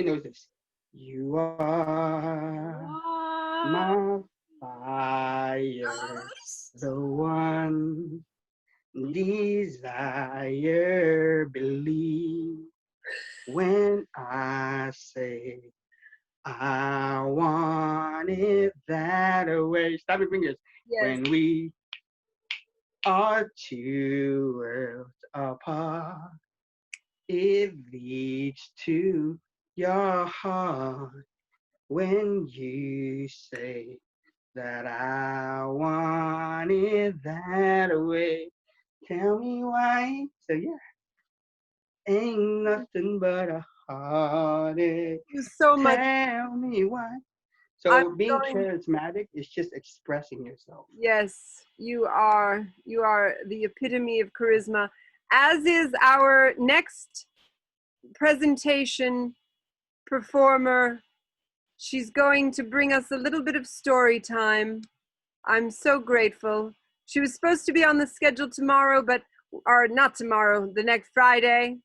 knows this. You are my fire, the one desire, believe when I say I want it that way. Stop your fingers. Yes. When we are two worlds apart, it leads to your heart when you say that I want it that way. Tell me why. So yeah, ain't nothing but a heartache. Thank you so much. Tell me why. So I'm being going. charismatic is just expressing yourself. Yes, you are. You are the epitome of charisma, as is our next presentation performer. She's going to bring us a little bit of story time. I'm so grateful. She was supposed to be on the schedule tomorrow, or not tomorrow, the next Friday,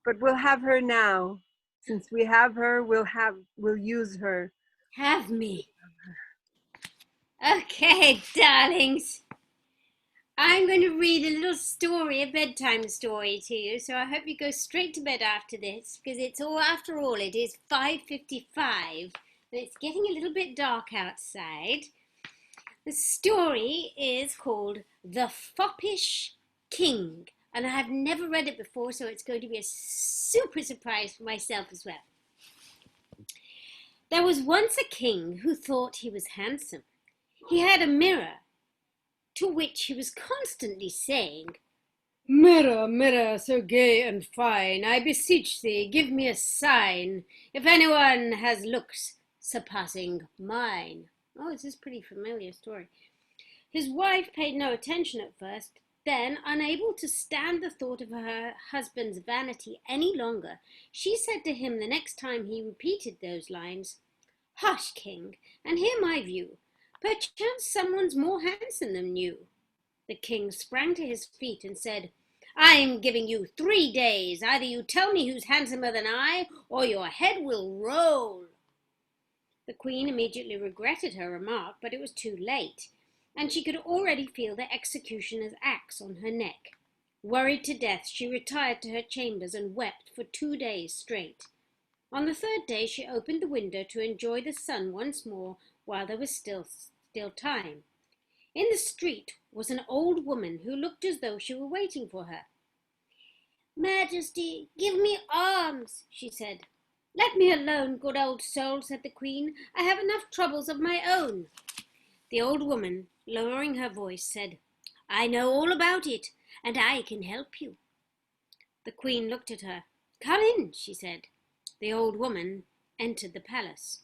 but we'll have her now. Since we have her, we'll use her. Have me. Okay, darlings. I'm going to read a little story, a bedtime story to you, so I hope you go straight to bed after this, because after all, it is 5:55, and it's getting a little bit dark outside. The story is called The Foppish King, and I have never read it before, so it's going to be a super surprise for myself as well. There was once a king who thought he was handsome. He had a mirror, to which he was constantly saying, "Mirror, mirror, so gay and fine, I beseech thee, give me a sign, if anyone has looks surpassing mine." Oh, this is a pretty familiar story. His wife paid no attention at first. Then, unable to stand the thought of her husband's vanity any longer, she said to him the next time he repeated those lines, "Hush, king, and hear my view. Perchance someone's more handsome than you." The king sprang to his feet and said, "I'm giving you 3 days. Either you tell me who's handsomer than I, or your head will roll." The queen immediately regretted her remark, but it was too late, and she could already feel the executioner's axe on her neck. Worried to death, she retired to her chambers and wept for 2 days straight. On the 3rd day, she opened the window to enjoy the sun once more while there was still time. In the street was an old woman who looked as though she were waiting for her. "Majesty, give me alms," she said. "Let me alone, good old soul," said the queen. "I have enough troubles of my own." The old woman, lowering her voice, said, "I know all about it, and I can help you." The queen looked at her. "Come in," she said. The old woman entered the palace.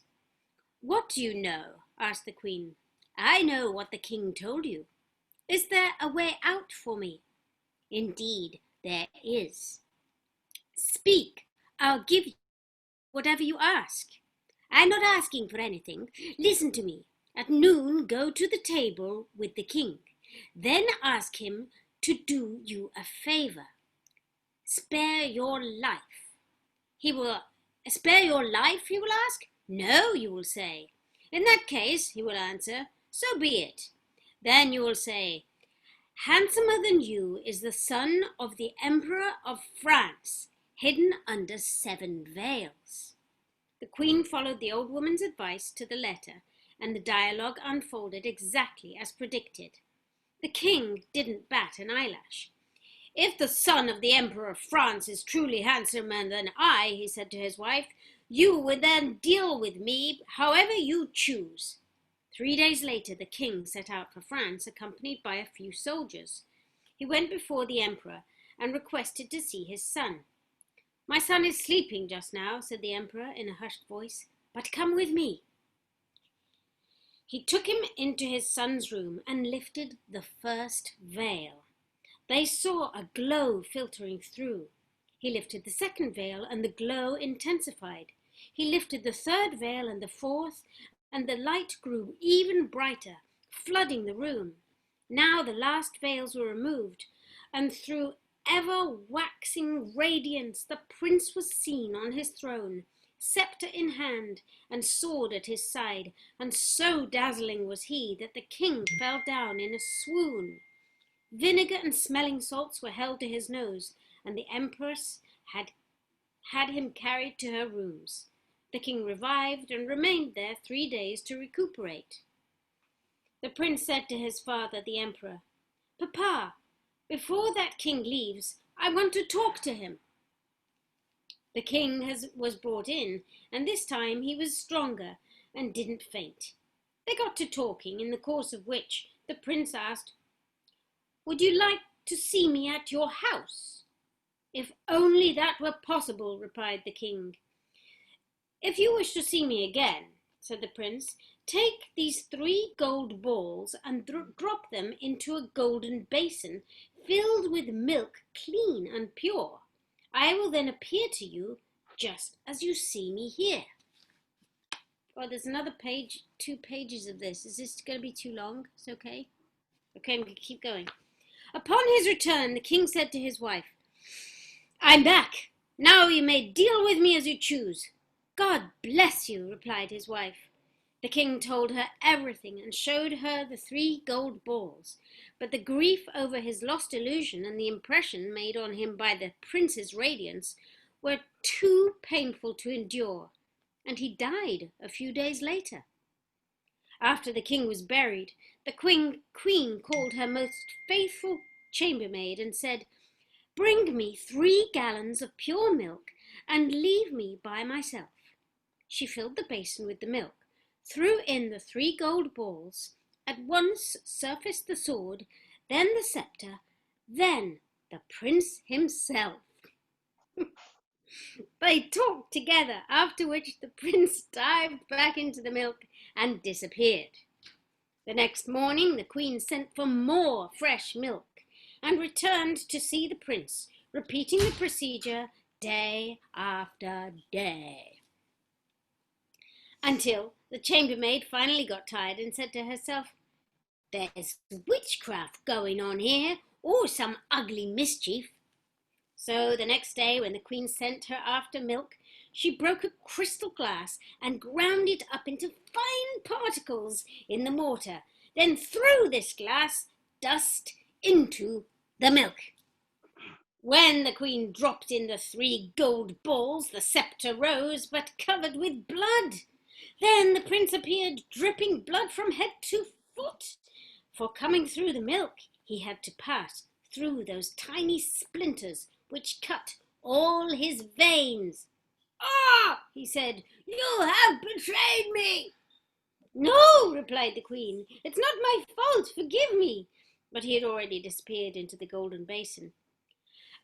"What do you know?" asked the queen. "I know what the king told you." "Is there a way out for me?" "Indeed, there is." "Speak. I'll give you whatever you ask." "I'm not asking for anything. Listen to me. At noon, go to the table with the king. Then ask him to do you a favor. Spare your life. He will spare your life, he will ask. "No," you will say. "In that case," he will answer, "so be it." Then you will say, "Handsomer than you is the son of the Emperor of France, hidden under 7 veils." The queen followed the old woman's advice to the letter, and the dialogue unfolded exactly as predicted. The king didn't bat an eyelash. "If the son of the Emperor of France is truly handsomer than I," he said to his wife, "you will then deal with me however you choose." 3 days later, the king set out for France, accompanied by a few soldiers. He went before the emperor and requested to see his son. "My son is sleeping just now," said the emperor in a hushed voice, "but come with me." He took him into his son's room and lifted the first veil. They saw a glow filtering through. He lifted the second veil, and the glow intensified. He lifted the 3rd veil and the 4th, and the light grew even brighter, flooding the room. Now the last veils were removed, and through ever-waxing radiance the prince was seen on his throne, scepter in hand and sword at his side, and so dazzling was he that the king fell down in a swoon. Vinegar and smelling salts were held to his nose, and the empress had him carried to her rooms. The king revived and remained there 3 days to recuperate. The prince said to his father, the emperor, "Papa, before that king leaves, I want to talk to him." The king was brought in, and this time he was stronger and didn't faint. They got to talking, in the course of which the prince asked, "Would you like to see me at your house?" "If only that were possible," replied the king. "If you wish to see me again," said the prince, "take these 3 gold balls and drop them into a golden basin filled with milk, clean and pure. I will then appear to you just as you see me here." Oh, there's another page, 2 pages of this. Is this going to be too long? It's okay? Okay, I'm going to keep going. Upon his return, the king said to his wife, "I'm back. Now you may deal with me as you choose." "God bless you," replied his wife. The king told her everything and showed her the 3 gold balls, but the grief over his lost illusion and the impression made on him by the prince's radiance were too painful to endure, and he died a few days later. After the king was buried, the queen called her most faithful chambermaid and said, "Bring me 3 gallons of pure milk and leave me by myself." She filled the basin with the milk, threw in the 3 gold balls, at once surfaced the sword, then the scepter, then the prince himself. They talked together, after which the prince dived back into the milk and disappeared. The next morning the queen sent for more fresh milk and returned to see the prince, repeating the procedure day after day, until the chambermaid finally got tired and said to herself, "There's witchcraft going on here, or some ugly mischief." So the next day, when the queen sent her after milk, she broke a crystal glass and ground it up into fine particles in the mortar, then threw this glass dust into the milk. When the queen dropped in the 3 gold balls, the scepter rose, but covered with blood. Then the prince appeared, dripping blood from head to foot. For coming through the milk, he had to pass through those tiny splinters which cut all his veins. "Ah!" he said, "you have betrayed me." "No," replied the queen, "it's not my fault, forgive me." But he had already disappeared into the golden basin.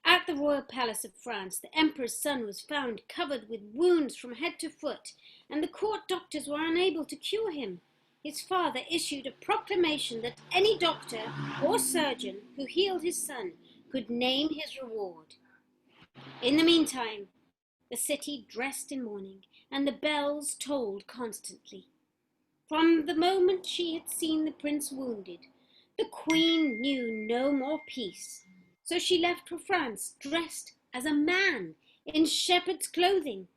At the royal palace of France, the emperor's son was found covered with wounds from head to foot, and the court doctors were unable to cure him. His father issued a proclamation that any doctor or surgeon who healed his son could name his reward. In the meantime, the city dressed in mourning, and the bells tolled constantly. From the moment she had seen the prince wounded, the queen knew no more peace. So she left for France, dressed as a man, in shepherd's clothing.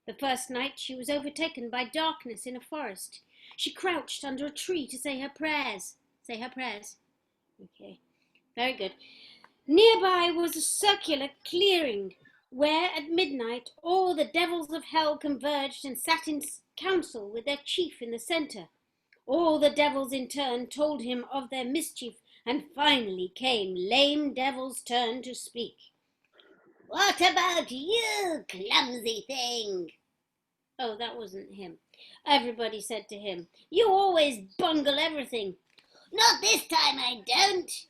The first night she was overtaken by darkness in a forest. She crouched under a tree to say her prayers. Say her prayers. Okay, very good. Nearby was a circular clearing, where at midnight all the devils of hell converged and sat in council with their chief in the centre. All the devils in turn told him of their mischief, and finally came Lame Devil's turn to speak. "What about you, clumsy thing?" Oh, that wasn't him. Everybody said to him, "You always bungle everything." "Not this time I don't.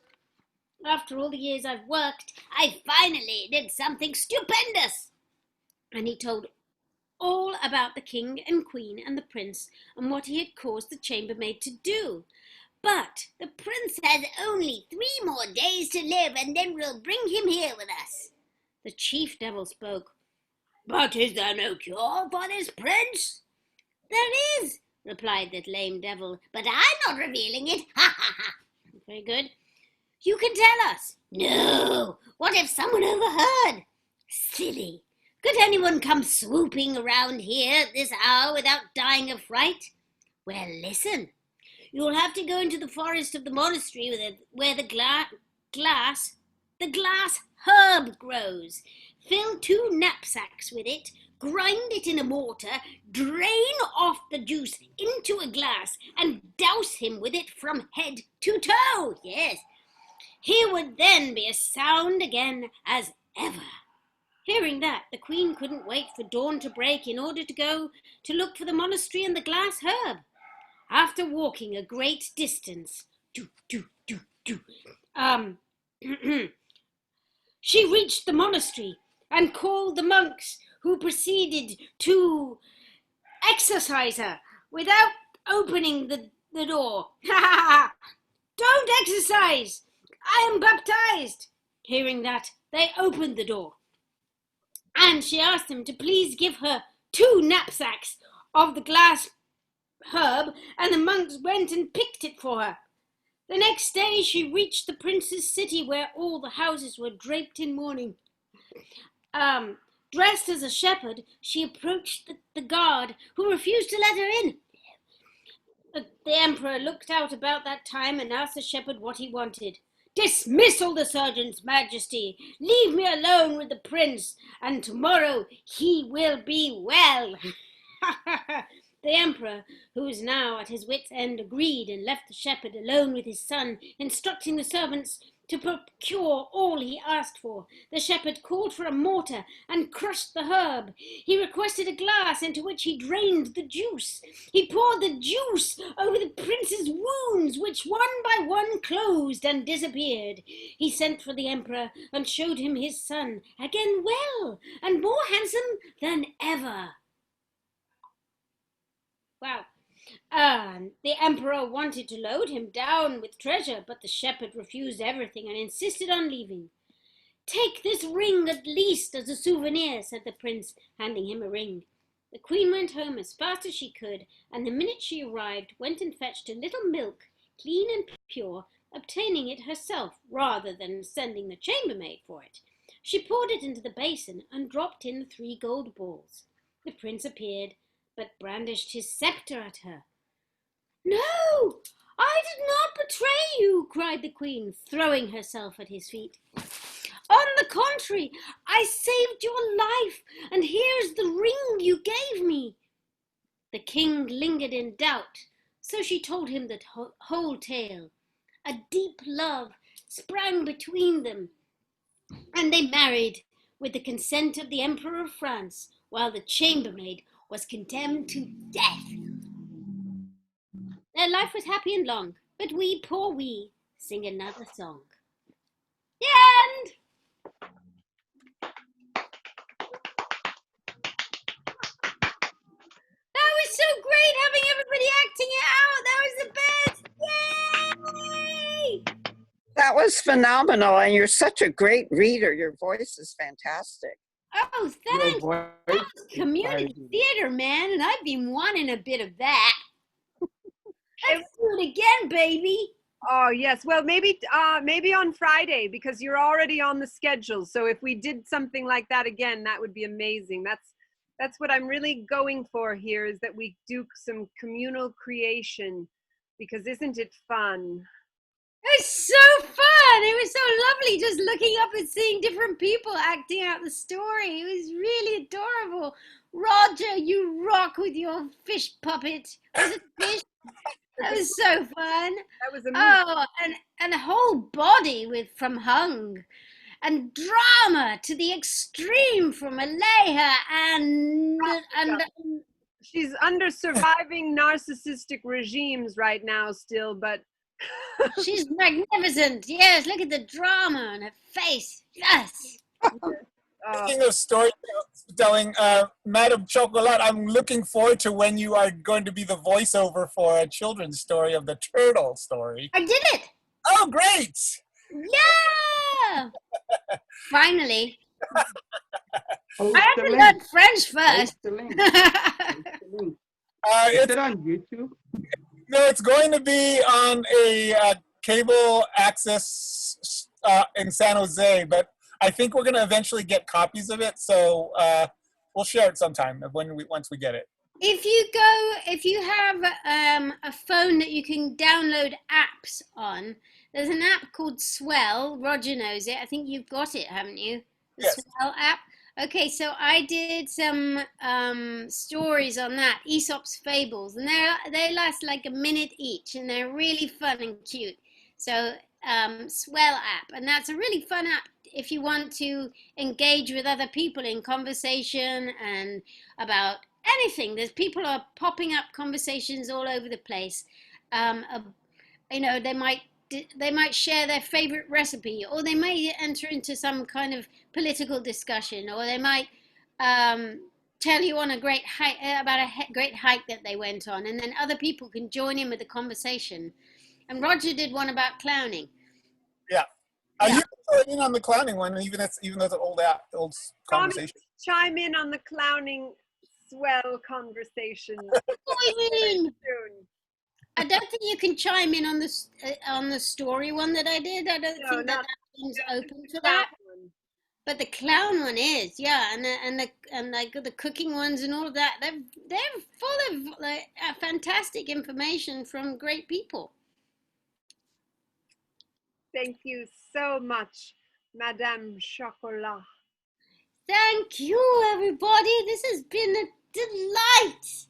After all the years I've worked, I finally did something stupendous." And he told all about the king and queen and the prince and what he had caused the chambermaid to do. "But the prince has only 3 more days to live, and then we'll bring him here with us." The chief devil spoke. "But is there no cure for this prince?" "There is," replied the lame devil, "but I'm not revealing it. Ha ha ha." Very good. "You can tell us." "No, what if someone overheard?" "Silly. Could anyone come swooping around here at this hour without dying of fright?" "Well, listen. You'll have to go into the forest of the monastery where the glass herb grows. Fill 2 knapsacks with it, grind it in a mortar, drain off the juice into a glass, and douse him with it from head to toe. Yes, he would then be as sound again as ever. Hearing that, the queen couldn't wait for dawn to break in order to go to look for the monastery and the glass herb. After walking a great distance, she reached the monastery and called the monks, who proceeded to exorcise her without opening the door. Don't exercise! I am baptized! Hearing that, they opened the door, and she asked them to please give her 2 knapsacks of the glass herb, and the monks went and picked it for her. The next day she reached the prince's city, where all the houses were draped in mourning. Dressed as a shepherd, she approached the guard, who refused to let her in. The emperor looked out about that time and asked the shepherd what he wanted. "Dismiss all the sergeants, Majesty. Leave me alone with the prince, and tomorrow he will be well." The emperor, who was now at his wits' end, agreed and left the shepherd alone with his son, instructing the servants to procure all he asked for. The shepherd called for a mortar and crushed the herb. He requested a glass into which he drained the juice. He poured the juice over the prince's wounds, which one by one closed and disappeared. He sent for the emperor and showed him his son, again well and more handsome than ever. Wow. The emperor wanted to load him down with treasure, but the shepherd refused everything and insisted on leaving. "Take this ring at least as a souvenir," said the prince, handing him a ring. The queen went home as fast as she could, and the minute she arrived, went and fetched a little milk, clean and pure, obtaining it herself rather than sending the chambermaid for it. She poured it into the basin and dropped in the 3 gold balls. The prince appeared, but brandished his scepter at her. "No, I did not betray you," cried the queen, throwing herself at his feet. "On the contrary, I saved your life, and here's the ring you gave me." The king lingered in doubt, so she told him the whole tale. A deep love sprang between them, and they married with the consent of the Emperor of France, while the chambermaid was condemned to death. Their life was happy and long, but we, poor we, sing another song. The end! That was so great having everybody acting it out. That was the best. Yay! That was phenomenal, and you're such a great reader. Your voice is fantastic. Oh, thanks. That was community theater, man, and I've been wanting a bit of that. Let's do it again, baby. Oh yes, well maybe on Friday, because you're already on the schedule. So if we did something like that again, that would be amazing. That's what I'm really going for here, is that we do some communal creation, because isn't it fun? It was so fun. It was so lovely just looking up and seeing different people acting out the story. It was really adorable. Roger, you rock with your fish puppet. Was it fish? That was so fun. That was amazing. Oh, and a whole body from Hung. And drama to the extreme from Alayha and she's under surviving narcissistic regimes right now still, but she's magnificent. Yes, look at the drama on her face. Yes. Speaking of storytelling, Madam Chocolat, I'm looking forward to when you are going to be the voiceover for a children's story of the turtle story. I did it. Oh, great. Yeah. Finally. I had to learn French first. Is it on YouTube? No, it's going to be on a cable access in San Jose, but I think we're going to eventually get copies of it, so we'll share it sometime once we get it. If you have a phone that you can download apps on, there's an app called Swell. Roger knows it. I think you've got it, haven't you? The Yes. Swell app. Okay, so I did some stories on that, Aesop's Fables, and they last like a minute each, and they're really fun and cute. So Swell app, and that's a really fun app if you want to engage with other people in conversation and about anything. There's people are popping up conversations all over the place. Uh, you know, they might share their favorite recipe, or they may enter into some kind of political discussion, or they might tell you on a great hike about a great hike that they went on, and then other people can join in with the conversation. And Roger did one about clowning. Yeah. You can join in on the clowning one, even though it's an old conversation. Chime in on the clowning swell conversation. Soon. I don't think you can chime in on the story one that I did. I don't think that one's open to that. But the clown one is, yeah, and like the cooking ones and all of that. They're full of like fantastic information from great people. Thank you so much, Madame Chocolat. Thank you, everybody. This has been a delight.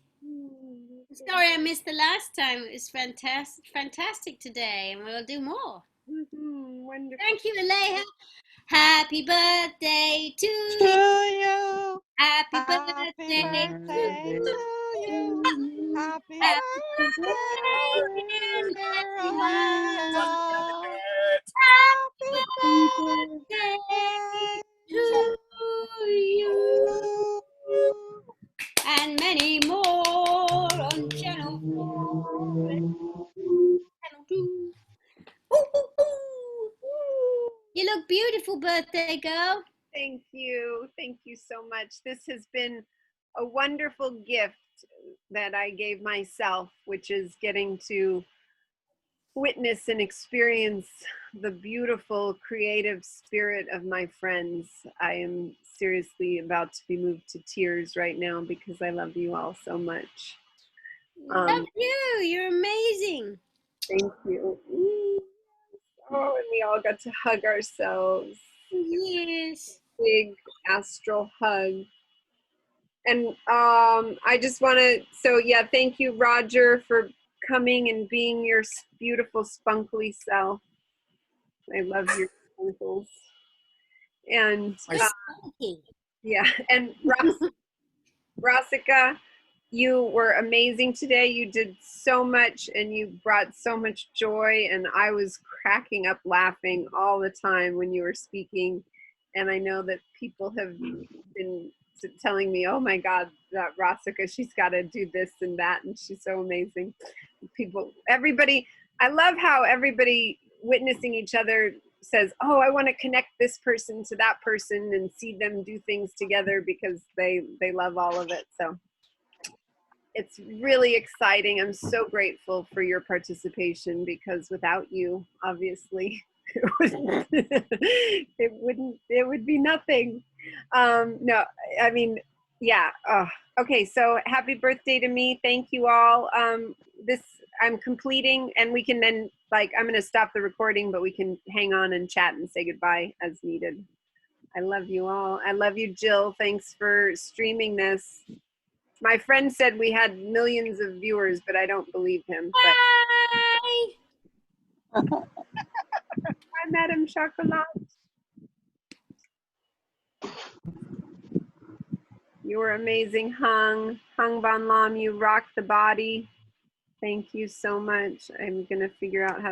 Sorry I missed the last time. It was fantastic today, and we'll do more. Wonderful. Thank you, Alayha. Happy birthday to you. Happy birthday to you. Happy Happy birthday, dear Alayha. Happy birthday to you. And many more on channel 4 and channel 2. You look beautiful, birthday girl. Thank you. Thank you so much. This has been a wonderful gift that I gave myself, which is getting to witness and experience the beautiful creative spirit of my friends. I am seriously about to be moved to tears right now because I love you all so much. Love you. You're amazing. Thank you. Oh, and we all got to hug ourselves. Yes. Big astral hug. And I just want to, so yeah, thank you, Roger, for coming and being your beautiful spunkly self. I love your spunkles. And yeah, and Rasika, you were amazing today. You did so much and you brought so much joy, and I was cracking up laughing all the time when you were speaking. And I know that people have been telling me, oh my God, that Rasika, she's got to do this and that, and she's so amazing. Everybody, I love how everybody witnessing each other says, oh, I want to connect this person to that person and see them do things together because they love all of it. So it's really exciting. I'm so grateful for your participation, because without you, obviously, it would be nothing. No, I mean, yeah. Okay, so happy birthday to me. Thank you all. I'm completing, and we can then, like, I'm going to stop the recording, but we can hang on and chat and say goodbye as needed. I love you all. I love you, Jill. Thanks for streaming this. My friend said we had millions of viewers, but I don't believe him. Bye. Hi, Madame Chocolat. You were amazing, Hung Van Lam. You rocked the body. Thank you so much. I'm going to figure out how